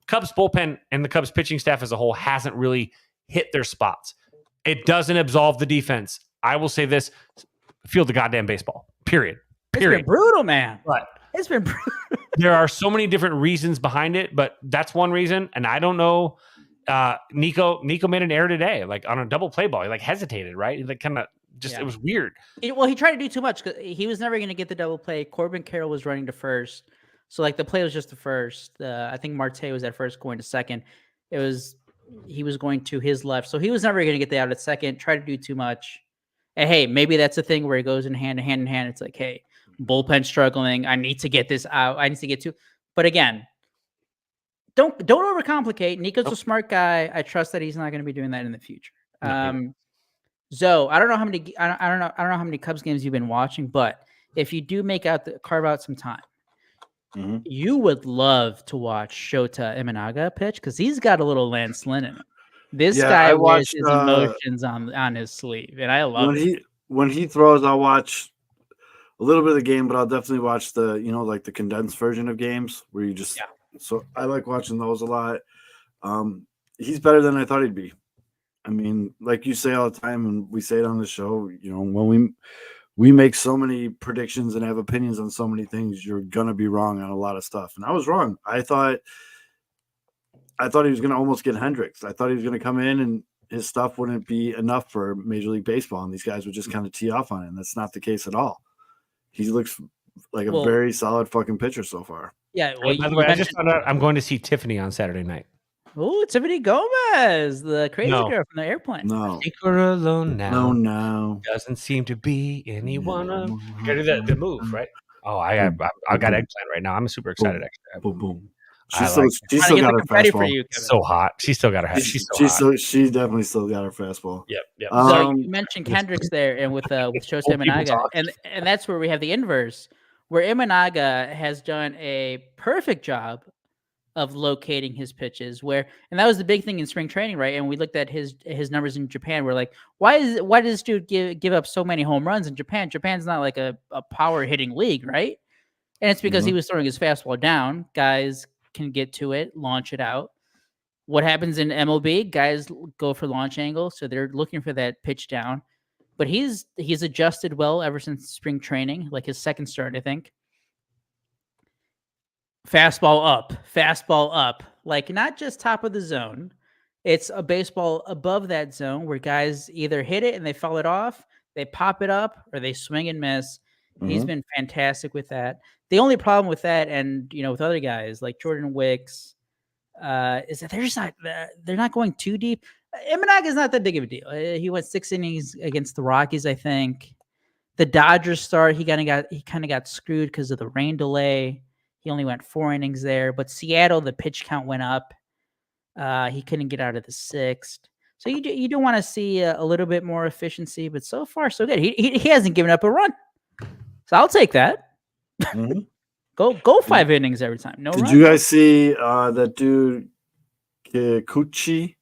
Cubs bullpen and the Cubs pitching staff as a whole hasn't really hit their spots. It doesn't absolve the defense. I will say this, field the goddamn baseball, period. It's been brutal, man. But it's been brutal. There are so many different reasons behind it, but that's one reason. And I don't know. Nico made an error today, like on a double play ball. He like hesitated, right? He like kind of it was weird. He tried to do too much because he was never going to get the double play. Corbin Carroll was running to first. So like the play was just the first. I think Marte was at first going to second. He was going to his left. So he was never going to get the out at second, try to do too much. And hey, maybe that's a thing where it goes in hand. It's like, hey, bullpen struggling. I need to get this out. I need to get to. But again, don't overcomplicate. Nico's a smart guy. I trust that he's not going to be doing that in the future. Zoe, I don't know how many Cubs games you've been watching, but if you do carve out some time, you would love to watch Shota Imanaga pitch because he's got a little Lance Lynn in him. This guy wears his emotions on his sleeve, and I love it. When he throws, I'll watch a little bit of the game, but I'll definitely watch the like the condensed version of games where you just. Yeah. So I like watching those a lot. He's better than I thought he'd be. I mean, like you say all the time, and we say it on the show, when we make so many predictions and have opinions on so many things, you're going to be wrong on a lot of stuff. And I was wrong. I thought he was going to almost get Hendricks. I thought he was going to come in and his stuff wouldn't be enough for Major League Baseball. And these guys would just kind of tee off on it. And that's not the case at all. He looks like a very solid fucking pitcher so far. Yeah. Well, by the way, I just found out I'm going to see Tiffany on Saturday night. Oh, Tiffany Gomez, the crazy No. girl from the airplane. No. Take her alone now. No. Doesn't seem to be anyone. Yeah. You gotta do the move, right? Oh, I got eggplant right now. I'm super excited. Actually, Boom, boom. I She's still got her confetti for fastball. you, Kevin. so hot. She's still got her. She's so hot. She definitely still got her fastball. Yep. So you mentioned Kendricks there, and with Shota Old people Imanaga, talk. and that's where we have the inverse, where Imanaga has done a perfect job of locating his pitches. And that was the big thing in spring training, right? And we looked at his numbers in Japan. We're like, why does this dude give up so many home runs in Japan? Japan's not like a power hitting league, right? And it's because he was throwing his fastball down. Guys can get to it, launch it out. What happens in MLB? Guys go for launch angle, so they're looking for that pitch down. But he's adjusted well ever since spring training, like his second start, I think. Fastball up, like not just top of the zone. It's a baseball above that zone where guys either hit it and they foul it off, they pop it up, or they swing and miss. He's been fantastic with that. The only problem with that, and with other guys like Jordan Wicks, is that they're not going too deep. Imanaga is not that big of a deal. He went 6 innings against the Rockies, I think. The Dodgers start, he kind of got screwed because of the rain delay. He only went 4 innings there. But Seattle, the pitch count went up. He couldn't get out of the 6th. So you do want to see a little bit more efficiency, but so far so good. He hasn't given up a run, so I'll take that. Go 5 innings every time. No. Did you guys see that dude Kikuchi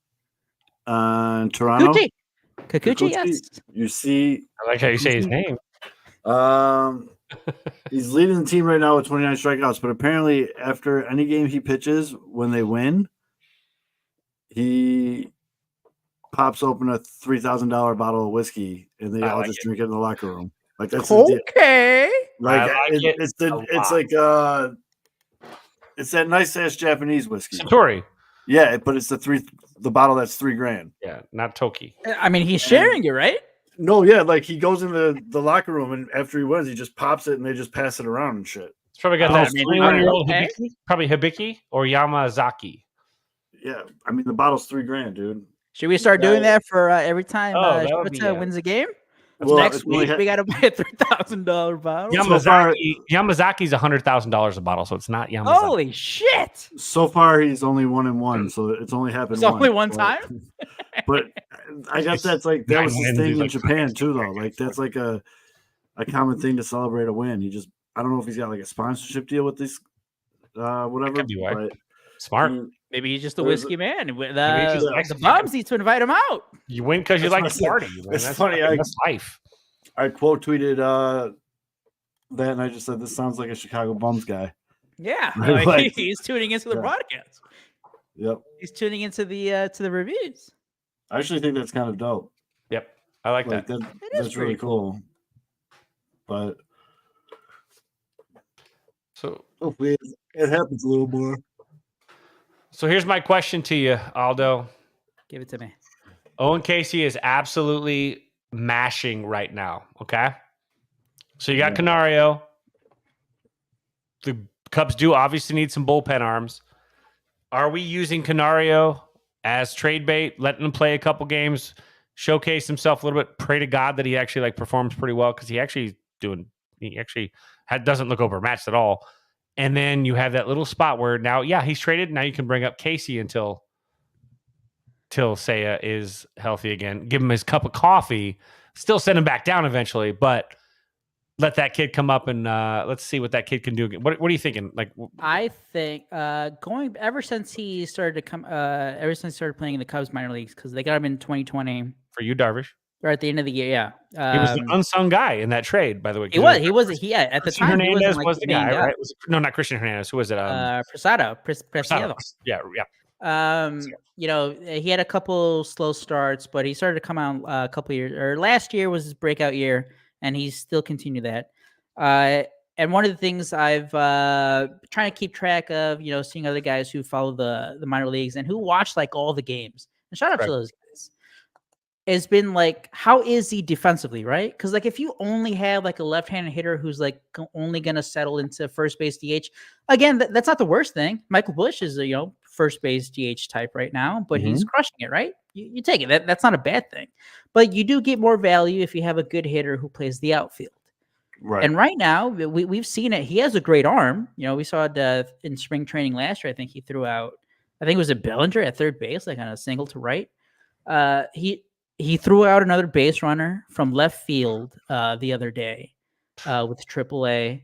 in Toronto? Kikuchi, yes. You see, I like how you say his name. he's leading the team right now with 29 strikeouts, but apparently after any game he pitches, when they win, he pops open a $3,000 bottle of whiskey and they all just drink it in the locker room. Like that's okay. Like like it's that nice ass Japanese whiskey. Satori. Yeah, but it's the bottle that's $3,000. Yeah, not Toki. I mean, he's sharing it, right? No, yeah, like he goes into the locker room and after he wins, he just pops it and they just pass it around and shit. It's probably got that 3-year-old okay. Hibiki, probably Hibiki or Yamazaki. Yeah, I mean the bottle's $3,000, dude. Should we start doing that for every time Shota wins a game? Well, next week we got to buy a $3,000 bottle. Yamazaki's $100,000 a bottle, so it's not Yamazaki. Holy shit! So far, he's only 1-1, so it's only happened. It's only one time. But I guess that was the thing in Japan too, though. Like that's like a common thing to celebrate a win. I don't know if he's got like a sponsorship deal with this, whatever. Could be why. But Smart. Maybe he's just a whiskey man. The Bums need to invite him out. You win because you like to party. It's funny. That's life. I quote tweeted that, and I just said, "This sounds like a Chicago Bums guy." Yeah, Like, he's tuning into the broadcast. Yep, he's tuning into the reviews. I actually think that's kind of dope. Yep, I like that. That's really cool. But so hopefully it happens a little more. So here's my question to you, Aldo. Give it to me. Owen Casey is absolutely mashing right now. Okay. So you got Canario. The Cubs do obviously need some bullpen arms. Are we using Canario as trade bait, letting him play a couple games, showcase himself a little bit, pray to God that he actually performs pretty well because he actually doesn't look overmatched at all. And then you have that little spot where now, he's traded. Now you can bring up Casey until Seiya is healthy again. Give him his cup of coffee. Still send him back down eventually, but let that kid come up and let's see what that kid can do again. What are you thinking? I think ever since he started playing in the Cubs minor leagues, because they got him in 2020 for you, Darvish. Or at the end of the year, he was the unsung guy in that trade, by the way. He was at the time. Hernandez was the guy, right? No, not Christian Hernandez. Who was it? Prasado. Yeah. He had a couple slow starts, but he started to come out a couple years. Or last year was his breakout year, and he's still continued that. And one of the things I've trying to keep track of, seeing other guys who follow the minor leagues and who watch all the games. And shout out to those guys. Has been how is he defensively, right? Because if you only have a left-handed hitter who's only going to settle into first base DH, again, that's not the worst thing. Michael Busch is first base DH type right now, but he's crushing it, right? You take it. That's not a bad thing. But you do get more value if you have a good hitter who plays the outfield. Right. And right now, we've seen it. He has a great arm. We saw it in spring training last year. I think he threw out, I think it was a Bellinger at third base, like on a single to right. He threw out another base runner from left field the other day with AAA.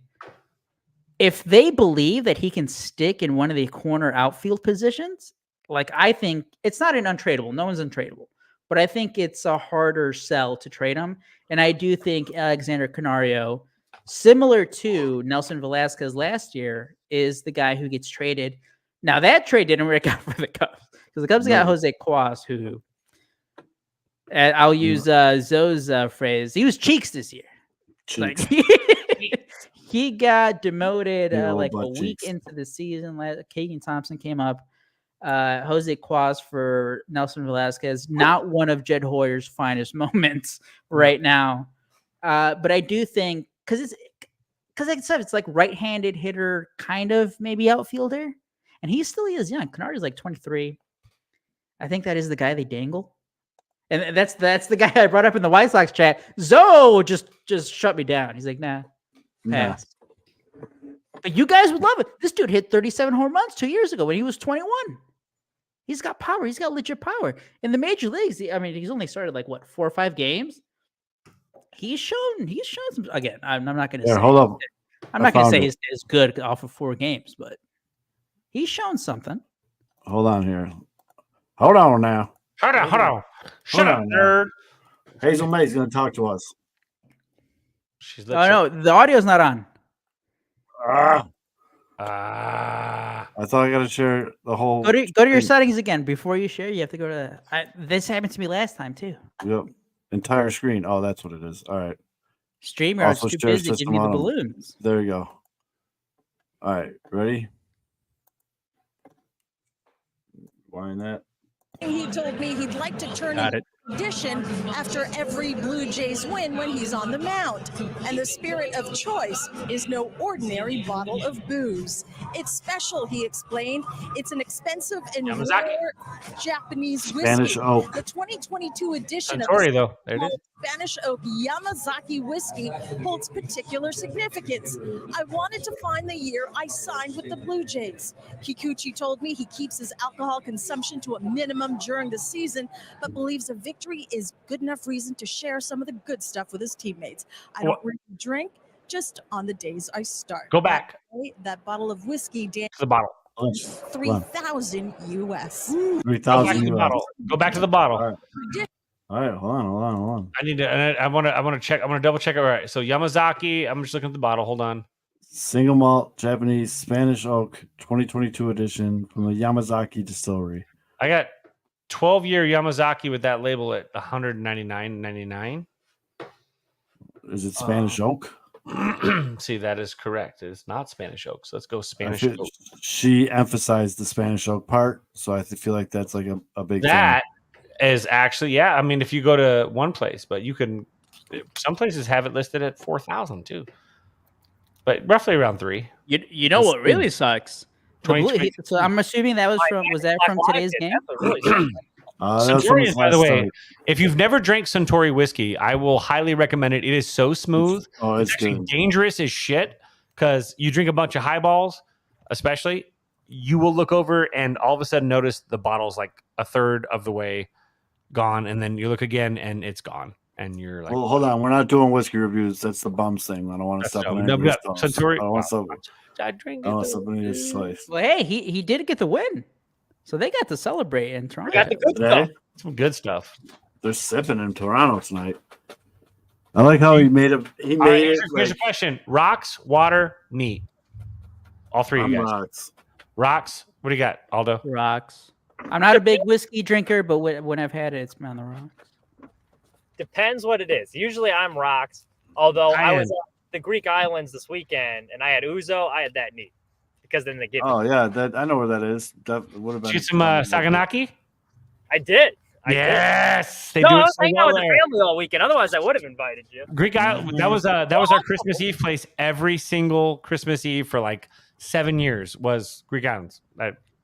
If they believe that he can stick in one of the corner outfield positions, like I think it's not an untradeable. No one's untradeable. But I think it's a harder sell to trade him. And I do think Alexander Canario, similar to Nelson Velasquez last year, is the guy who gets traded. Now, that trade didn't work out for the Cubs because the Cubs got Jose Cuas, who, I'll use Zoe's phrase, he was cheeks this year. Cheeks. Like, he got demoted like a week cheeks. into the season. Keegan Thompson came up. Jose Cuas for Nelson Velasquez, not one of Jed Hoyer's finest moments right now. But I do think because like I said, it's like right-handed hitter, kind of maybe outfielder, and he still is young. Canardi's like 23. I think that is the guy they dangle, and that's the guy I brought up in the White Sox chat. Zoe just shut me down. He's like, nah, pass. But you guys would love it. This dude hit 37 home runs 2 years ago when he was 21. He's got power. He's got legit power. In the major leagues, he's only started like 4 or 5 games. He's shown some. Again, I'm not going to say. Hold up. I'm not going to say he's as good off of 4 games, but he's shown something. Hold on here. Hold on now. Hold on. Shut up, nerd. Hazel May's going to talk to us. She's no, the audio's not on. I thought I got to share the whole. Go to your settings again before you share. You have to go to. This happened to me last time too. Yep, entire screen. Oh, that's what it is. All right. StreamYard's too busy to give me the balloons. There you go. All right, ready? Wind that. He told me he'd like to turn it into a tradition after every Blue Jays win when he's on the mound. And the spirit of choice is no ordinary bottle of booze. It's special, he explained. It's an expensive and rare Japanese whiskey. Spanish Oak. The 2022 edition Suntory, of though. There it is. Spanish Oak Yamazaki whiskey holds particular significance. I wanted to find the year I signed with the Blue Jays. Kikuchi told me he keeps his alcohol consumption to a minimum during the season, but believes a victory is good enough reason to share some of the good stuff with his teammates. I don't really drink, just on the days I start. Go back. That bottle of whiskey, Dan, To the bottle. 3,000 US. 3,000 US. Go back to the bottle. All right, hold on. I need to. I want to check. I want to double check it. All right. So Yamazaki. I'm just looking at the bottle. Hold on. Single malt Japanese Spanish Oak 2022 edition from the Yamazaki Distillery. I got 12-year Yamazaki with that label at $199.99. Is it Spanish Oak? See, that is correct. It's not Spanish Oak. So let's go Spanish Oak. Oak. She emphasized the Spanish Oak part, so I feel like that's like a big that thing. Is actually, yeah. I mean, if you go to one place, but you can, some places have it listed at 4,000 too, but roughly around 3. You know what really sucks? So I'm assuming that was from today's game. Suntory, by the way, if you've never drank Suntory whiskey, I will highly recommend it. It is so smooth. It's actually dangerous as shit because you drink a bunch of highballs, especially. You will look over and all of a sudden notice the bottle's like a third of the way gone, and then you look again and it's gone, and you're like, "Well, hold on, we're not doing whiskey reviews. That's the bums thing. I don't want to step on anybody's toes. Suntory. I don't want something. Well, hey, he did get the win, so they got to celebrate in Toronto. Got the good stuff. Some good stuff. They're sipping in Toronto tonight. I like how he made it. He made it. Here's a question: rocks, water, neat. All three of you guys. Rocks. What do you got, Aldo? Rocks. I'm not a big whiskey drinker, but when I've had it, it's been on the rocks. Depends what it is. Usually I'm rocks. Although I was on the Greek islands this weekend and I had ouzo, I had that neat because then they give. Oh yeah, that I know where that is. That would have been. Shoot some Saganaki. I did. Yes, I was hanging out with the family all weekend. Otherwise, I would have invited you. Greek Island. That was our Christmas Eve place. Every single Christmas Eve for like 7 years was Greek Islands.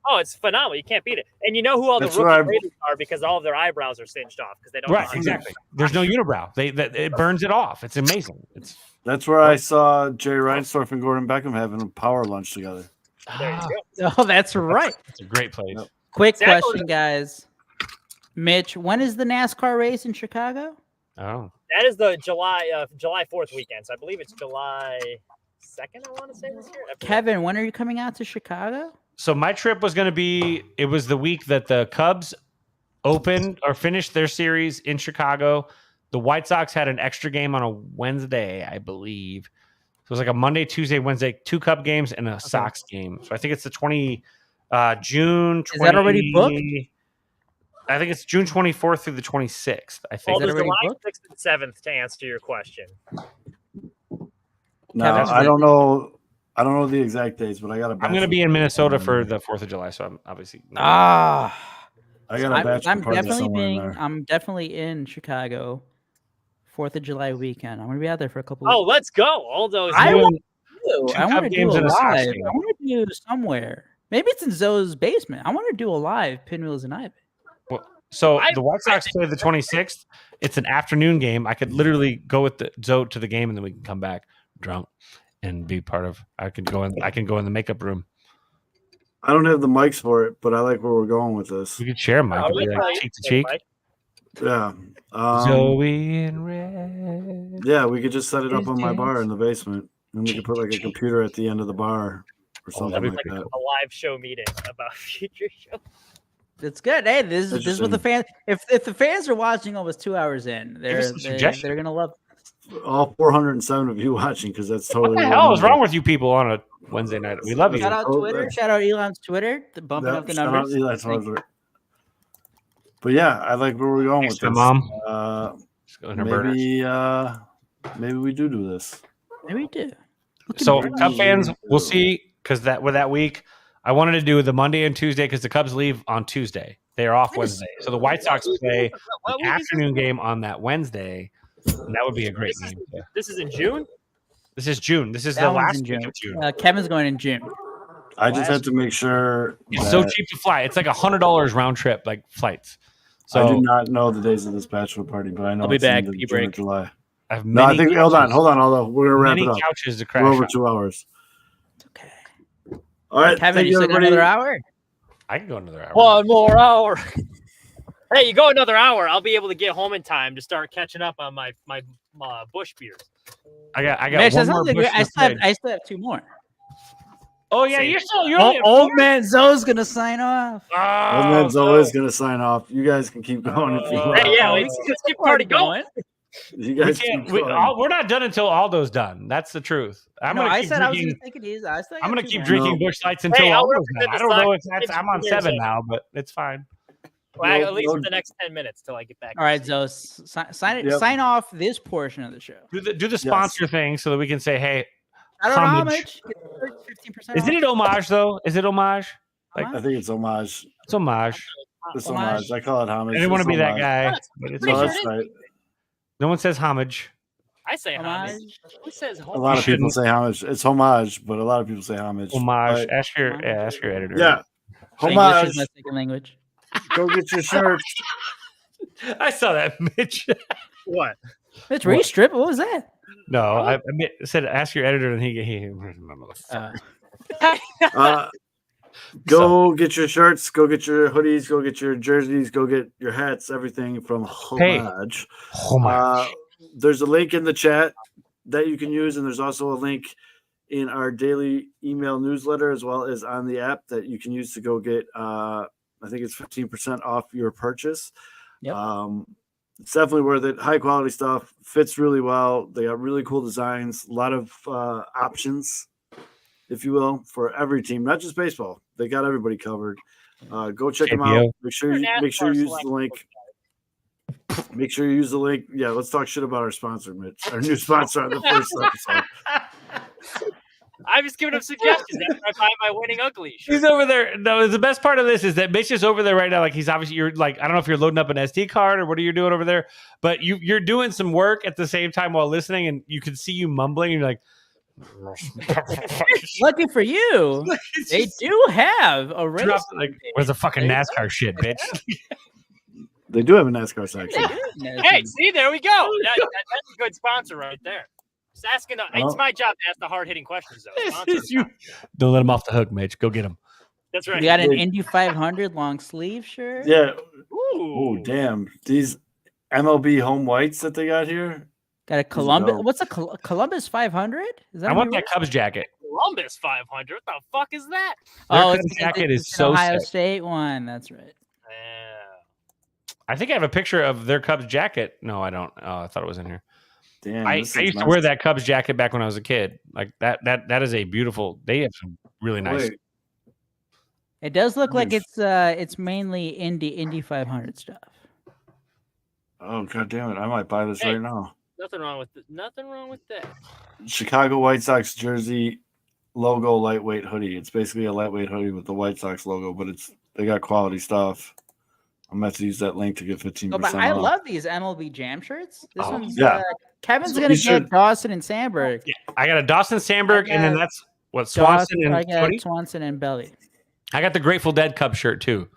Oh, it's phenomenal. You can't beat it. And you know who all the That's where rookie Raiders are because all of their eyebrows are singed off because they don't know Right, how to exactly. There's no unibrow. It burns it off. It's amazing. That's where I saw Jerry Reinsdorf and Gordon Beckham having a power lunch together. There you go. Oh, that's right. It's a great place. Yep. Quick Zach, question, guys. Mitch, when is the NASCAR race in Chicago? Oh, That is the July 4th weekend. So I believe it's July 2nd, I want to say this year. Kevin, when are you coming out to Chicago? so my trip was going to be. It was the week that the Cubs opened or finished their series in Chicago. The White Sox had an extra game on a Wednesday, I believe. So it was like a Monday, Tuesday, Wednesday, 2 Cub games and a Sox game. So I think it's the June 20. Is that already booked? I think it's June 24th through the 26th. I think. Well, there's already July booked? 6th and 7th to answer your question. No, Kevin's I don't know. I don't know the exact dates, but I got a. I'm going to be in Minnesota for the 4th of July, so I'm obviously. I got a I'm bachelor party definitely somewhere in there. I'm definitely in Chicago, 4th of July weekend. I'm gonna be out there for a couple. Oh, let's go. All those. I doing want to. 2 I want Cub to do games a and a Sox live. game. I want to do somewhere. Maybe it's in Zoe's basement. I want to do a live Pinwheels and Ivy. So the White Sox play the 26th. It's an afternoon game. I could literally go with the Zoe to the game, and then we can come back drunk and be part of. I can go in the makeup room. I don't have the mics for it, but I like where we're going with this. We could share, Mike. Oh, It'd be yeah, like yeah, cheek to yeah, cheek. Mike. Yeah. Zoe in red. Yeah, we could just set it up on my bar in the basement, and we could put like a computer at the end of the bar or something that'd be like pretty that. A live show meeting about future show. It's good. Hey, this is what the Interesting. fans. If the fans are watching almost 2 hours in, us some suggestions. they're gonna love. All 407 of you watching, because that's totally. What the hell is wrong with you people on a Wednesday night? We love you. Shout out Oh, Twitter. that's- Shout out Elon's Twitter. Bumping up the numbers. But yeah, I like where we're going Thanks, with my this. mom. Just go in her burners. Maybe we do this. Maybe we do. So Cub fans, we'll see. Because that week, I wanted to do the Monday and Tuesday because the Cubs leave on Tuesday. They are off Wednesday. So the White Sox play What the week is afternoon game on that Wednesday. And that would be a great game. This is in June. This is June. This is That the one's last in week June. of June. Kevin's going in June. I just have to make sure. It's so that- cheap to fly. It's like $100 round trip, like flights. So I do not know the days of this bachelor party, but I know I'll be it's in back. the Pee June or break. July. I have No, I many think. Hold on. couches- We're gonna wrap many it up. couches to We're crash over on. 2 hours. It's okay. All right, Kevin, thank you still got everybody. another hour? I can go another hour. One more hour. Hey, you go another hour. I'll be able to get home in time to start catching up on my Busch beers. I got Mitch, one that more sounds like Busch I in the still have, fridge. I still have 2 more. Oh yeah, you're only at Old 4? man Zoe's gonna sign off. And then Zoe is gonna sign off. You guys can keep going if you want. Hey, yeah, let's keep party going. You We guys can't. keep We, going. we're not done until Aldo's done. That's the truth. I'm No, gonna I keep said I was drinking. gonna take it easy. I still I'm got gonna 2 keep more. drinking No. Busch Lights until I'll Aldo's done. represent I the don't know if Sox. that's. I'm on 7 now, but it's fine. Well, No, at least no- for the next 10 minutes till I get back. All right, Zoe, sign it. Yep. Sign off this portion of the show. Do the sponsor thing so that we can say, hey, I don't know how Homage. much. 15% isn't it homage though? Is it homage? I think it's homage. It's homage. It's Homage. homage. I call it homage. I didn't want to It's be that homage. guy, but it's Pretty No, sure homage. that's right. No one says homage. I say homage. Homage. Who says A homage? lot You of people shouldn't. say homage. It's homage, but a lot of people say homage. Homage. But- Ask your editor. yeah. English Homage. is my second language. Go get your shirts. I saw that, Mitch. What? Mitch, were you stripping? What was that? No, I said ask your editor, and he Go get your shirts. Go get your hoodies. Go get your jerseys. Go get your hats. Everything from Homage. homage. There's a link in the chat that you can use, and there's also a link in our daily email newsletter as well as on the app that you can use to go get. I think it's 15% off your purchase. Yep. It's definitely worth it. High quality stuff, fits really well. They got really cool designs, a lot of options, if you will, for every team, not just baseball. They got everybody covered. Go check them out. JPO. Make sure you use the link. Make sure you use the link. Yeah, let's talk shit about our sponsor, Mitch. Our new sponsor on the first episode. I'm just giving him suggestions after I buy my winning ugly shirt. He's over there. No, the best part of this is that Mitch is over there right now. Like he's obviously, you're like, I don't know if you're loading up an SD card or what are you doing over there, but you're doing some work at the same time while listening, and you can see you mumbling. And you're like, Lucky for you, they do have a race. Where's the fucking NASCAR shit, bitch? They do have a NASCAR section. Hey, see, there we go. That's a good sponsor right there. Just asking. It's my job to ask the hard hitting questions, though. Don't let him off the hook, Mitch. Go get him. That's right. We got an Indy 500 long sleeve shirt. Yeah. Ooh. Oh, damn. These MLB home whites that they got here. Got a Columbus. What's a Columbus 500? Is that I want that Cubs jacket. Columbus 500. What the fuck is that? Their Cubs jacket is so Ohio sick. State one. That's right. I think I have a picture of their Cubs jacket. No, I don't. Oh, I thought it was in here. Damn, I used to wear that Cubs jacket back when I was a kid. Like that is a beautiful. They have some really nice. Wait. It does look like it's mainly Indy 500 stuff. Oh, god damn it. I might buy this right now. Nothing wrong with that. Chicago White Sox jersey logo lightweight hoodie. It's basically a lightweight hoodie with the White Sox logo, but they got quality stuff. I'm going to use that link to get 15% Oh, but I off. love these MLB Jam shirts. This one's Kevin's So going to you should- get Dawson and Sandberg. Yeah, I got a Dawson Sandberg, and then that's what Swanson I and got Tony? Swanson and Belly. I got the Grateful Dead Cub shirt too.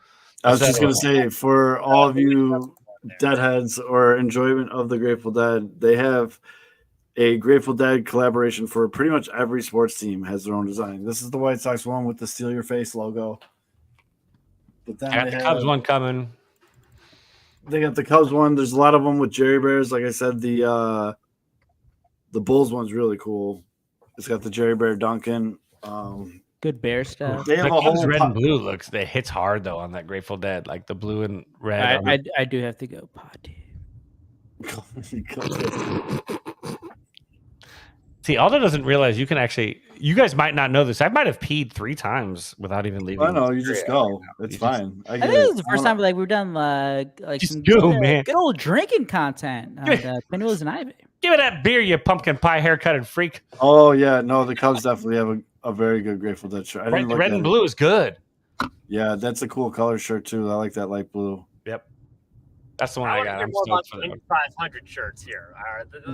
I was just going to say, for all of you Deadheads or enjoyment of the Grateful Dead, they have a Grateful Dead collaboration for pretty much every sports team has their own design. This is the White Sox one with the Steal Your Face logo. But then I got the Cubs one coming. They got the Cubs one. There's a lot of them with Jerry Bears. Like I said, the Bulls one's really cool. It's got the Jerry Bear Duncan. Good Bear stuff. They have The a Cubs whole red and blue looks. It hits hard though on that Grateful Dead, like the blue and red. I do have to go potty. See, Aldo doesn't realize you can actually. You guys might not know this. I might have peed 3 times without even leaving. I know, you just go. It's fine. I think this is the first time we've done like Just some go, good, man. good old drinking content on Pinwheels and Ivy. Give me that beer, you pumpkin pie haircutted freak. Oh yeah, no, the Cubs definitely have a very good Grateful Dead shirt. I didn't look Red at and it. blue is good. Yeah, that's a cool color shirt too. I like that light blue. Yep, that's the one I got. I'm more about stoked for the that one. 500 shirts here.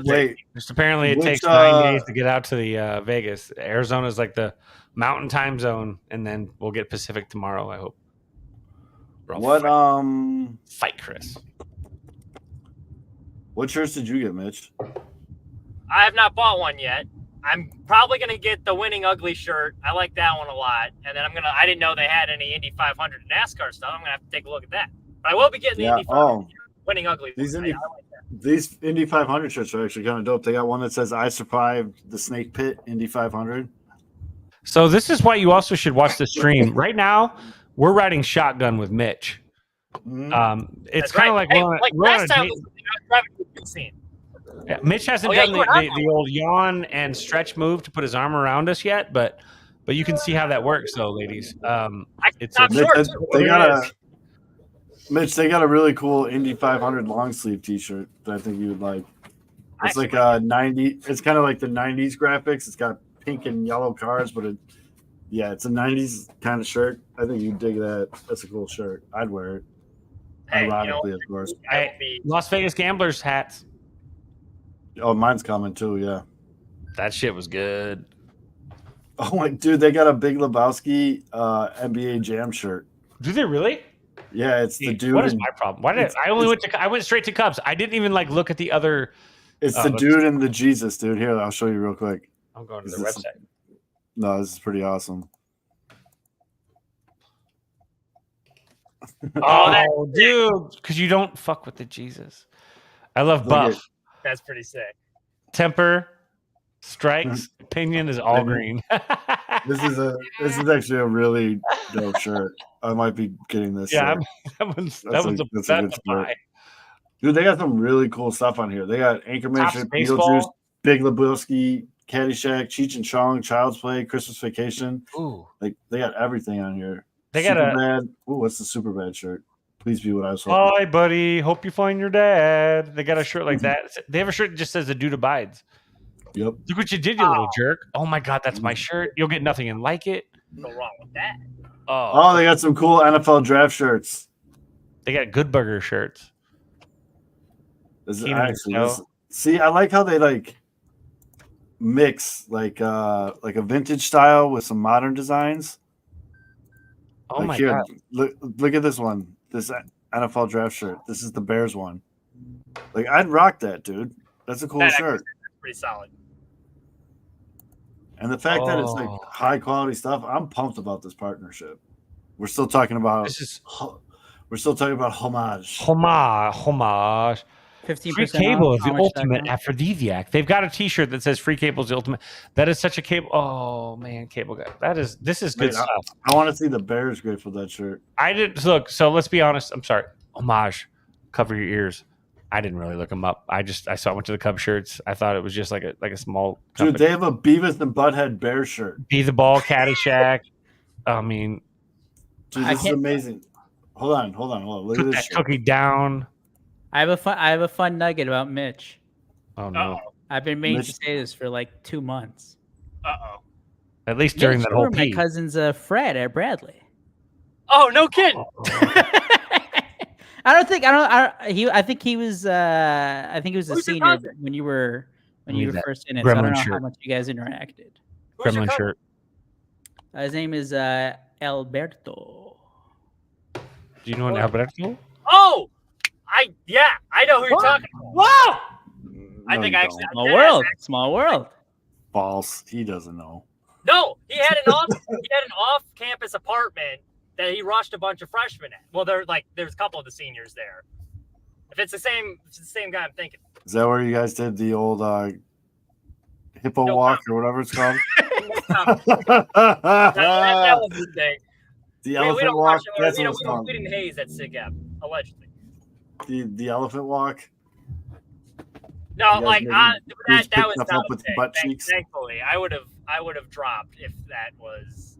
Wait, Just apparently it Which, takes 9 days to get out to the Vegas. Arizona's like the mountain time zone, and then we'll get Pacific tomorrow. I hope. what Fight Chris. what shirts did you get, Mitch? I have not bought one yet. I'm probably gonna get the Winning Ugly shirt. I like that one a lot. And then I didn't know they had any Indy 500 NASCAR stuff. I'm gonna have to take a look at that. But I will be getting the Indy 500 Winning Ugly. These one. Indy, these Indy 500 shirts are actually kind of dope. They got one that says "I survived the Snake Pit Indy 500." So this is why you also should watch the stream. Right now, we're riding shotgun with Mitch. It's kind of like we're on a last time date. was driving to the scene. Yeah, Mitch hasn't done the old yawn and stretch move to put his arm around us yet, but you can see how that works, though, ladies. It's I'm sure Mitch, they got a really cool Indy 500 long sleeve T-shirt that I think you would like. It's like a 90. It's kind of like the 90s graphics. It's got pink and yellow cars, but it's a 90s kind of shirt. I think you'd dig that. That's a cool shirt. I'd wear it. Ironically, of course. Hey, Las Vegas Gamblers hats. Oh, mine's coming too. Yeah. That shit was good. Oh my dude, they got a Big Lebowski NBA Jam shirt. Do they really? Yeah, it's the dude. What is my problem? Why did I went straight to Cubs. I didn't even look at the other. It's the dude and the Jesus, dude. Here, I'll show you real quick. I'm going to the website. No, this is pretty awesome. Oh, dude, because you don't fuck with the Jesus. I love Buff. That's pretty sick. Temper, strikes, opinion is all green. This is actually a really dope shirt. I might be getting this. Yeah, shirt. that was a good shirt. Dude, they got some really cool stuff on here. They got Anchorman, Beetlejuice, Big Lebowski, Caddyshack, Cheech and Chong, Child's Play, Christmas Vacation. Ooh, like they got everything on here. They got Superbad. Ooh, what's the Superbad shirt? Please be what I was hoping. Hi, buddy. Hope you find your dad. They got a shirt like that. They have a shirt that just says "The Dude Abides." Yep. Look what you did, you little jerk. Oh my God, that's my shirt. You'll get nothing and like it. No wrong with that. Oh, they got some cool NFL draft shirts. They got Good Burger shirts. See, I like how they mix, like a vintage style with some modern designs. Oh like my here, god! look at this one. This NFL draft shirt. This is the Bears one. Like I'd rock that, dude. That's a cool That shirt. That's pretty solid. And the fact that it's like Oh. high quality stuff, I'm pumped about this partnership. We're still talking about homage. Homage. 15% Free cable off, is the how much ultimate that cost? aphrodisiac. They've got a T-shirt that says "Free cable is the ultimate." That is such a cable. Oh man, cable guy. This is good Wait, stuff. I want to see the Bears Grateful Dead shirt. I didn't look. So let's be honest. I'm sorry. Homage. Cover your ears. I didn't really look them up. I saw a bunch of the Cub shirts. I thought it was just like a small company. Dude, they have a Beavis and Butthead Bear shirt. Be the ball, Caddyshack. I mean, Dude, this is amazing. Hold on. Look at put this that shit. cookie down. I have a fun nugget about Mitch. Oh no! I've been meaning Mitch- to say this for like 2 months. At least during Mitch, that whole you were my pee. cousin's Fred at Bradley. Oh, no kidding. I think he was a Who's your senior cousin? when you were Need that first in it. So I don't gremlin know how shirt. much you guys interacted. Who's your Gremlin cousin? shirt. His name is Alberto. Do you know an Alberto? Oh, I know who you're talking about. Whoa! I No, think you I don't. actually Small world. Small world. False. He doesn't know. No, he had an off-campus apartment that he rushed a bunch of freshmen at. Well, there's a couple of the seniors there. If it's the same guy I'm thinking. Is that where you guys did the old hippo No walk or whatever it's called? that was the thing. The We elephant don't walk. watch it. That's We what it's called. didn't haze at SIGAP, allegedly. The elephant walk. No, You guys like maybe that picked was stuff not up with okay. butt cheeks? Thankfully, I would have dropped if that was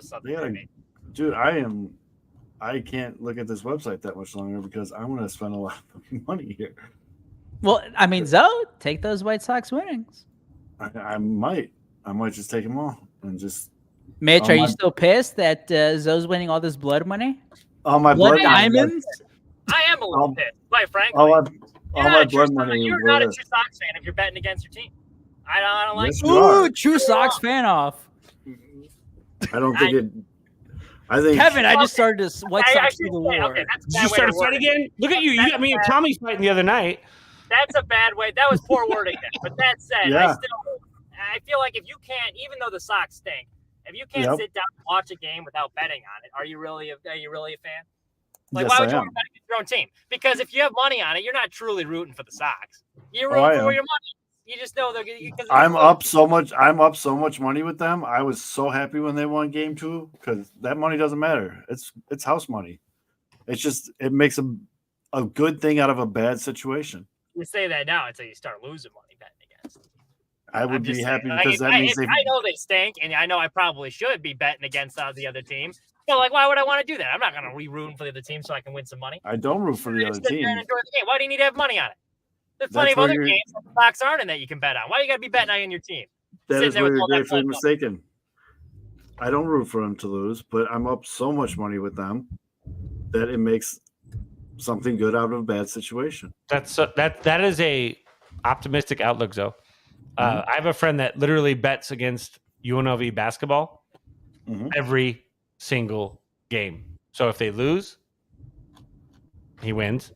something. Yeah, for me. dude, I can't look at this website that much longer because I'm going to spend a lot of money here. Well, I mean, Zoe, take those White Sox winnings. I might just take them all and just. Mitch, Oh, are you my- still pissed that Zoe's winning all this blood money? All my Blood blood money. diamonds? I am a little pissed, quite frankly. All You're my not a true blood money. You're not a true Sox fan if you're betting against your team. I don't like. Yes, you are. Ooh, true Sox fan off. I don't think it. I think Kevin, I just started this White I Sox should through the say, war. okay, that's a Did bad you way start to a fight word it. again? Look at you. You got me and Tommy fighting the other night. That's a bad way. That was poor wording. But that said, Yeah. I feel like if you can't, even though the Sox stink, if you can't Yep. sit down and watch a game without betting on it, are you really a fan? Like, Yes, why I would you am. want to bet against your own team? Because if you have money on it, you're not truly rooting for the Sox. You're Oh, I rooting for am. your money. You just know they're because I'm up so much. I'm up so much money with them. I was so happy when they won Game 2 because that money doesn't matter. It's house money. It's just it makes a good thing out of a bad situation. You say that now until you start losing money betting against. I would I'm be just happy saying, because that means they. I know they stink, and I know I probably should be betting against the other team. But like, why would I want to do that? I'm not going to re-root for the other team so I can win some money. I don't root for the other Just sit there team. and enjoy the game. Why do you need to have money on it? There's plenty That's of other where you're- games that the Sox aren't in that you can bet on. Why you got to be betting on your team? That Sitting is there where with you're all that gratefully blood. mistaken. I don't root for them to lose, but I'm up so much money with them that it makes something good out of a bad situation. That is a optimistic outlook, Zoe. I have a friend that literally bets against UNLV basketball Mhm. every single game. So if they lose, he wins,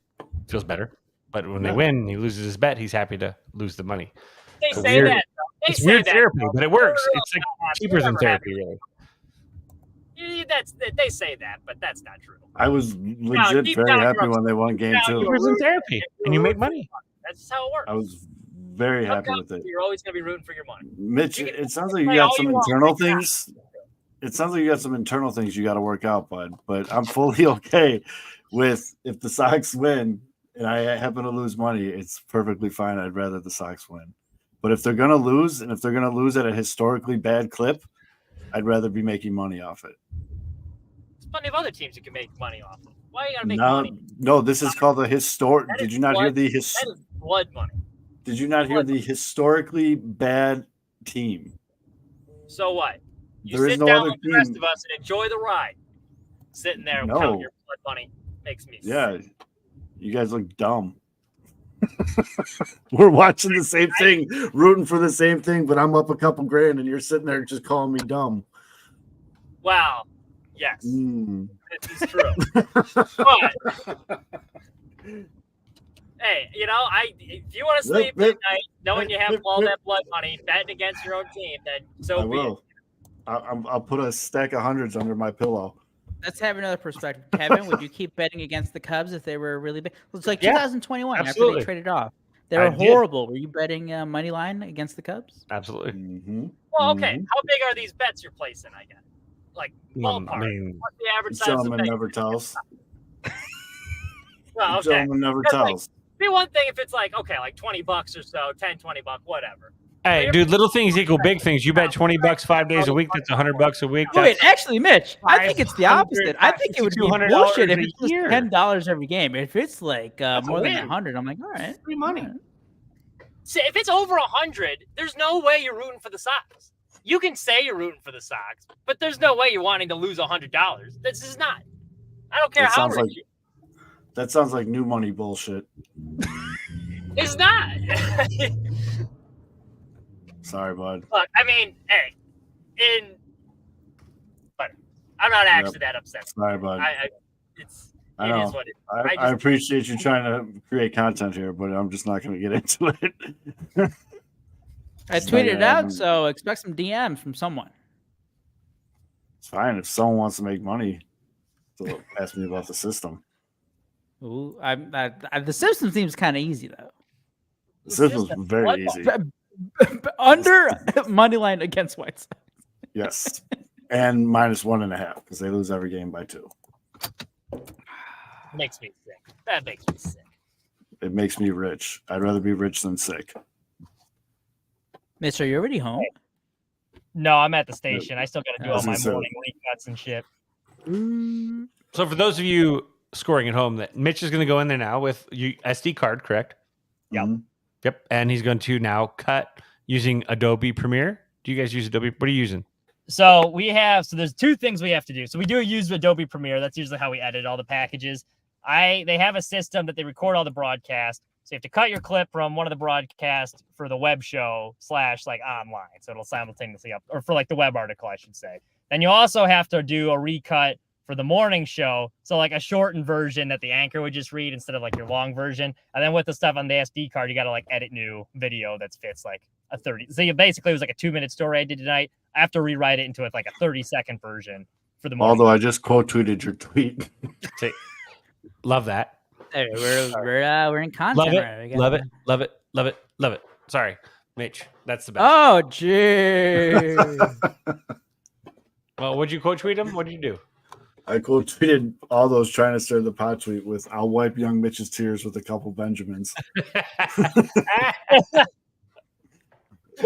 feels better. But when they Yeah. win, he loses his bet. He's happy to lose the money. They It's say weird. that. Though. They It's say weird that. therapy, but it works. They're It's like not happy. cheaper than They're never therapy, really. They say that, but that's not true. I was legit deep very down, happy you're when they won Game down, 2. you're Cheaper than therapy, and you make money. That's just how it works. I was very Come happy down with it. You're always going to be rooting for your money. Mitch, You can it sounds like you play got all some you want, internal but you're not. things. It sounds like you got some internal things you got to work out, bud. But I'm fully okay with if the Sox win and I happen to lose money, it's perfectly fine. I'd rather the Sox win. But if they're going to lose, and if they're going to lose at a historically bad clip, I'd rather be making money off it. There's plenty of other teams you can make money off of. Why you got to make money? No, this is called the historic. That Did is you not hear blood- the That is blood money. Did you not hear the historically bad team? So what? You There is sit no down other with the rest team. of us and enjoy the ride. Sitting there No. counting your blood money makes me Yeah, sick. you guys look dumb. We're watching the same thing, rooting for the same thing, but I'm up a couple grand, and you're sitting there just calling me dumb. Wow. Yes, Mm. this is true. But hey, if you want to sleep at night knowing you have all that blood money, betting against your own team, then so be it. I'll put a stack of hundreds under my pillow. Let's have another perspective. Kevin, would you keep betting against the Cubs if they were really big? It's like Yeah, 2021 absolutely. after they traded off. They I were did. horrible. Were you betting money line against the Cubs? Absolutely. Mm-hmm. Well, okay. How big are these bets you're placing? I guess, like ballpark. I mean, What's the average size of Gentleman bet? never tells. Well, okay. Gentleman never Because, like, tells. be one thing if it's like, okay, like $20 or so, 10, $20, whatever. hey, dude, little things equal big things. You bet $20 5 days a week. That's $100 a week. Wait, That's actually, Mitch, I think it's the opposite. I think it would be $200 bullshit if a it's just year. $10 every game. If it's like more than win. 100, I'm like, all right, free money. all right. See, if it's over 100, there's no way you're rooting for the Sox. You can say you're rooting for the Sox, but there's no way you're wanting to lose $100. This is not. I don't care That how sounds rich like- you. That sounds like new money bullshit. It's not. Sorry, bud. Look, I mean, hey, but I'm not actually that upset. Sorry, bud. It is know. what it is. I appreciate you trying to create content here, but I'm just not going to get into it. I It's tweeted it not out, gonna so expect some DMs from someone. It's fine if someone wants to make money. So ask me about the system. Ooh, the system seems kind of easy though. The system's very easy. Under money line against White Sox. Yes, and -1.5 because they lose every game by 2. Makes me sick. That makes me sick. It makes me rich. I'd rather be rich than sick. Mitch, are you already home? No, I'm at the station. I still got to do all my So- morning recuts and shit. So for those of you scoring at home, that Mitch is going to go in there now with SD card, correct? Yep. Mhm. Yep. And he's going to now cut using Adobe Premiere. Do you guys use Adobe? What are you using? So there's 2 things we have to do. So we do use Adobe Premiere. That's usually how we edit all the packages. They have a system that they record all the broadcast. So you have to cut your clip from one of the broadcasts for the web show / like online. So it'll simultaneously up, or for like the web article, I should say. Then you also have to do a recut for the morning show. So like a shortened version that the anchor would just read instead of like your long version. And then with the stuff on the SD card, you got to like edit new video that fits like a 30. So basically it was like a 2-minute story I did tonight. I have to rewrite it into like a 30-second version for the morning. Although I just quote tweeted your tweet. Love that. Hey, we're in content. Love it. right? We got- Love it. Love it. Love it. Love it. Sorry, Mitch. That's the best. Oh, jeez. Well, what'd you quote tweet him? What did you do? I quote tweeted all those trying to stir the pot tweet with "I'll wipe young Mitch's tears with a couple Benjamins."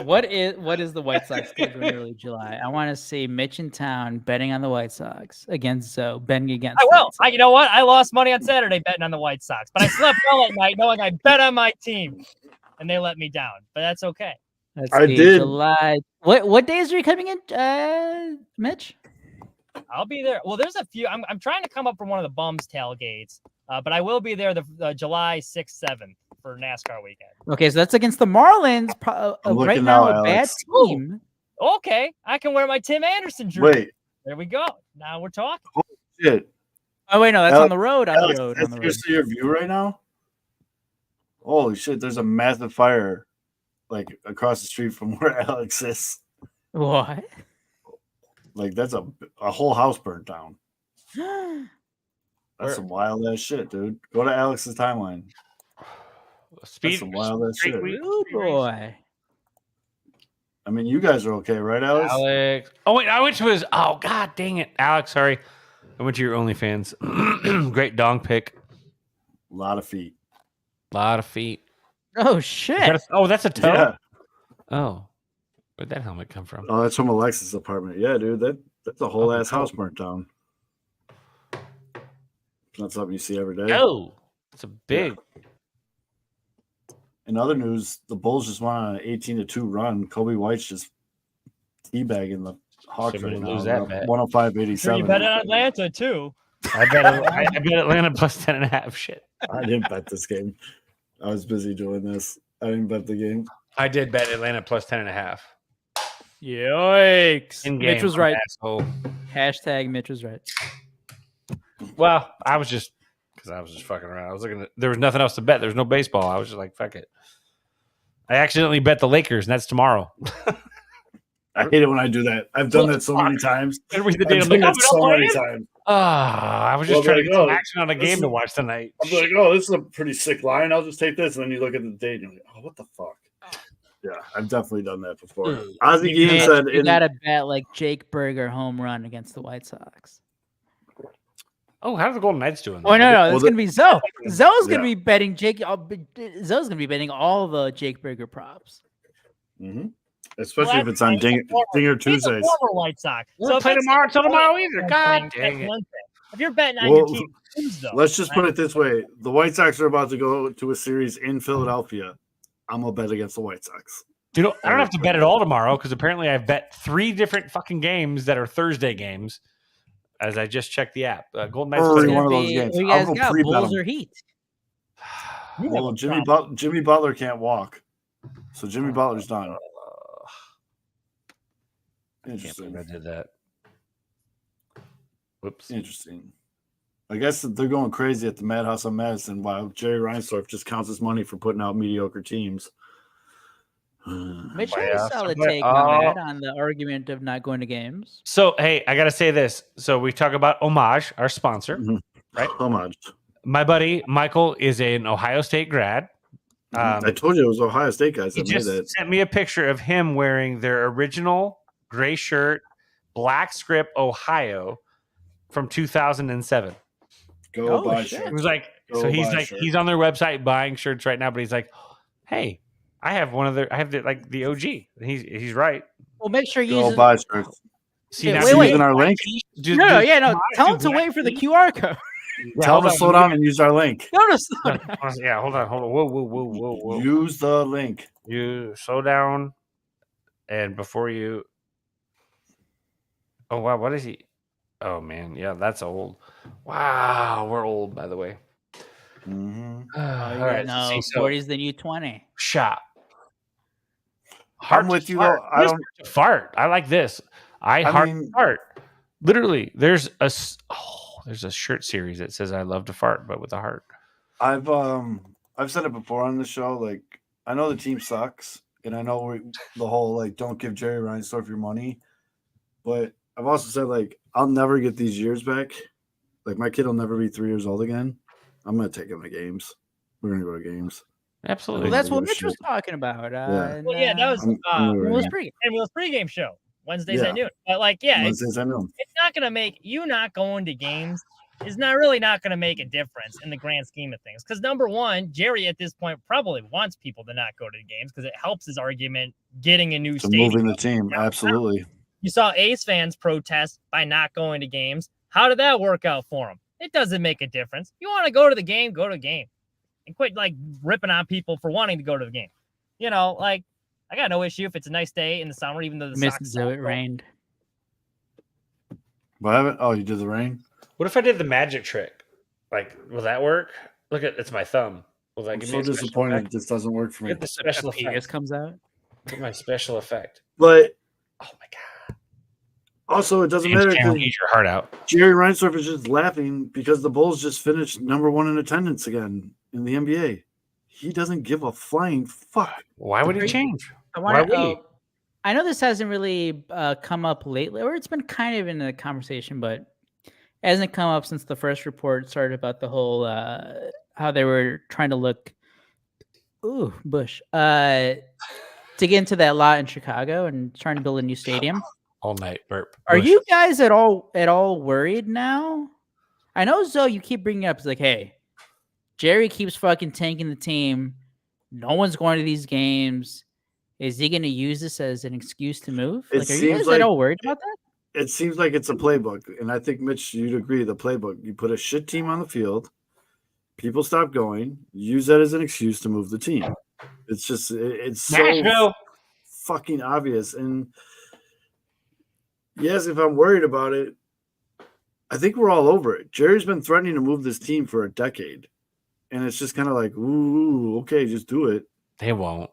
What is the White Sox schedule in early July? I want to see Mitch in town betting on the White Sox against betting against. I the will. White Sox. You know what? I lost money on Saturday betting on the White Sox, but I slept well at night knowing I bet on my team, and they let me down. But that's okay. Let's I see, did. July. What days are you coming in, Mitch? I'll be there. Well, there's a few. I'm trying to come up from one of the bums tailgates, but I will be there the July 6th, 7th for NASCAR weekend. Okay, so that's against the Marlins. I'm Right looking now, now, a bad Alex. team. Okay, I can wear my Tim Anderson jersey. Wait, There we go. Now we're talking. shit. Oh wait, no, that's Alex- on the road. On Alex, the road. can On the I road. see your view right now? Holy shit! There's a massive fire, like across the street from where Alex is. What? Like that's a whole house burnt down. Oh, That's some wild ass shit, dude. Go to Alex's timeline. That's Speed. some wild ass shit. Ooh, boy. I mean, you guys are okay, right, Alex? Alex. Oh wait, I went to his. Oh god, dang it, Alex. Sorry, I went to your OnlyFans. Great dong pic. A lot of feet. A lot of feet. Oh Is shit. that that's a toe. Yeah. Oh, where'd that helmet come from? Oh, that's from Alexis' apartment. Yeah, dude. That's a whole ass house burnt down. It's not something you see every day. Oh, it's a big. In other news, the Bulls just won on an 18-2 run. Kobe White's just teabagging the Hawks Somebody right now. lose that bet. 105-87. Sure, you bet on Atlanta too. I bet Atlanta plus 10.5. Shit. I didn't bet this game. I was busy doing this. I didn't bet the game. I did bet Atlanta plus 10.5. Yikes. In Mitch game, was right. asshole. Hashtag Mitch was right. Well, I was just fucking around. I was looking at, there was nothing else to bet. There was no baseball. I was just like, fuck it. I accidentally bet the Lakers, and that's tomorrow. I hate it when I do that. I've done that so many times. And we I've done that so many times. I was just trying to get some action on a game to watch tonight. I'm like, oh, this is a pretty sick line. I'll just take this. And then you look at the date and you're like, oh, what the fuck? Yeah, I've definitely done that before. Ozzy Guillen said, you got to bet like Jake Berger home run against the White Sox. Oh, how's the Golden Knights doing? Oh, no. It's going to be Zoe. Zoe's going to be betting Jake. Zoe's going to be betting all the Jake Berger props. Mm-hmm. Especially if it's on Dinger Tuesdays. Former White Sox. So play tomorrow until tomorrow either. God dang it. If you're betting on your team, though, let's just put it this way. The White Sox are about to go to a series in Philadelphia. I'm going to bet against the White Sox. I don't have to bet at all tomorrow because apparently I've bet 3 different fucking games that are Thursday games as I just checked the app. Golden Knights. One of those games. You guys got Bulls or Heat? Well, Jimmy Butler can't walk. So Jimmy Butler's done. Interesting. I did that. Whoops. Interesting. I guess that they're going crazy at the Madhouse on Madison while Jerry Reinsdorf just counts his money for putting out mediocre teams. Mitch had a solid take on that, on the argument of not going to games. So, hey, I got to say this. So we talk about Homage, our sponsor, right? Homage. My buddy, Michael, is an Ohio State grad. I told you it was Ohio State guys that made that. Sent me a picture of him wearing their original gray shirt, black script, Ohio from 2007. Go buy shirts. It was like, he's on their website buying shirts right now, but he's like, hey, I have the OG. He's right. Well, make sure you go buy shirts. See, now using our link. No. Tell him to wait for the QR code. Tell him to slow down and use our link. No, slow down. Yeah, hold on. Whoa. Use the link. You slow down, and before you. Oh wow, what is he? Oh man, yeah, that's old. Wow, we're old, by the way. Mm-hmm. All right, no, 40's the new 20. Shop. I'm with you though. I don't fart. I like this. I fart. Literally, there's a shirt series that says "I love to fart," but with a heart. I've said it before on the show. Like, I know the team sucks, and I know the whole like don't give Jerry Reinsdorf your money, but I've also said like I'll never get these years back. Like my kid will never be 3 years old again. I'm gonna take him to games. We're gonna go to games. Absolutely. Well, that's what Mitch was talking about. That was Will's pregame show Wednesdays at noon. But Wednesdays at noon. It's not gonna make you not going to games. Is not going to make a difference in the grand scheme of things. Because number one, Jerry at this point probably wants people to not go to the games because it helps his argument getting a new stadium. Moving the team, absolutely. You saw A's fans protest by not going to games. How did that work out for them? It doesn't make a difference. You want to go to the game, go to the game. And quit ripping on people for wanting to go to the game. I got no issue if it's a nice day in the summer, even though the Sox it rained. What happened? Oh, you did the rain? What if I did the magic trick? Will that work? Look at it's my thumb. Will that I'm give so me disappointed this doesn't work for me. Get the special effect comes out. Get my special effect. But oh my god! Also, it doesn't matter because eat your heart out. Jerry Reinsdorf is just laughing because the Bulls just finished #1 in attendance again in the NBA. He doesn't give a flying fuck. Why would he change? Why would he? I know this hasn't really come up lately, or it's been kind of in the conversation, but it hasn't come up since the first report started about the whole how they were trying to look Bush to get into that lot in Chicago and trying to build a new stadium. All night burp. Are you guys at all worried now? I know Zoe, you keep bringing it up. It's like, hey, Jerry keeps fucking tanking the team. No one's going to these games. Is he going to use this as an excuse to move? Are you guys at all worried about that? It seems like it's a playbook, and I think, Mitch, you'd agree, the playbook. You put a shit team on the field, people stop going, use that as an excuse to move the team. It's just, it's so fucking obvious. And yes, if I'm worried about it, I think we're all over it. Jerry's been threatening to move this team for a decade, and it's just kind of like, ooh, okay, just do it. They won't.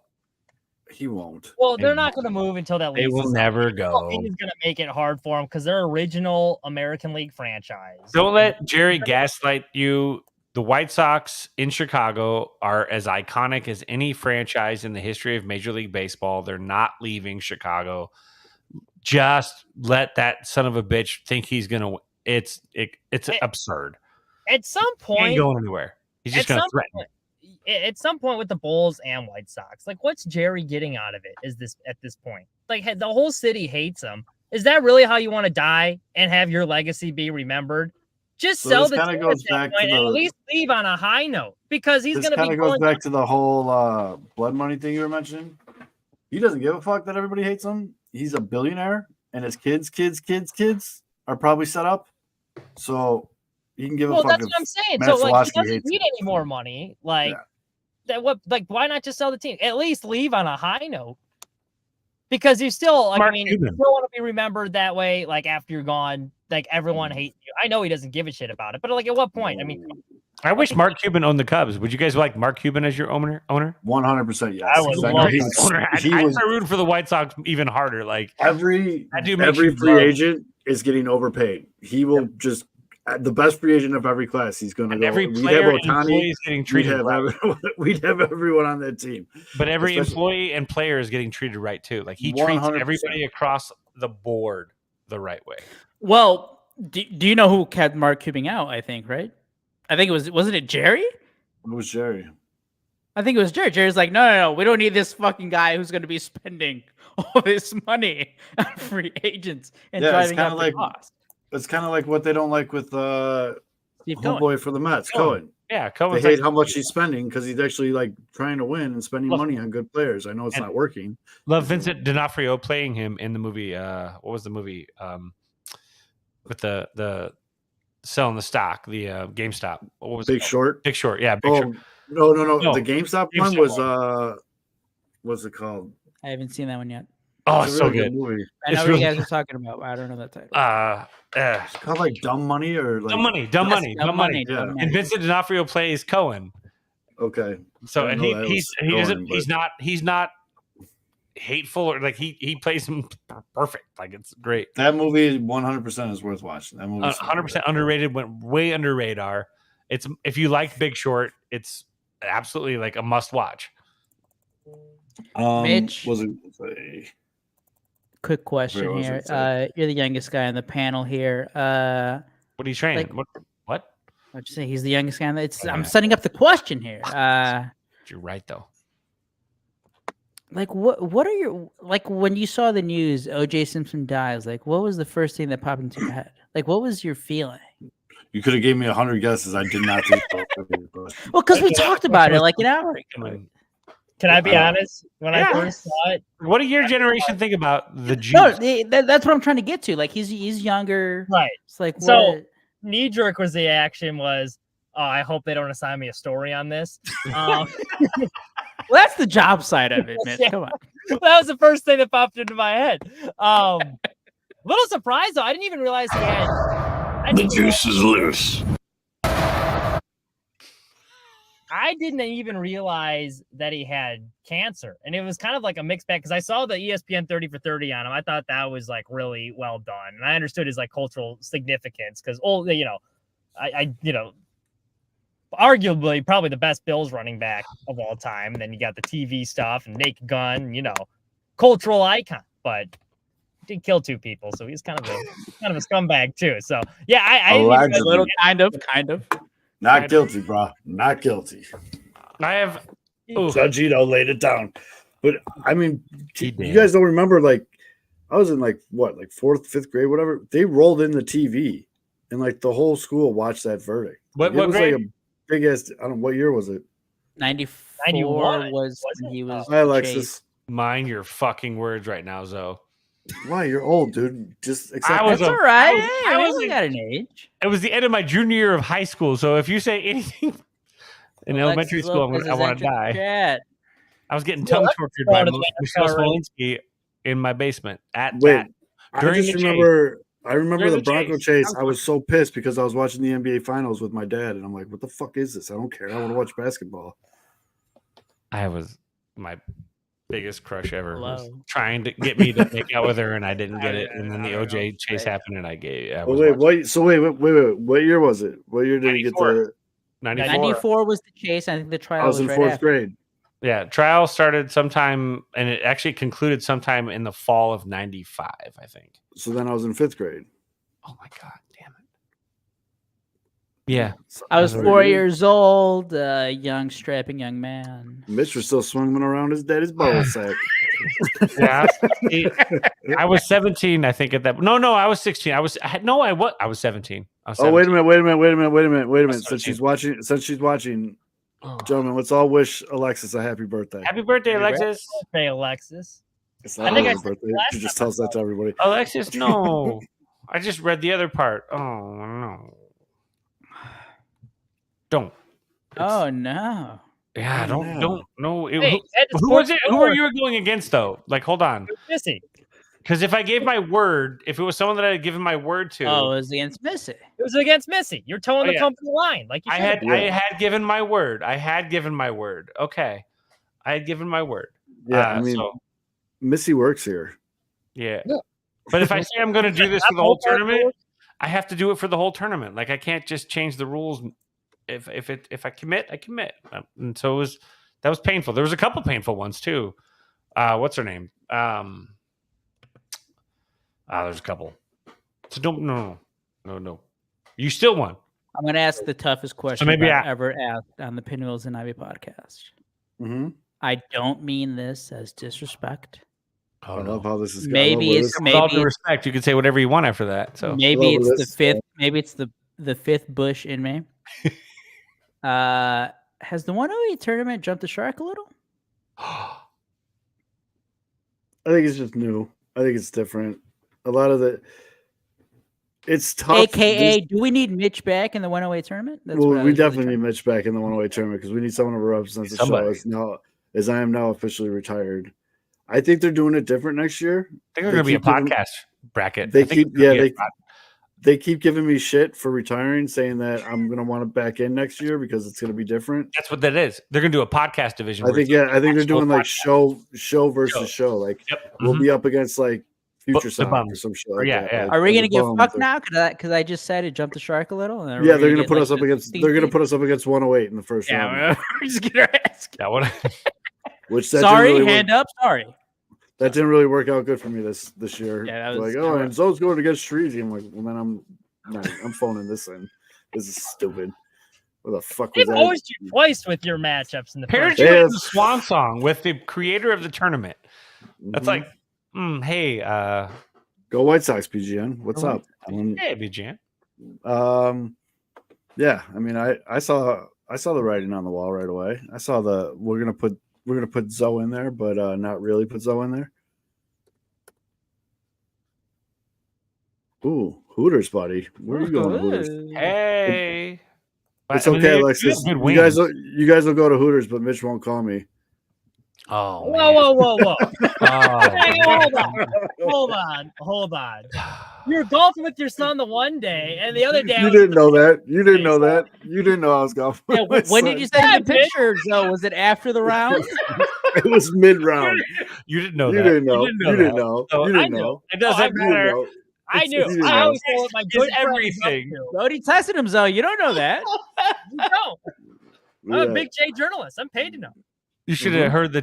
He won't. Well, they're not going to move until that They lease will is never up. go. He's going to make it hard for them because they're original American League franchise. Don't let Jerry gaslight you. The White Sox in Chicago are as iconic as any franchise in the history of Major League Baseball. They're not leaving Chicago. Just let that son of a bitch think he's gonna. It's absurd. At some He ain't point, going anywhere. He's just gonna threaten. At some point with the Bulls and White Sox, like what's Jerry getting out of it? At this point? Like the whole city hates him. Is that really how you want to die and have your legacy be remembered? Just So sell this the kinda team goes at that back to point and the- at least leave on a high note because he's This going to kind be of goes going. back to the whole blood money thing you were mentioning. He doesn't give a fuck that everybody hates him. He's a billionaire, and his kids are probably set up, so he can give a Well, fuck. that's what I'm saying. Matt So like, he Sawalski doesn't hates need him. any more money. Like Yeah. that. What? Like, why not just sell the team? At least leave on a high note. Because you still, like, Mark I mean, you Cuban. still want to be remembered that way. Like after you're gone, like everyone hates you. I know he doesn't give a shit about it, but like, at what point? I mean, I wish Mark Cuban owned the Cubs. Would you guys like Mark Cuban as your owner? 100%, yes. I would 'Cause love know Mark he was- Owner. he I'd was start rooting for the White Sox even harder. Like every That dude makes every you free love- agent is getting overpaid. He will just the best free agent of every class. He's going to and go. every We'd player have and employee Ohtani. is getting We'd treated have, right. we'd have everyone on that team. But every especially- employee and player is getting treated right too. Like he treats 100%. everybody across the board the right way. Well, do you know who kept Mark Cuban out? I think, right? I think wasn't it Jerry? It was Jerry. I think it was Jerry. Jerry's like, no, we don't need this fucking guy who's going to be spending all this money on free agents and Yeah, it's driving kinda up like- the cost. It's kind of like what they don't like with Steve Cohen. homeboy for the Mets, Cohen. Cohen. Yeah, They Cohen's hate like, how much he's spending because he's actually like trying to win and spending Look, money on good players. I know it's and- not working. love Vincent D'Onofrio playing him in the movie. What was the movie? With the selling the stock, the GameStop. What was Big it called? Short. Big Short. Yeah, Big Oh Short. no! No, The GameStop one GameStop was what's it called? I haven't seen that one yet. Oh, It's it's a so really good. movie. I It's know what really you guys are talking about. But I don't know that title. It's called like Dumb Money or like Dumb Money, Dumb Money, Dumb Money. Yeah. Dumb And Money. Vincent D'Onofrio plays Cohen. Okay. So I and didn't know that he was doesn't Cohen, he's not hateful or like he plays him perfect. Like it's great. That movie 100% is worth watching. That movie 100% underrated, went way under radar. It's if you like Big Short, it's absolutely like a must watch. Mitch. Was it? Quick question was here. it? You're the youngest guy on the panel here. What are you training? Like- What? I'd say he's the youngest guy. I'm Okay. setting up the question here. You're right though. Like what are your like when you saw the news OJ Simpson dies, like what was the first thing that popped into your head? Like what was your feeling? You could have gave me 100 guesses. I did not think. Well, because we talked about it like an hour ago. Come on. Can I be honest? When Yeah. I first saw it, What do your generation think about the Jews? No, that's what I'm trying to get to. Like he's younger. right? It's like So- what? Knee jerk was the action was. Oh, I hope they don't assign me a story on this. Well, that's the job side of it, man. Yeah. Come on. That was the first thing that popped into my head. Little surprised though. I didn't even realize he had. is loose. I didn't even realize that he had cancer, and it was kind of like a mixed bag because I saw the ESPN 30 for 30 on him. I thought that was like really well done, and I understood his like cultural significance because I arguably probably the best Bills running back of all time. And then you got the TV stuff and Naked Gun, cultural icon, but did kill two people, so he's kind of a scumbag too. So yeah, I didn't even Allegedly. A little kind of. Not guilty, bro. Not guilty. I have. Ooh. Judge Ito laid it down. But I mean, He you did. guys don't remember, like, I was in like fourth, fifth grade, whatever. They rolled in the TV and like the whole school watched that verdict. What It was grade? like a big ass, I don't know, what year was it? 94 91, was wasn't when he it? was. Hi, Alexis. chased. Mind your fucking words right now, Zoe. Why? You're old, dude. Just accept I was it. That's a- all right. I was- Hey, I we was only a- got an age. It was the end of my junior year of high school, so if you say anything in elementary Alexis school, Lopez I has want to entered the die. chat. I was getting Yeah, tongue let's tortured go by to the Michelle NFL, right? Smolinski in my basement at Wait, that. I during just the chase. remember I remember You're the the Bronco chase. chase. I was so pissed because I was watching the NBA Finals with my dad, and I'm like, "What the fuck is this? I don't care. I want to watch basketball." I was my biggest crush ever was Hello. trying to get me to make out with her, and I didn't get it. And then the OJ chase happened, and I was Wait, watching. wait. What year was it? What year did he get 94. the? 94. 94 was the chase. I think the trial I was in right fourth after. grade. Yeah, trial started sometime, and it actually concluded sometime in the fall of 95, I think. So then I was in fifth grade. Oh my god, damn it! Yeah, I was That's 4 what it is. years old, young, strapping young man. Mitch was still swinging around his daddy's ball sack. yeah. I was 17, I think at that. No, I was 16. I was 17. I was 17. Oh, wait a minute. That's Since she's watching, Oh. gentlemen, let's all wish Alexis a happy birthday. Happy birthday, Alexis! Hey, Alexis. It's I not think I her said birthday. last She just time I tells that to everybody. Alexis, no. I just read the other part. Oh no! Don't. Oh no! Yeah, Oh, don't. no. No. Hey, Who was it? Who were you going against though? Like, hold on. Missy. Because if I gave my word, if it was someone that I had given my word to, Oh, it was against Missy. It was against Missy. You're towing the yeah. company line. Like you I should. had given my word. I had given my word. Okay, I had given my word. Yeah, I mean, so, Missy works here. yeah. Yeah. But if I say I'm going to do this for the whole tournament, I have to do it for the whole tournament. Like I can't just change the rules. If I commit, I commit. And so that was painful. There was a couple painful ones too. What's her name? There's a couple. So don't no. You still won. I'm going to ask the toughest question maybe I've ever asked on the Pinwheels and Ivy podcast. Mm-hmm. I don't mean this as disrespect. Oh, I no. love how this is. Maybe it's With all maybe due respect, you can say whatever you want after that. So maybe Well, it's the this- fifth. Maybe it's the fifth Busch in me. Has the 108 tournament jumped the shark a little? I think it's just new. I think it's different. A lot of it's tough. AKA, do we need Mitch back in the 108 tournament? That's what I Well, we was really definitely need Mitch back in the 108 tournament because we need someone to represent the show Somebody. as I am now officially retired. I think they're doing it different next year. I think there's going to be a keep giving- podcast bracket. They I think keep it's gonna be a they keep giving me shit for retiring, saying that I'm gonna want it back in next year because it's gonna be different. That's what that is. They're going to do a podcast division. I where think it's I think they're actual doing like podcast. show versus show. Like Yep. we'll Mhm. be up against like Future The Sound or bums. some shit Or like yeah, that. yeah. Like, Are we the going to get bums fucked or- now? Because I just said it jumped the shark a little. And Yeah, they're gonna get, put like, us up the against. 16 They're gonna seed? put us up against 108 in the first round. Yeah, we're just getting our ass. Yeah, what? Which that Sorry, didn't really hand up. Sorry. that didn't really work out good for me this year. Yeah, that was like, oh, and Zoe's going against Streezy. I'm like, well, then I'm phoning this in. This is stupid. What the fuck was They've that? always you twice with your matchups in the Paired first. you Yeah. in the swan song with the creator of the tournament. That's Mhm. like, hey, Go White Sox, PGN. What's Go up? hey, BJ. Yeah. I mean, I saw the writing on the wall right away. I saw we're gonna put Zoe in there, but not really put Zoe in there. Ooh, Hooters, buddy. Where are you going to Hooters? Hey. It's I mean, okay, you have Alexis. good You wings. guys will go to Hooters, but Mitch won't call me. Oh, Whoa. Oh, Hey, hold on. You were golfing with your son the one day, and the other day. You didn't know that. You didn't know that. You didn't know I was golfing. Yeah, with my when did son. you send Yeah, the pictures, though? Was it after the round? It was mid round. you didn't know You that. didn't know. You that. didn't know. So You I didn't knew. know. It doesn't You didn't matter. know. I You knew. didn't I know. always know what my It's good friend is everything. up Brody tested him, Zoe. You don't know that. to. You know, I'm a Yeah. big J journalist. I'm paid to know. You should have heard the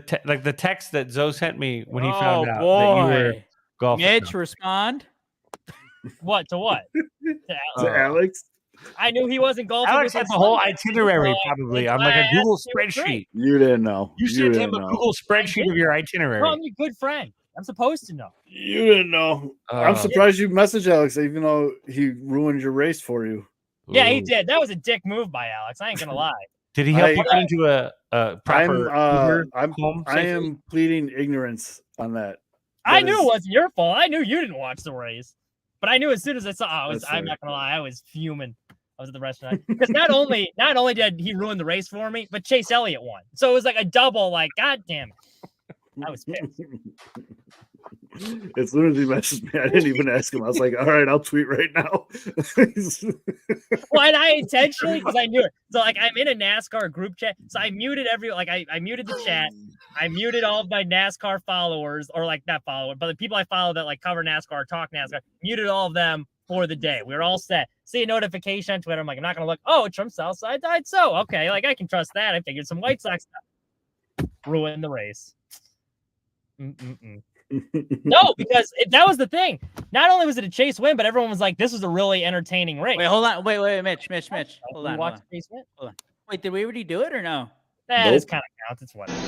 text that Zoe sent me when he Oh, found out that you were boy. golfing. Mitch, respond. What to what? To Alex, I knew he wasn't golfing. Alex with had his the whole son. itinerary So probably that's on like why I a asked Google if it was great. spreadsheet. you didn't know. You sent him didn't a know. Google spreadsheet did. of your No, itinerary. I'm your good friend. I'm supposed to know. You didn't know. I'm Oh. surprised you messaged Alex, even though he ruined your race for you. Yeah, he Ooh. did. That was a dick move by Alex. I ain't gonna lie. Did he help I- you get into a proper Uber I'm home? I safely? am pleading ignorance on that. I That knew is- it wasn't your fault. I knew you didn't watch the race, but I knew as soon as I saw. That's I'm fair. not gonna lie. I was fuming. I was at the restaurant because not only did he ruin the race for me, but Chase Elliott won. So it was like a double. Like, god damn it! I was pissed. As soon as he messaged me, I didn't even ask him. I was like, all right, I'll tweet right now. Well, and I intentionally, because I knew it. So, like, I'm in a NASCAR group chat. So I muted I muted the chat. I muted all of my NASCAR followers, or like not followers, but the people I follow that like cover NASCAR, talk NASCAR, muted all of them for the day. We were all set. See a notification on Twitter. I'm like, I'm not going to look. Oh, Trump Southside died. So, okay. Like, I can trust that. I figured some White Sox stuff. Ruined the race. No, because that was the thing. Not only was it a Chase win, but everyone was like, this was a really entertaining race. Wait, hold on. Wait, Mitch. Hold on. Watch Chase win? Hold on. Wait, did we already do it or no? That Nope. is kind of counts. It's whatever.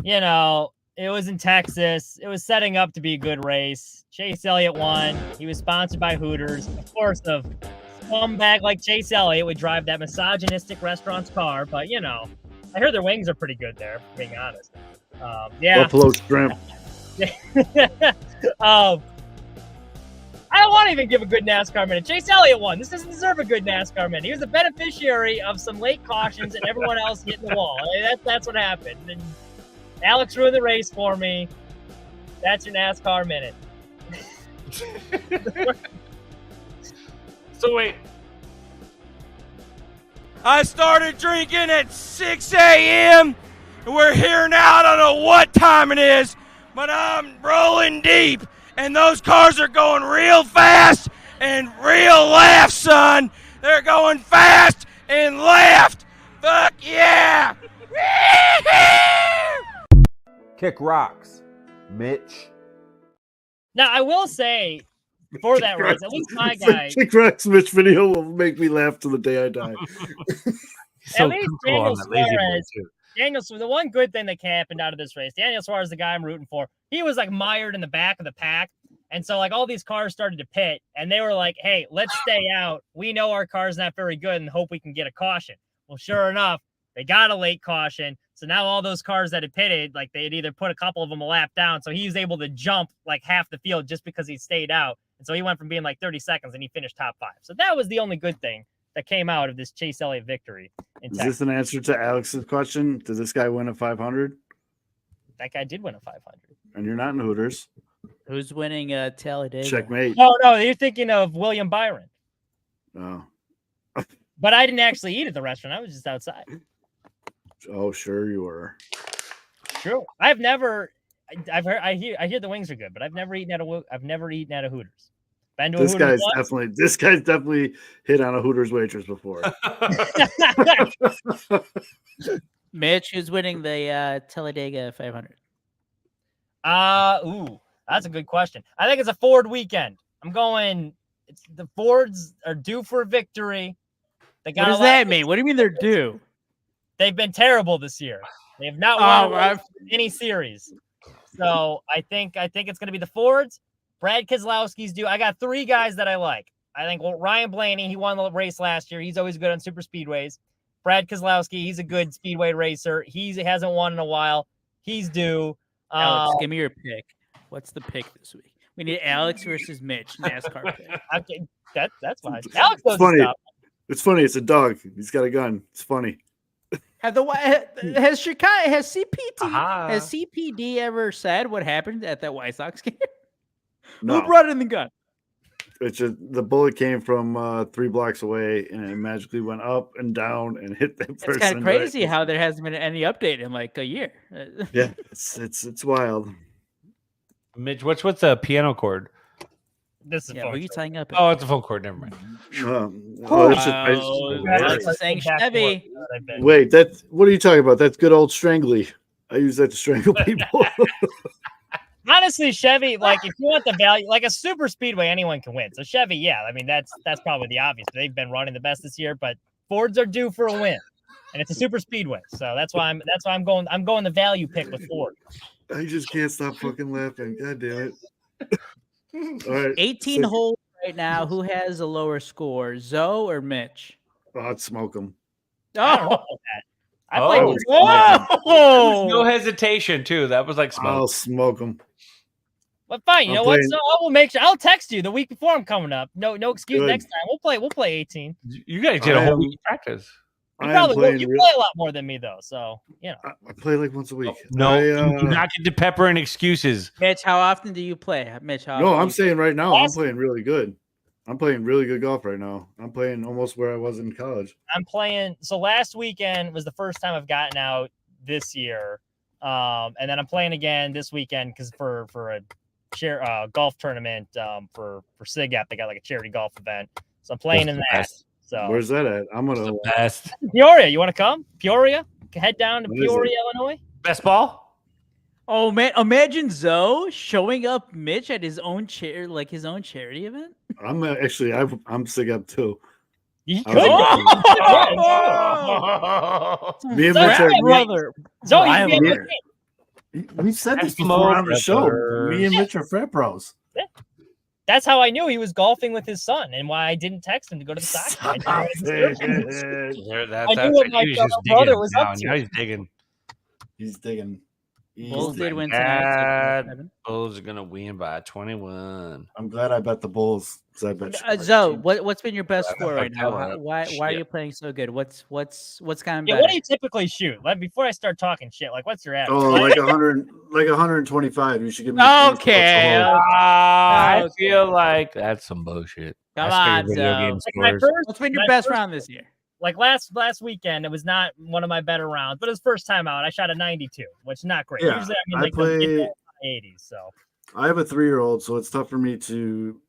You know, it was in Texas. It was setting up to be a good race. Chase Elliott won. He was sponsored by Hooters. Of course, a scumbag like Chase Elliott would drive that misogynistic restaurant's car, but you know, I heard their wings are pretty good there, being honest. Yeah. Buffalo shrimp. I don't want to even give a good NASCAR minute. Chase Elliott won. This doesn't deserve a good NASCAR minute. He was the beneficiary of some late cautions and everyone else hitting the wall. That's what happened. And Alex ruined the race for me. That's your NASCAR minute. So wait, I started drinking at 6 a.m. and we're here now. I don't know what time it is, but I'm rolling deep, and those cars are going real fast and real left, son. They're going fast and left. Fuck yeah! Kick rocks, Mitch. Now, I will say, for that race, at least my guy, Kick Rock's Mitch video will make me laugh till the day I die. so at least cool on Daniel that lazy boy, Suarez, too. the one good thing that happened out of this race, Daniel Suarez, the guy I'm rooting for, he was like mired in the back of the pack. And so like all these cars started to pit and they were like, hey, let's stay out. We know our car's not very good and hope we can get a caution. Well, sure enough, they got a late caution. So now all those cars that had pitted, like they had either put a couple of them a lap down. So he was able to jump like half the field just because he stayed out. And so he went from being like 30 seconds and he finished top 5. So that was the only good thing that came out of this Chase Elliott victory in Is Texas. this an answer to Alex's question? Did this guy win a 500? That guy did win a 500. And you're not in Hooters. Who's winning Talladega? Checkmate. No, you're thinking of William Byron. Oh. But I didn't actually eat at the restaurant. I was just outside. Oh, sure you were. True. I've never. I hear the wings are good, but I've never eaten at a Hooters. Been to a This Hooters guy's definitely hit on a Hooters waitress before. Mitch, who's winning the Talladega 500? That's a good question. I think it's a Ford weekend. I'm going. The Fords are due for a victory. What does that mean? What do you mean they're due? They've been terrible this year. They have not won any series. So I think it's going to be the Fords. Brad Keselowski's due. I got 3 guys that I like. I think Ryan Blaney, he won the race last year. He's always good on super speedways. Brad Keselowski, he's a good speedway racer. He hasn't won in a while. He's due. Alex, give me your pick. What's the pick this week? We need Alex versus Mitch, NASCAR pick. Okay, that's fine. Alex It's funny. It's funny. It's a dog. He's got a gun. It's funny. Has CPD ever said what happened at that White Sox game? No. Who brought in the gun? It's just the bullet came from 3 blocks away and it magically went up and down and hit that person. It's kind of crazy how there hasn't been any update in like a year. Yeah, it's wild. Mitch, what's the piano chord? This is Yeah, who are you tying up? Oh, it's a phone chord. Never mind. That's saying Chevy. Wait, what are you talking about? That's good old strangly. I use that to strangle people. Honestly, Chevy, like if you want the value, like a super speedway, anyone can win. So Chevy, yeah, I mean that's probably the obvious. They've been running the best this year, but Fords are due for a win, and it's a super speedway. So that's why I'm going the value pick with Ford. I just can't stop fucking laughing. God damn it! All right, 18 holes right now. Who has a lower score, Zoe or Mitch? Oh, I'd smoke them. I played with No hesitation, too. That was like smoke. I'll smoke them. But fine, you I'm know playing- what? So I will make sure. I'll text you the week before I'm coming up. No excuse Good. next time. We'll play 18. You guys get a I whole am- week of practice. You I am probably will. playing You real- play a lot more than me though, so you know. I play like once a week. No, I, you do not get to pepper in excuses. Mitch, how often do you play? Mitch, how No, often I'm do saying right now, I'm Last- playing really good. I'm playing really good golf right now. I'm playing almost where I was in college. I'm playing. So last weekend was the first time I've gotten out this year, and then I'm playing again this weekend because for a golf tournament for SIGAP, they got like a charity golf event. So I'm playing in that. So Where's that at? I'm gonna. Best Peoria, you want to come? Peoria, head down to What is Peoria, Illinois. best ball. Oh man, imagine Zoe showing up Mitch at his own chair, like his own charity event. I'm actually. I'm sick up too. You I could. was- Me and Mitch Frat are. brother. Zoe, you could be Rivalry. We've said this Eskimo before on the show. brothers. Me and Mitch are frat bros. That's how I knew he was golfing with his son, and why I didn't text him to go to the Sox. I knew what his serve was. That's what my he was fellow just brother digging. was Now, up to. now he's digging. He's digging. Bulls did win Bad. tonight. 6-7. Bulls are gonna win by 21. I'm glad I bet the Bulls because I bet. Zoe, what's been your best I score right tell now? her. Why are Shit. you playing so good? What's kind of Yeah, better? what do you typically shoot? Before I start talking shit, like what's your average? Oh, like 100, like 125. You should give me. 20 strokes Okay, a hole. I Okay. feel like that's some bullshit. Come I on, figure video Zoe. game Like my scores. first, What's been your my best first- round this year? Like last weekend, it was not one of my better rounds, but it was first time out. I shot a 92, which is not great. Yeah, Usually, I'm in I like play- the 80s. So I have a 3-year-old, so it's tough for me to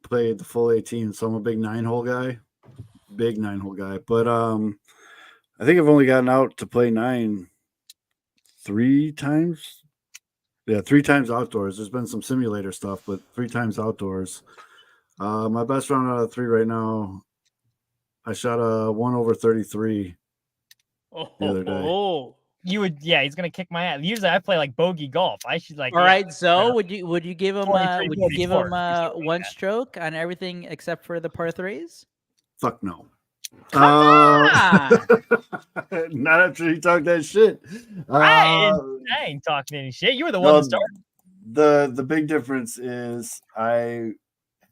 play the full 18. So I'm a big 9-hole guy, But I think I've only gotten out to play 9 3 times. Yeah, 3 times outdoors. There's been some simulator stuff, but 3 times outdoors. My best round out of 3 right now, I shot a 1 over 33. The other day. Oh, you would, yeah, he's gonna kick my ass. Usually, I play like bogey golf. I should like. all yeah, right. Zoe, yeah. would you give him 23, would you give 44, him something like one that. stroke on everything except for the par threes? Fuck no. Ah, Not after you talk that shit. I ain't talking any shit. You were the one No, that started. the big difference is I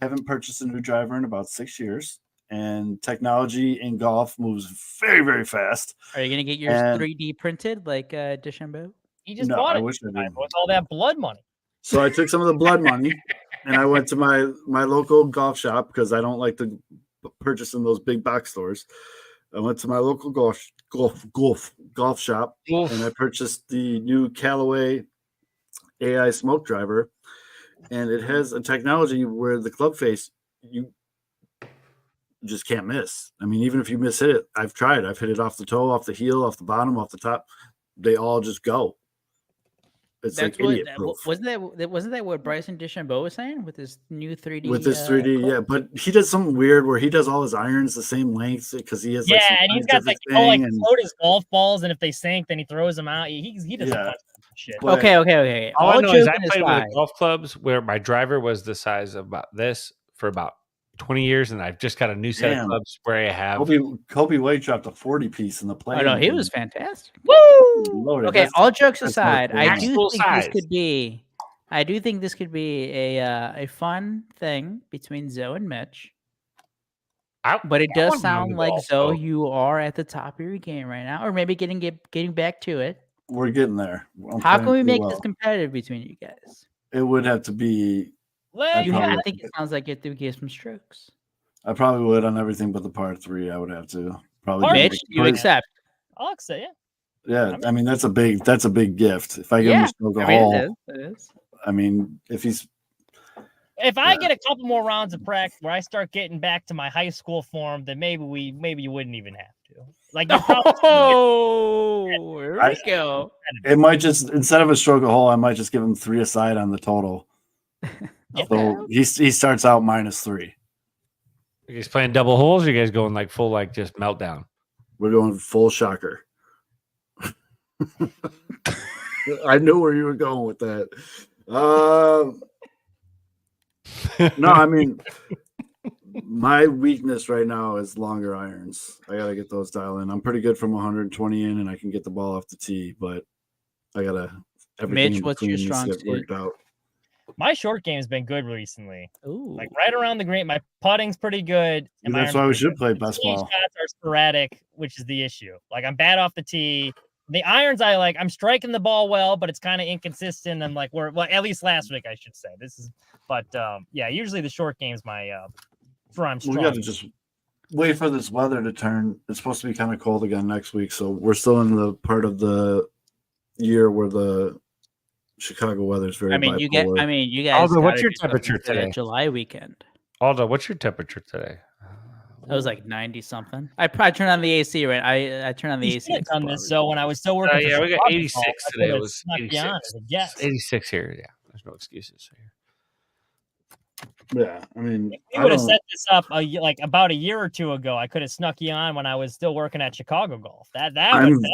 haven't purchased a new driver in about 6 years, and technology in golf moves very, very fast. are you gonna get yours And- 3D printed like DeChambeau? He just No, bought I it wish I did. with all that blood money. So I took some of the blood money and I went to my local golf shop because I don't like to purchase in those big box stores. I went to my local golf shop and I purchased the new Callaway AI smoke driver, and it has a technology where the club face you just can't miss. I mean, even if you miss hit it, I've tried. I've hit it off the toe, off the heel, off the bottom, off the top. They all just go. It's That's like what idiot proof. wasn't that what Bryson DeChambeau was saying with his new 3D? With this 3D, club? yeah, but he does something weird where he does all his irons the same length because he has Yeah, like some and he's got like scientific like thing and- float his golf balls, and if they sink, then he throws them out. He does a Yeah. bunch of shit. But- Okay. All I know is I joking played aside- with golf clubs where my driver was the size of about this for about 20 years, and I've just got a new set Damn. of clubs where I have. Kobe White dropped a 40 piece in the play. Oh no, he was fantastic. Loaded. Okay, That's- all jokes that's aside, not I cool. do Actual think size. this could be. I do think this could be a fun thing between Zoe and Mitch. But it does wanna know sound the like golf, Zoe, though. you are at the top of your game right now, or maybe getting back to it. We're getting there. I'm How playing can we pretty make well. this competitive between you guys? It would have to be. Let You probably I would. think it sounds like you have to give some strokes. I probably would on everything but the par 3. I would have to probably. Par do Mitch, it. you accept? I'll say it. Yeah, I mean that's a big gift. If I give him Yeah, a stroke a I mean, hole, it is. I mean if he's If I Yeah. get a couple more rounds of practice where I start getting back to my high school form, then maybe you wouldn't even have to. Like you probably Oh, here I- we go. it might just instead of a stroke a hole, I might just give him 3 aside on the total. So he starts out -3. You guys playing double holes? Or you guys going like full, like just meltdown? We're going full shocker. I knew where you were going with that. No, I mean, my weakness right now is longer irons. I gotta get those dialed in. I'm pretty good from 120 in, and I can get the ball off the tee, but I gotta everything Mitch, in what's your between needs to strong get suit? worked out. My short game's been good recently. Ooh. Like right around the green. My putting's pretty good. And my That's irons why we pretty should good. play The best tee ball. shots are sporadic, which is the issue. Like I'm bad off the tee. The irons, I'm striking the ball well, but it's kind of inconsistent. I'm like, at least last week, I should say. Yeah, usually the short game's my where I'm strong. We got to just wait for this weather to turn. It's supposed to be kind of cold again next week, so we're still in the part of the year where the Chicago weather is very bipolar. You guys. Aldo, what's gotta your do something temperature for that today? July weekend. Aldo, what's your temperature today? That was like 90 something. I probably turned on the AC, right? I turned on the AC. Should have done this so when I was still working. Yeah, for we got Chicago 86 Golf, I today. It could've was snuck you 86. on as a guest. It's 86 here. Yeah, there's no excuses here. Yeah, I mean, We would have set this up about a year or two ago. I could have snuck you on when I was still working at Chicago Golf. That was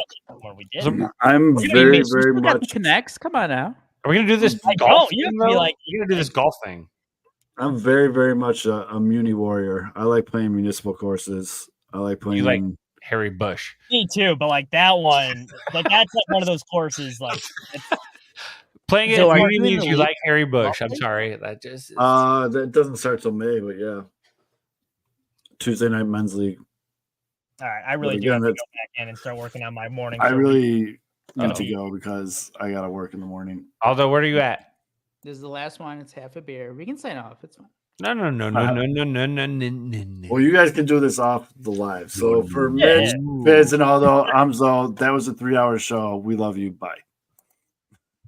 when we did. I'm very Still got the much. connects. Come on now. Are we gonna do this I golf? don't. You thing, have to be though? like- You're gonna do this golf thing. I'm very, very much a muni warrior. I like playing municipal courses. I like playing. You like Harry Busch. Me too, but like that one, that's like one of those courses. Like Playing it So are you really in means the you league? like Harry Busch. I'm sorry. That just that doesn't start till May, but yeah, Tuesday night men's league. all right, I really But do again, have to that's- go back in and start working on my morning. I show. really Oh. need to go because I gotta work in the morning. Aldo, where are you at? This is the last one. It's half a beer. We can sign off. It's fine. No. Well, you guys can do this off the live. So for Yeah. Mitch, Biz, and Aldo, I'm Zo. That was a 3-hour show. We love you. Bye.